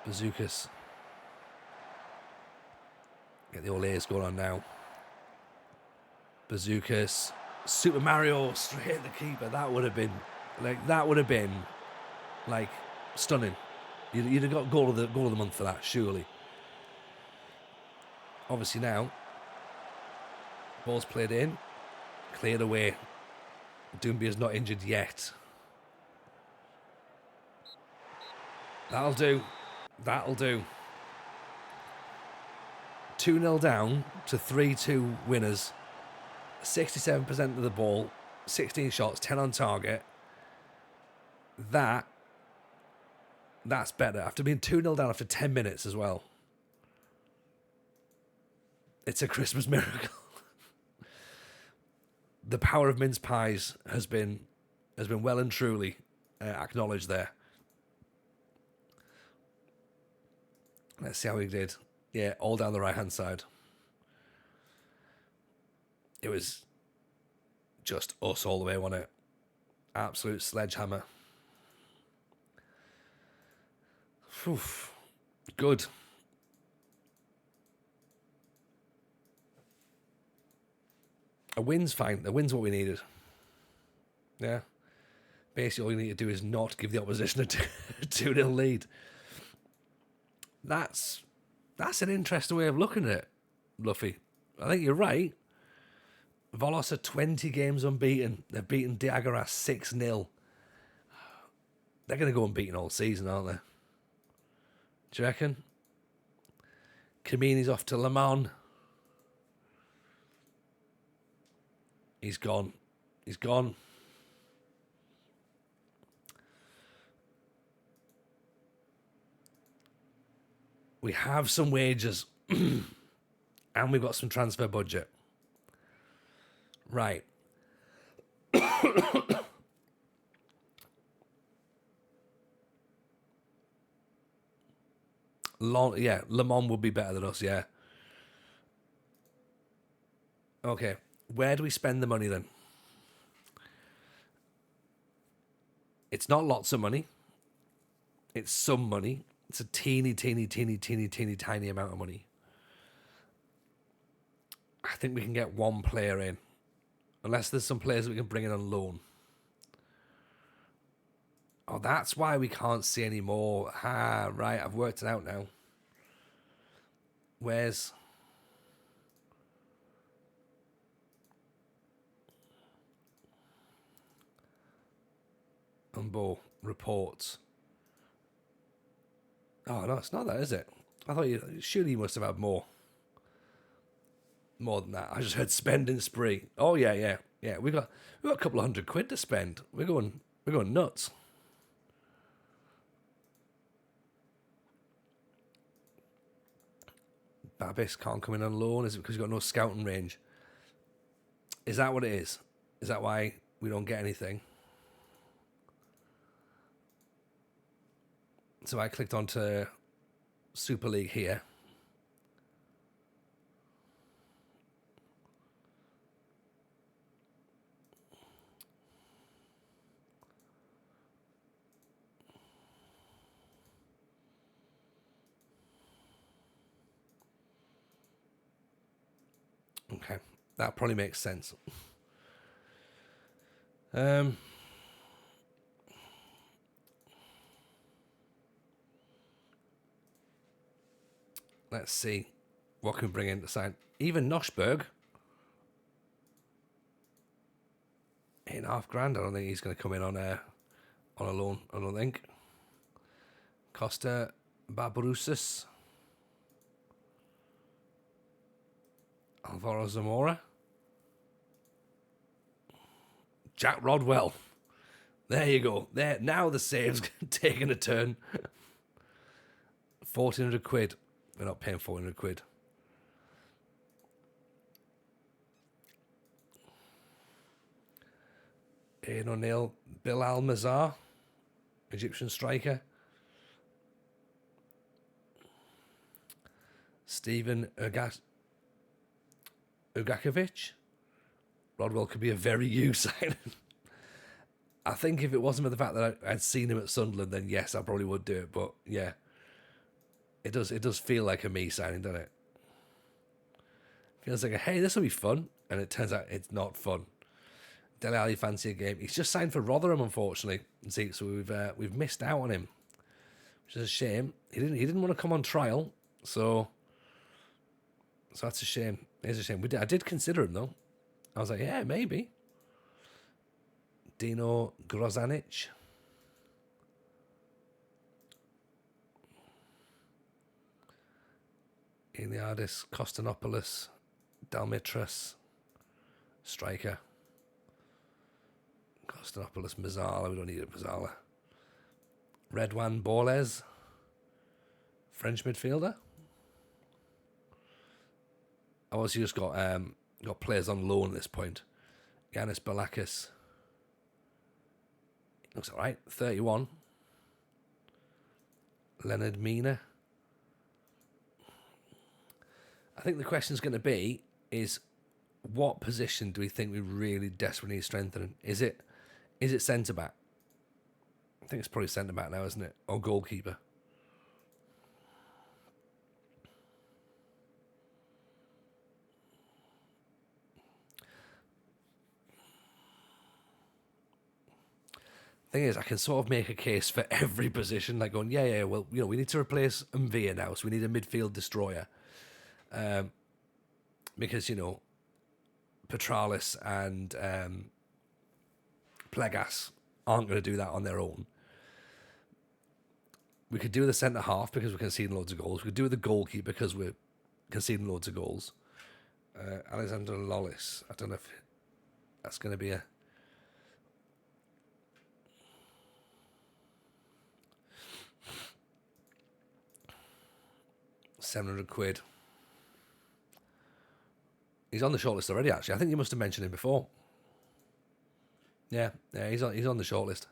Bazookas. Get the old A's going on now. Bazookas, Super Mario, straight at the keeper. That would have been stunning. You'd have got goal of the month for that, surely. Obviously now, ball's played in, cleared away. Doumbia is not injured yet. That'll do. That'll do. 2-0 down to 3-2 winners. 67% of the ball, 16 shots, 10 on target. That's better. After being 2-0 down after 10 minutes as well. It's a Christmas miracle. The power of mince pies has been well and truly acknowledged there. Let's see how we did. Yeah, all down the right-hand side. It was just us all the way, wasn't it? Absolute sledgehammer. Whew. Good. A win's fine. A win's what we needed. Yeah. Basically, all you need to do is not give the opposition a 2-0 lead. That's an interesting way of looking at it, Luffy. I think you're right. Volos are 20 games unbeaten. They've beaten Diagaras 6-0. They're going to go unbeaten all season, aren't they? Do you reckon? Kamini's off to Le Mans. He's gone. He's gone. We have some wages. And we've got some transfer budget. Right. Le Mans would be better than us, yeah. Okay. Where do we spend the money then? It's not lots of money. It's some money. It's a teeny tiny amount of money. I think we can get one player in. Unless there's some players that we can bring in on loan. Oh, that's why we can't see any more. Ah, right. I've worked it out now. Where's... Umbo reports. Oh, no, it's not that, is it? I thought surely you must have had more. More than that. I just heard spending spree. Oh, yeah. We got a couple of £100 to spend. We're going nuts. Babis can't come in on loan. Is it because you've got no scouting range? Is that what it is? Is that why we don't get anything? So I clicked onto Super League here. Okay, that probably makes sense. Let's see what can we bring in to sign. Even Noshberg, $8.5 grand. I don't think he's going to come in on a loan. I don't think. Costa Barbarousis, Alvaro Zamora, Jack Rodwell. There you go. There now the save's taking a turn. £1,400. We're not paying £400. Ian O'Neill, Bill Almazar, Egyptian striker. Stephen Ugakovic. Rodwell could be a very you signing. I think if it wasn't for the fact that I'd seen him at Sunderland, then yes, I probably would do it. But yeah, it does feel like a me signing, doesn't it? Feels like hey, this will be fun, and it turns out it's not fun. Dele Alli fancy a game. He's just signed for Rotherham, unfortunately. See, so we've missed out on him, which is a shame. He didn't want to come on trial, so that's a shame. It's a shame. I did consider him though. I was like, yeah, maybe. Dino Grozanic. Iliadis, Kostanopoulos, Dalmitras, striker. Kostanopoulos, Mazzala. We don't need it, Mazzala. Redwan Borles, French midfielder. I've also just got players on loan at this point. Yanis Balakis. Looks alright. 31. Leonard Mina. I think the question's going to be is what position do we think we really desperately need strengthening? Is it centre back? I think it's probably centre back now, isn't it? Or goalkeeper. Thing is, I can sort of make a case for every position, like going, well, we need to replace Mvia now, so we need a midfield destroyer. Because, Petralis and Plegas aren't going to do that on their own. We could do the centre half because we're conceding loads of goals. We could do the goalkeeper because we're conceding loads of goals. Alexander Lollis, I don't know if that's going to be a... £700. He's on the shortlist already, actually. I think you must have mentioned him before. Yeah, he's on the shortlist.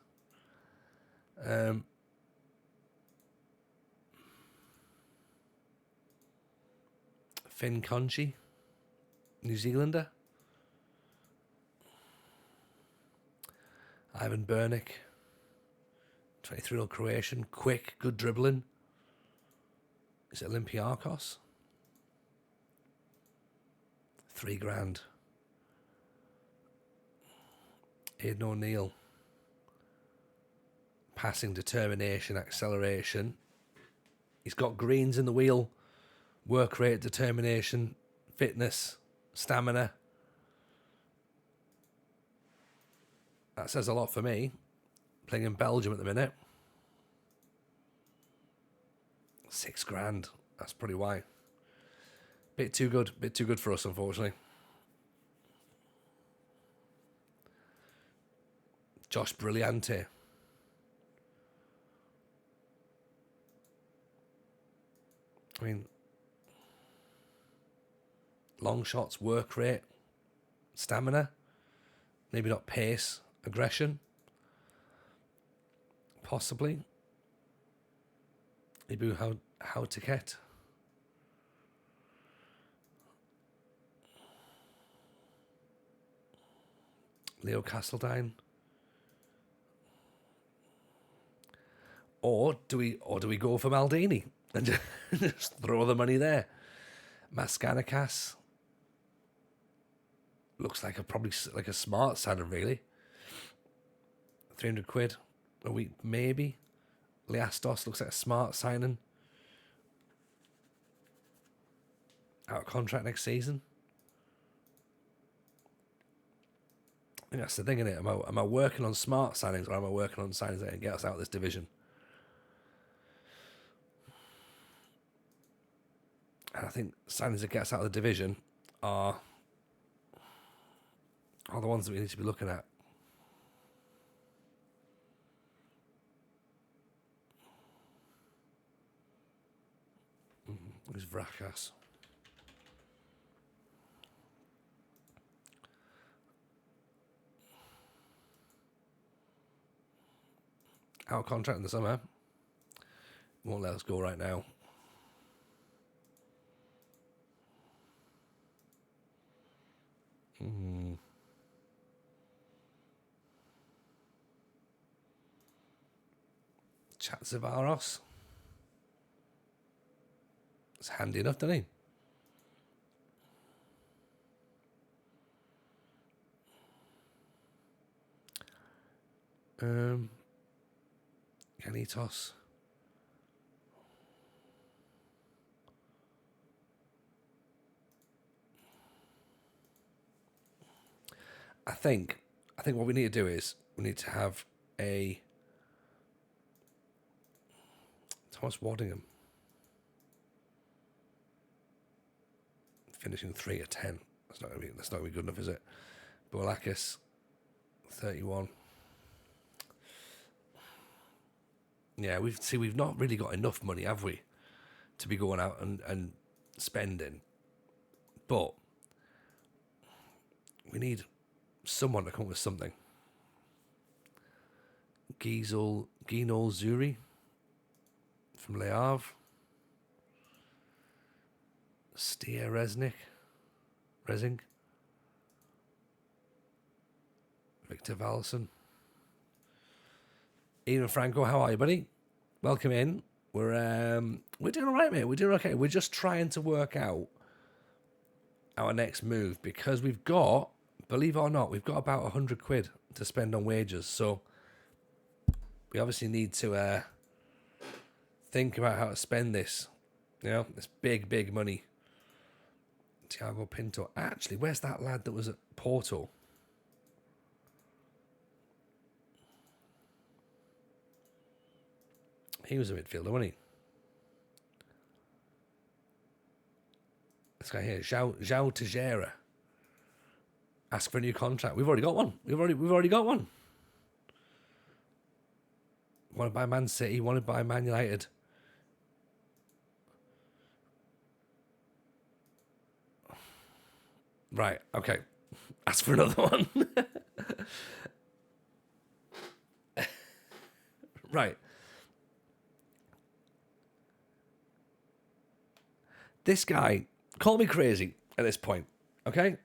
Finn Conchi, New Zealander. Ivan Bernick, 23-year-old Croatian, quick, good dribbling. Is it Olympiakos? $3,000. Aidan O'Neill. Passing, determination, acceleration. He's got greens in the wheel. Work rate, determination, fitness, stamina. That says a lot for me. Playing in Belgium at the minute. $6,000. That's pretty why. Bit too good for us, unfortunately. Josh Brilliante. I mean, long shots, work rate, stamina, maybe not pace, aggression, possibly. Maybe how to get. Leo Castledine. Or do we go for Maldini and just throw the money there? Mascanakas. Looks like probably like a smart signing, really. £300 a week, maybe. Liastos looks like a smart signing. Out of contract next season. I think that's the thing, isn't it? Am I working on smart signings or am I working on signings that can get us out of this division? And I think signings that get us out of the division are the ones that we need to be looking at. Who's Vrakas? Out of contract in the summer. Won't let us go right now. Chatzavaros. It's handy enough, doesn't he? Ganitos. I think what we need to do is we need to have a Thomas Waddingham. finishing 3 of 10. That's not gonna be good enough, is it? Bolakis, 31. Yeah, we've not really got enough money, have we, to be going out and spending. But we need someone to come up with something. Gino Zuri from Le Havre. Stier Resing. Victor Valson. Ian Franco, how are you, buddy? Welcome in. We're doing all right, mate. We're doing okay. We're just trying to work out our next move because we've got, believe it or not, we've got about 100 quid to spend on wages. So we obviously need to think about how to spend this. You know, this big money. Thiago Pinto. Actually, where's that lad that was at Porto? He was a midfielder, wasn't he? This guy here, João Teixeira. Ask for a new contract. We've already got one. We've already got one. Wanted by Man City, wanted by Man United. Right, okay. Ask for another one. Right. This guy, call me crazy at this point, okay?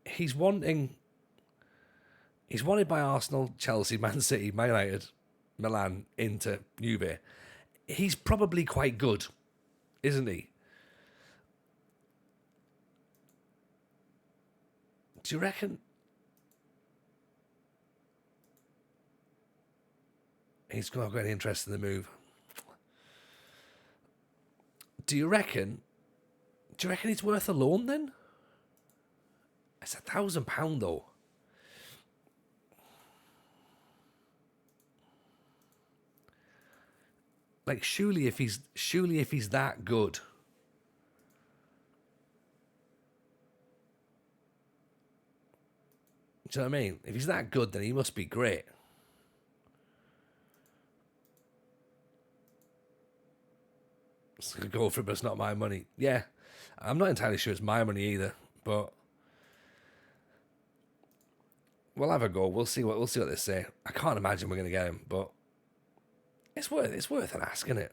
He's wanted by Arsenal, Chelsea, Man City, Man United, Milan, Inter, Juve. He's probably quite good, isn't he? Do you reckon he's not got any interest in the move? Do you reckon he's worth a loan then? It's £1,000 though. Like surely if he's that good. Do you know what I mean? If he's that good, then he must be great. It's gonna go for it, but it's not my money. Yeah, I'm not entirely sure it's my money either, but we'll have a go. We'll see what they say. I can't imagine we're gonna get him, but it's worth an ask, isn't it?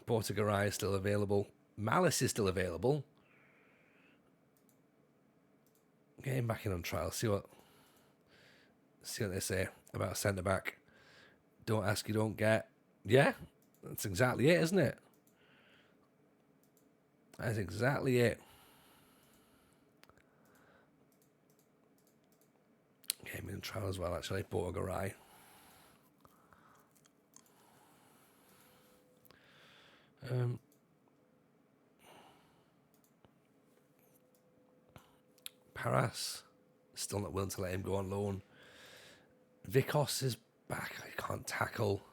Portugaray is still available. Malice is still available. Get him back in on trial. See what they say about centre back. Don't ask, you don't get. Yeah, that's exactly it, isn't it? That's exactly it. Get him in trial as well, actually. Portugaray. Paras, still not willing to let him go on loan. Vikos is back. He can't tackle.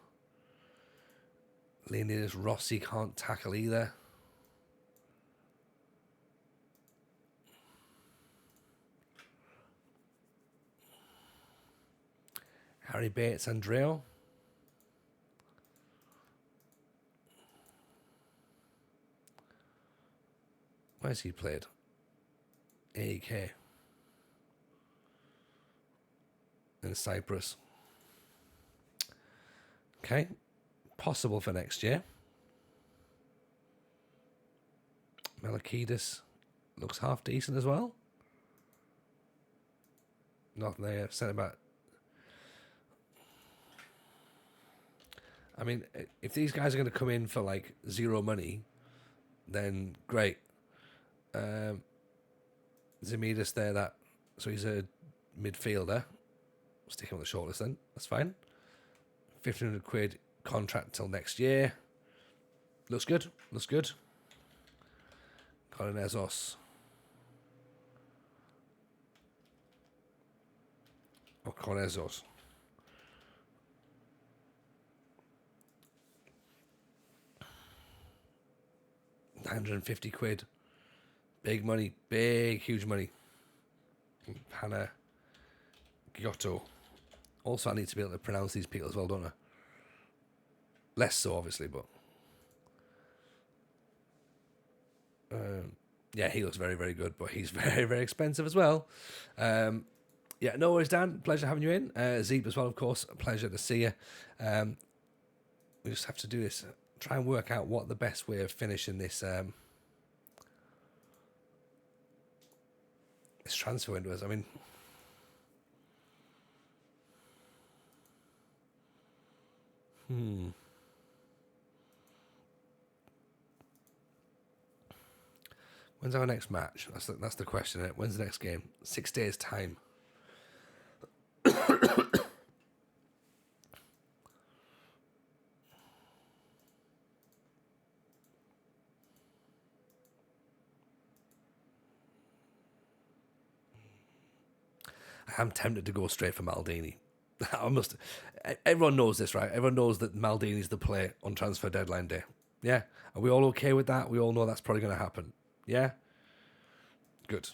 Leonidas Rossi can't tackle either. Harry Bates, Andreo. Where's he played? AEK. In Cyprus. Okay. Possible for next year. Melakidis looks half decent as well. Nothing there. Said about. I mean, if these guys are going to come in for like zero money, then great. Zemidis there, so he's a midfielder. Stick him on the shortlist then. That's fine. 1,500 quid contract till next year. Looks good. Looks good. Coronezos. Or Coronezos. £950. Big money. Big, huge money. Hannah Giotto. Also, I need to be able to pronounce these people as well, don't I? Less so, obviously, but... yeah, he looks very, very good, but he's very, very expensive as well. Yeah, no worries, Dan. Pleasure having you in. Zeep as well, of course. A pleasure to see you. We just have to do this. Try and work out what the best way of finishing this this transfer window is. I mean... When's our next match? That's the question, isn't it? When's the next game? 6 days' time. I'm tempted to go straight for Maldini. Everyone knows this, right? Everyone knows that Maldini's the play on transfer deadline day. Yeah? Are we all okay with that? We all know that's probably going to happen. Yeah? Good.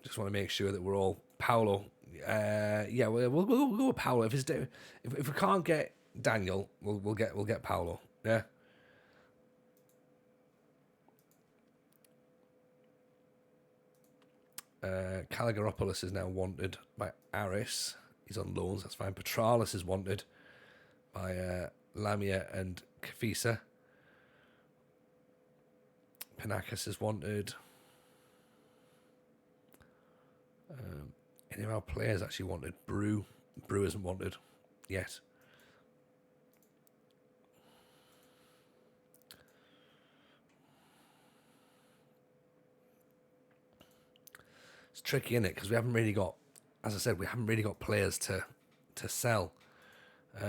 Just want to make sure that we're all... Paolo. Yeah, we'll go with Paolo. If we can't get Daniel, we'll get Paolo. Yeah? Caligaropoulos is now wanted by Aris. He's on loans, that's fine. Petralis is wanted by Lamia and Kafisa. Panakis is wanted. Any of our players actually wanted. Brew isn't wanted yet. It's tricky, isn't it? Because we haven't really got, as I said, we haven't really got players to sell. We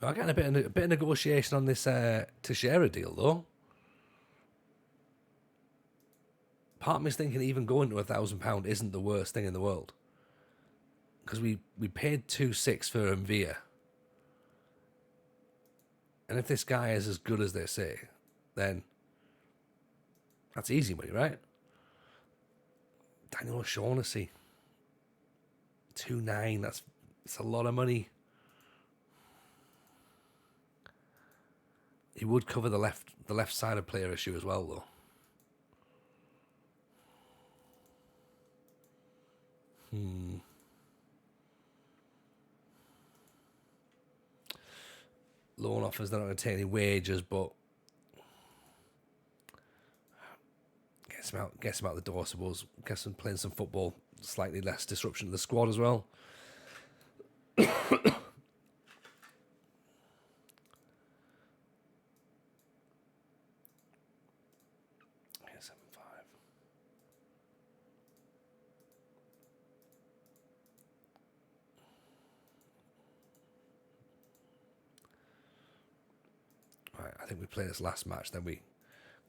are getting a bit of negotiation on this Teixeira deal, though. Part of me's thinking even going to £1,000 isn't the worst thing in the world. Because we paid 2.6 for Mvia. And if this guy is as good as they say, then that's easy money, right? Daniel O'Shaughnessy. 2.9, that's a lot of money. He would cover the left-sided player issue as well, though. Loan offers, they're not going to take any wages, but gets him out the door, I suppose. Gets him playing some football, slightly less disruption to the squad as well. I think we play this last match, then we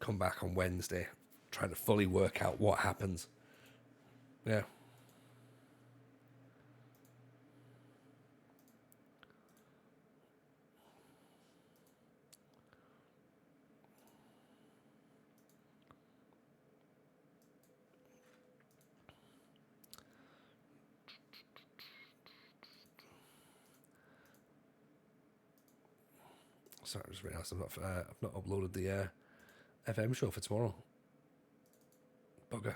come back on Wednesday, trying to fully work out what happens. Yeah. Sorry, I just realised I've not uploaded the FM show for tomorrow. Bugger.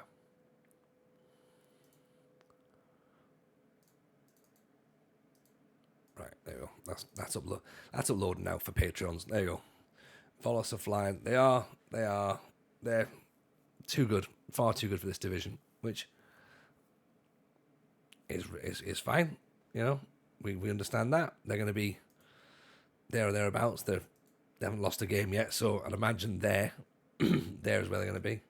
Right, there you go. That's uploading now for Patreons. There you go. Volos are flying. They're too good, far too good for this division, which is fine. You know, we understand that they're going to be there or thereabouts. They haven't lost a game yet, so I'd imagine there is where they're going to be.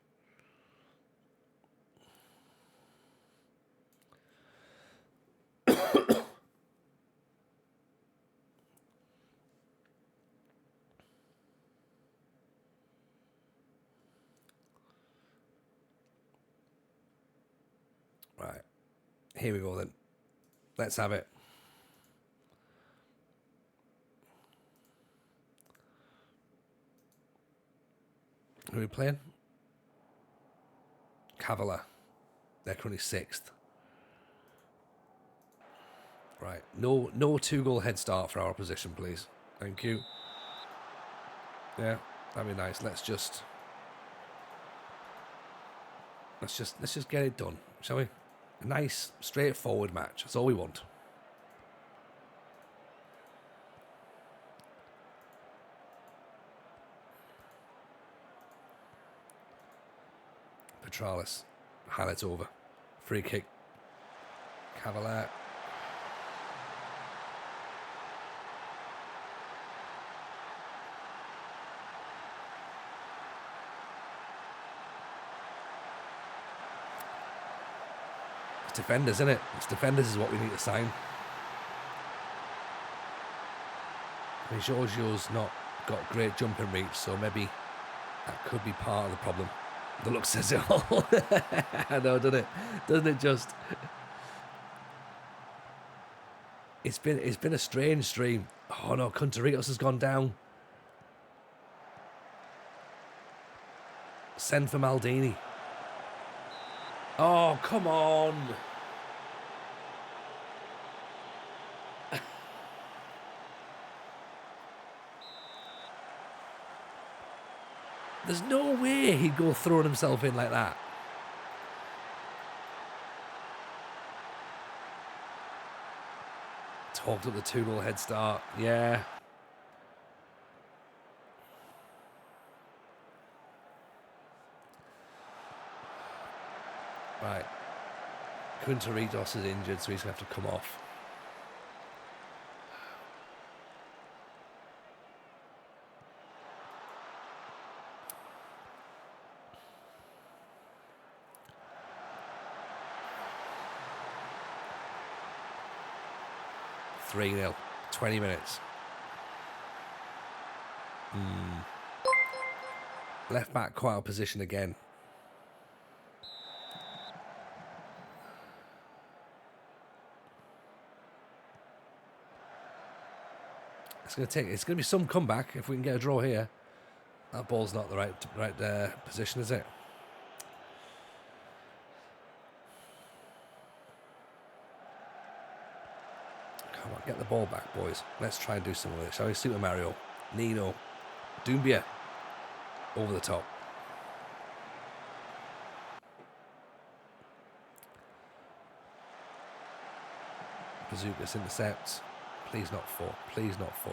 Right. Here we go then. Let's have it. Who are we playing? Cavalier. They're currently 6th. Right. No 2-goal head start for our opposition, please. Thank you. Yeah, that'd be nice. Let's just get it done, shall we? A nice, straightforward match. That's all we want. Petralis. Highlights over. Free kick. Cavalier. It's defenders, isn't it? It's defenders is what we need to sign. I mean, Giorgio's not got great jumping reach, so maybe that could be part of the problem. The look says it all. I know, doesn't it? Doesn't it just? It's been a strange stream. Oh no, Contaritos has gone down. Send for Maldini. Oh, come on. There's no way he'd go throwing himself in like that. Talked up the 2-goal head start. Yeah. Right. Contaritos is injured, so he's going to have to come off. Three 0 20 minutes. Left back quite out of position again. It's going to be some comeback if we can get a draw here. That ball's not the right position, is it? Come on, get the ball back, boys. Let's try and do something with it. Shall we? Super Mario, Nino, Doumbia, over the top. Bazookas intercepts. Please not 4. Please not 4.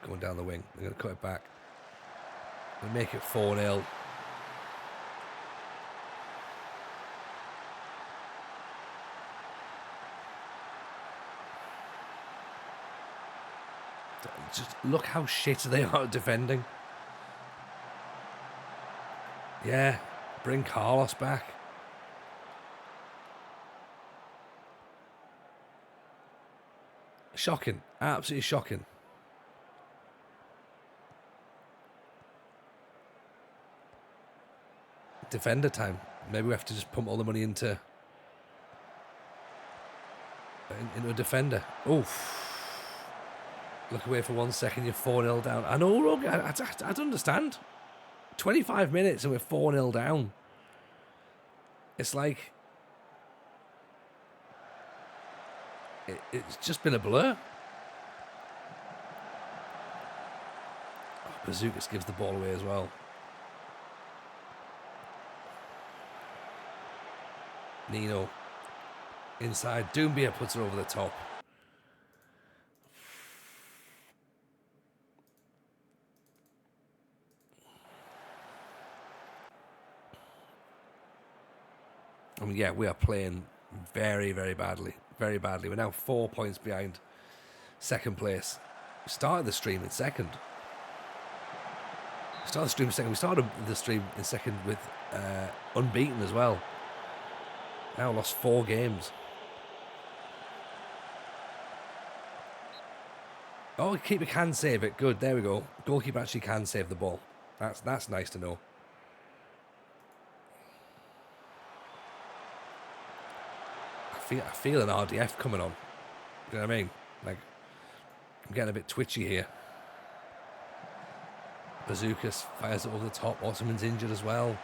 Going down the wing. They're going to cut it back. They make it 4-0. Just look how shit they are at defending. Yeah, bring Carlos back. Shocking. Absolutely shocking. Defender time. Maybe we have to just pump all the money into a defender. Oof. Look away for 1 second, you're 4-0 down. I know, I don't understand. 25 minutes and we're 4-0 down. It's like... It's just been a blur. Oh, Bazookas gives the ball away as well. Nino. Inside. Doumbia puts it over the top. I mean, yeah, we are playing very, very badly. Very badly. We're now 4 points behind second place. We started the stream in second. We started the stream in second with unbeaten as well. Now lost 4 games. Oh, keeper can save it. Good. There we go. Goalkeeper actually can save the ball. That's nice to know. I feel an RDF coming on. You know what I mean? Like, I'm getting a bit twitchy here. Bazookas fires it over the top. Ottoman's injured as well.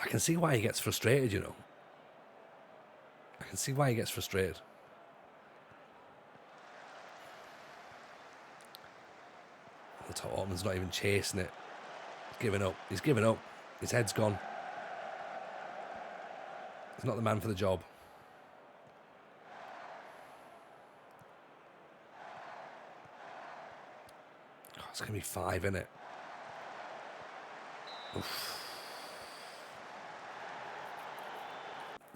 I can see why he gets frustrated, you know. I can see why he gets frustrated. The top Ottoman's not even chasing it. He's giving up. He's giving up. His head's gone. He's not the man for the job. Oh, it's going to be 5, isn't it? Oof.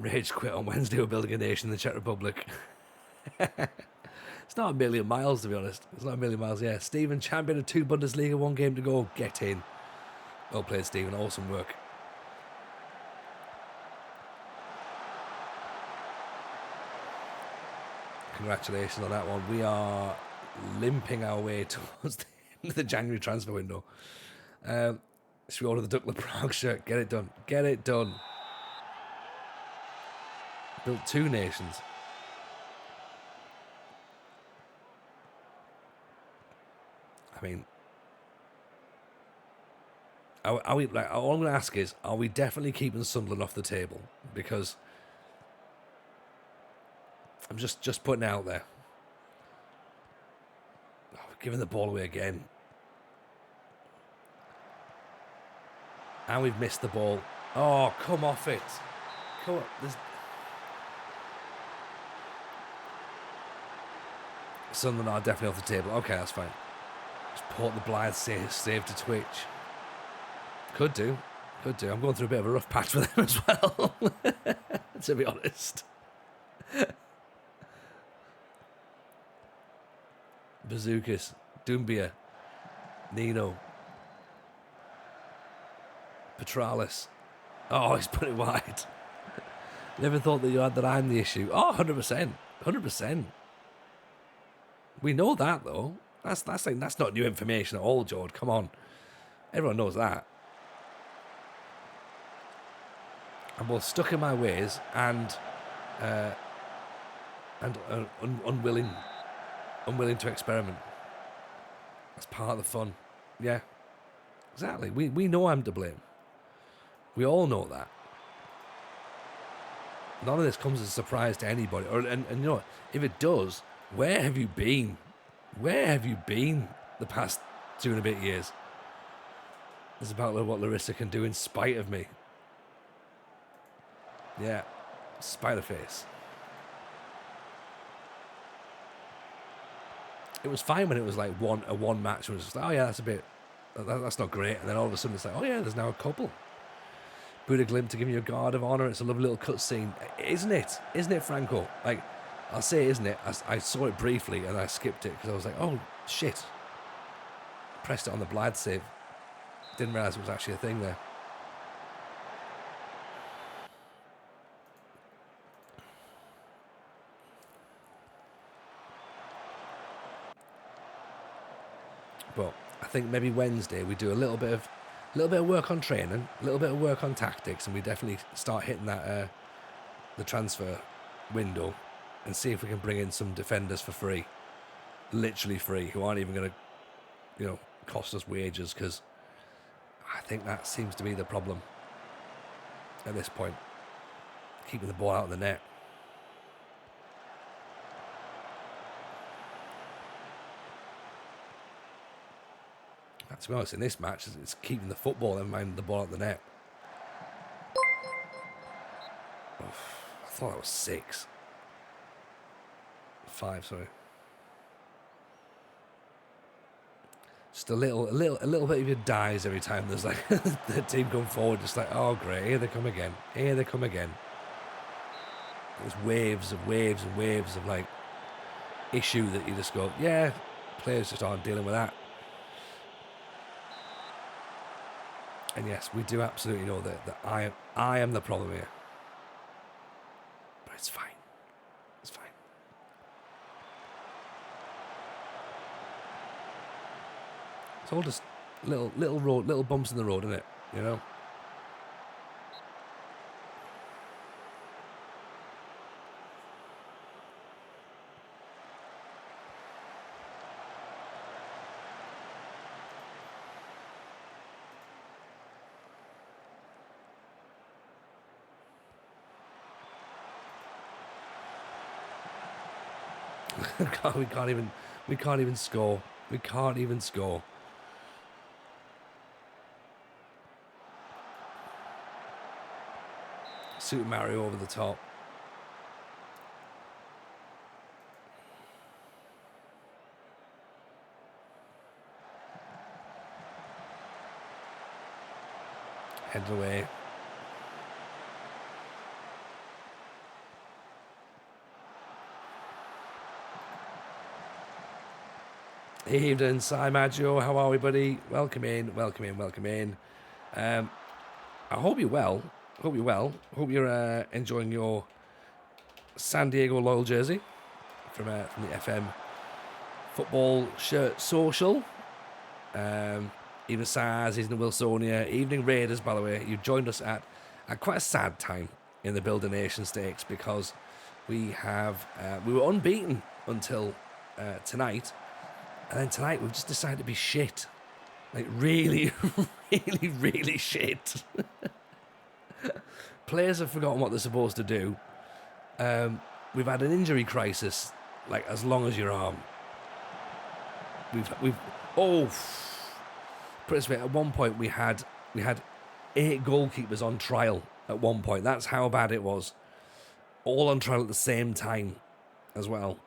Rage quit on Wednesday. We're building a nation in the Czech Republic. It's not a million miles, to be honest. It's not a million miles, yeah. Stephen, champion of 2 Bundesliga, 1 game to go. Get in. Well played, Stephen. Awesome work. Congratulations on that one. We are limping our way towards the end of the January transfer window. Should we order the Duckler Prague shirt? Get it done. Get it done. Built 2 nations. I mean, are we, like, all I'm going to ask is, are we definitely keeping Sunderland off the table? Because I'm just putting it out there. Oh, giving the ball away again. And we've missed the ball. Oh, come off it. Come on. Sunderland are definitely off the table. Okay, that's fine. Just Port the Blythe save to Twitch. Could do. Could do. I'm going through a bit of a rough patch for them as well, to be honest. Bazookas, Doumbia, Nino, Petralis. Oh, he's put it wide. Never thought that I'm the issue. Oh, 100%. 100%. We know that, though. That's not new information at all, George. Come on. Everyone knows that. I'm both stuck in my ways and unwilling to experiment. That's part of the fun. Yeah, exactly. We know I'm to blame. We all know that. None of this comes as a surprise to anybody. And you know what? If it does, where have you been? Where have you been the past 2 and a bit years? It's about what Larisa can do in spite of me. Yeah, spider face. It was fine when it was like a one match. It was just like, oh yeah, that's not great. And then all of a sudden it's like, oh yeah, there's now a couple. Buddha Glimp to give you a guard of honor. It's a lovely little cutscene, isn't it? Isn't it, Franco? Like, I'll say, isn't it? I saw it briefly and I skipped it because I was like, oh shit. Pressed it on the Blythe save. Didn't realise it was actually a thing there. But I think maybe Wednesday we do a little bit of work on training, a little bit of work on tactics, and we definitely start hitting that the transfer window and see if we can bring in some defenders for free, literally free, who aren't even going to, you know, cost us wages, because I think that seems to be the problem at this point, keeping the ball out of the net. To be honest, in this match, it's keeping the football, never mind the ball at the net. Oh, I thought that was 6. 5, sorry. Just a little bit of it dies every time there's like the team come forward, just like, oh great, here they come again. Here they come again. There's waves of like issue that you just go, yeah, players just aren't dealing with that. And yes, we do absolutely know that I am the problem here. But it's fine. It's fine. It's all just little bumps in the road, isn't it? You know? God, we can't even score. We can't even score. Super Mario over the top. Headed away. Evening, Si Maggio. How are we, buddy? Welcome in, welcome in, welcome in. I hope you're well. Hope you're well. Hope you're enjoying your San Diego Loyal jersey from the FM Football Shirt Social. Evening Saz, evening Wilsonia, evening Raiders, by the way. You joined us at quite a sad time in the Builder Nation Stakes because we were unbeaten until tonight. And then tonight we've just decided to be shit. Like really, really, really shit. Players have forgotten what they're supposed to do. We've had an injury crisis, like as long as your arm. Put it this way, at one point we had 8 goalkeepers on trial at one point. That's how bad it was. All on trial at the same time as well.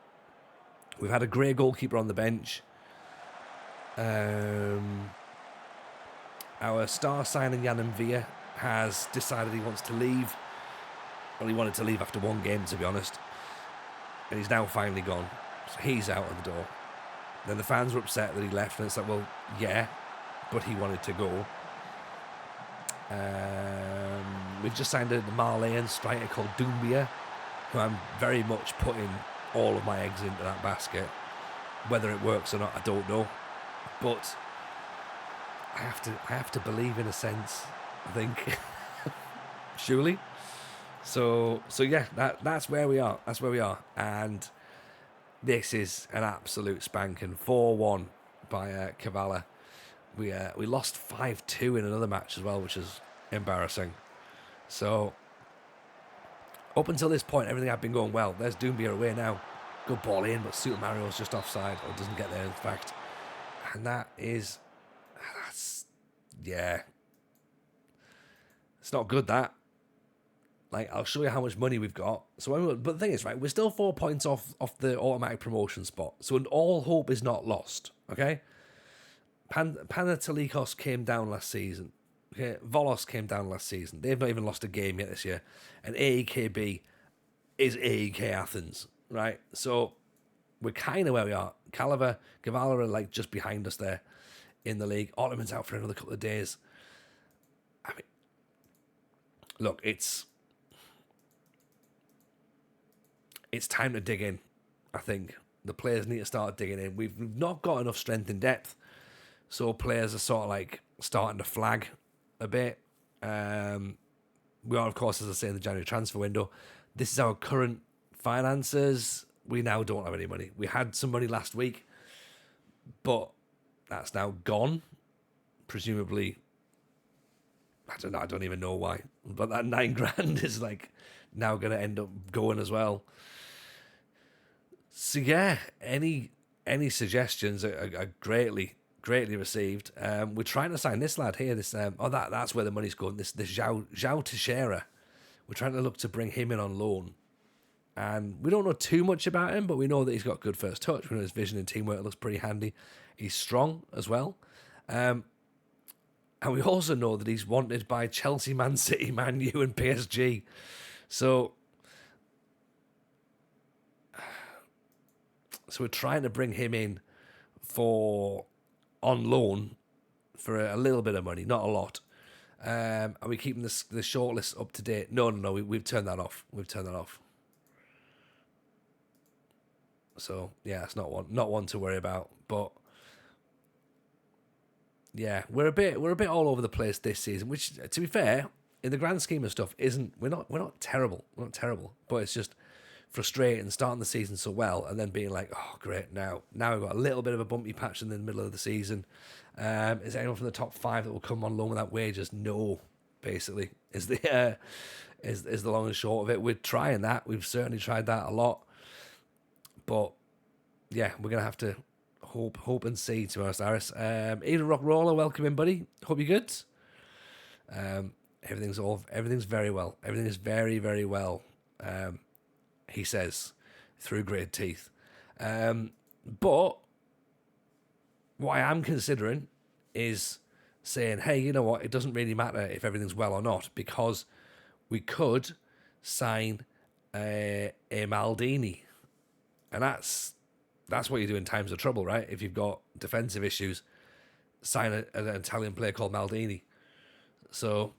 We've had a grey goalkeeper on the bench. Our star signing Jan Via has decided he wants to leave. Well, he wanted to leave after one game, to be honest. And he's now finally gone. So he's out of the door. Then the fans were upset that he left, and it's like, well, yeah, but he wanted to go. We've just signed a Malayan striker called Doumbia, who I'm very much putting all of my eggs into that basket. Whether it works or not, I don't know. But I have to believe in a sense, I think. Surely. So yeah, that's where we are. That's where we are. And this is an absolute spanking 4-1 by Kavala. We lost 5-2 in another match as well, which is embarrassing. So up until this point, everything had been going well. There's Doumbia away now. Good ball in, but Super Mario's just offside, or doesn't get there, in fact. And that's yeah. It's not good, that. Like, I'll show you how much money we've got. But the thing is, right, we're still 4 points off the automatic promotion spot. So all hope is not lost, okay? Panathinaikos came down last season. Okay, Volos came down last season. They've not even lost a game yet this year. And AEKB is AEK Athens, right? So we're kind of where we are. Kavala are like just behind us there in the league. Ottoman's out for another couple of days. I mean, look, it's time to dig in, I think. The players need to start digging in. We've not got enough strength in depth, so players are sort of like starting to flag a bit. We are, of course, as I say, in the January transfer window. This is our current finances. We now don't have any money. We had some money last week, but that's now gone. Presumably, I don't know. I don't even know why. But that $9,000 is like now going to end up going as well. So yeah, any suggestions are greatly received. We're trying to sign this lad here. That's where the money's going. This João Teixeira. We're trying to look to bring him in on loan. And we don't know too much about him, but we know that he's got good first touch. We know his vision and teamwork looks pretty handy. He's strong as well. And we also know that he's wanted by Chelsea, Man City, Man U and PSG. So we're trying to bring him in on loan for a little bit of money, not a lot. Are we keeping the shortlist up to date? No. We've turned that off. So yeah, it's not one to worry about. But yeah, we're a bit all over the place this season. Which, to be fair, in the grand scheme of stuff, we're not terrible. We're not terrible, but it's just frustrating starting the season so well and then being like, oh great, now we've got a little bit of a bumpy patch in the middle of the season. Is there anyone from the top 5 that will come on loan without wages? No, basically is the long and short of it. We're trying that. We've certainly tried that a lot. But yeah, we're gonna have to hope and see, to be honest, Aris. Eden Rock Roller, welcome in, buddy. Hope you're good. Everything's very well. Everything is very, very well. He says through gritted teeth. But what I am considering is saying, hey, you know what? It doesn't really matter if everything's well or not, because we could sign a Maldini, and that's what you do in times of trouble, right? If you've got defensive issues, sign an Italian player called Maldini. So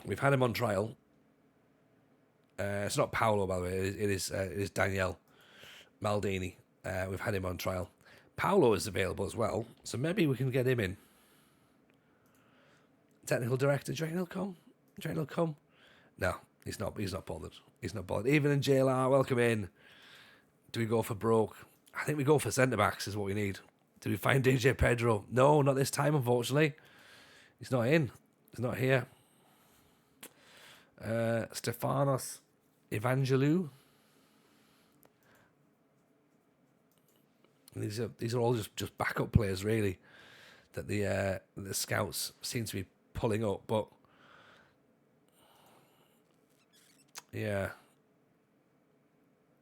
we've had him on trial. It's not Paolo, by the way. It is Daniele Maldini. We've had him on trial. Paolo is available as well, so maybe we can get him in. Technical director, do you reckon he'll come? No, he's not. He's not bothered. Even in JLR, welcome in. Do we go for broke? I think we go for centre backs is what we need. Did we find DJ Pedro? No, not this time, unfortunately. He's not in. He's not here. Stefanos Evangelou. These are all just backup players, really, that the scouts seem to be pulling up. But yeah,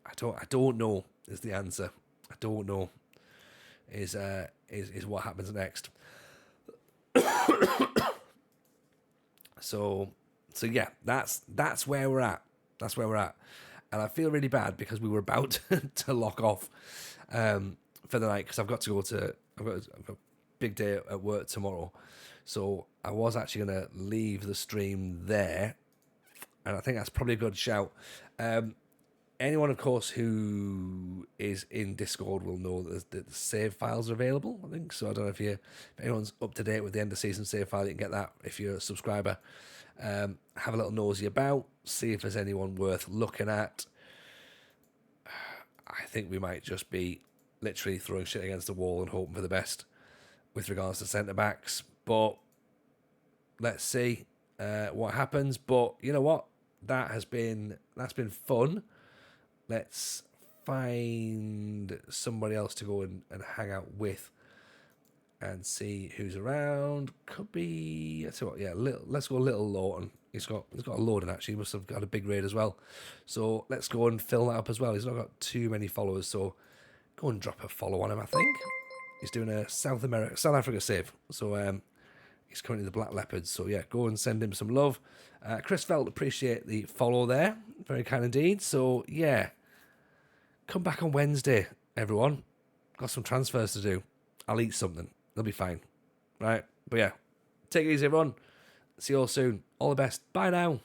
I don't know is the answer. I don't know is what happens next. So yeah, that's where we're at. That's where we're at, and I feel really bad because we were about to lock off for the night because I've got a big day at work tomorrow, so I was actually gonna leave the stream there, and I think that's probably a good shout. Anyone, of course, who is in Discord will know that the save files are available, I think. So I don't know if anyone's up to date with the end of season save file, you can get that if you're a subscriber. Have a little nosy about, see if there's anyone worth looking at. I think we might just be literally throwing shit against the wall and hoping for the best with regards to centre-backs. But let's see what happens. But you know what? That's been fun. Let's find somebody else to go and hang out with and see who's around. Could be, let's go Little Lawton. He's got a load in, actually. He must have got a big raid as well. So let's go and fill that up as well. He's not got too many followers, so go and drop a follow on him, I think. He's doing a South Africa save. So he's currently the Black Leopards. So yeah, go and send him some love. Chris Felt, appreciate the follow there. Very kind indeed. So yeah, come back on Wednesday, everyone. Got some transfers to do. I'll eat something. They'll be fine. Right? But yeah, take it easy, everyone. See you all soon. All the best. Bye now.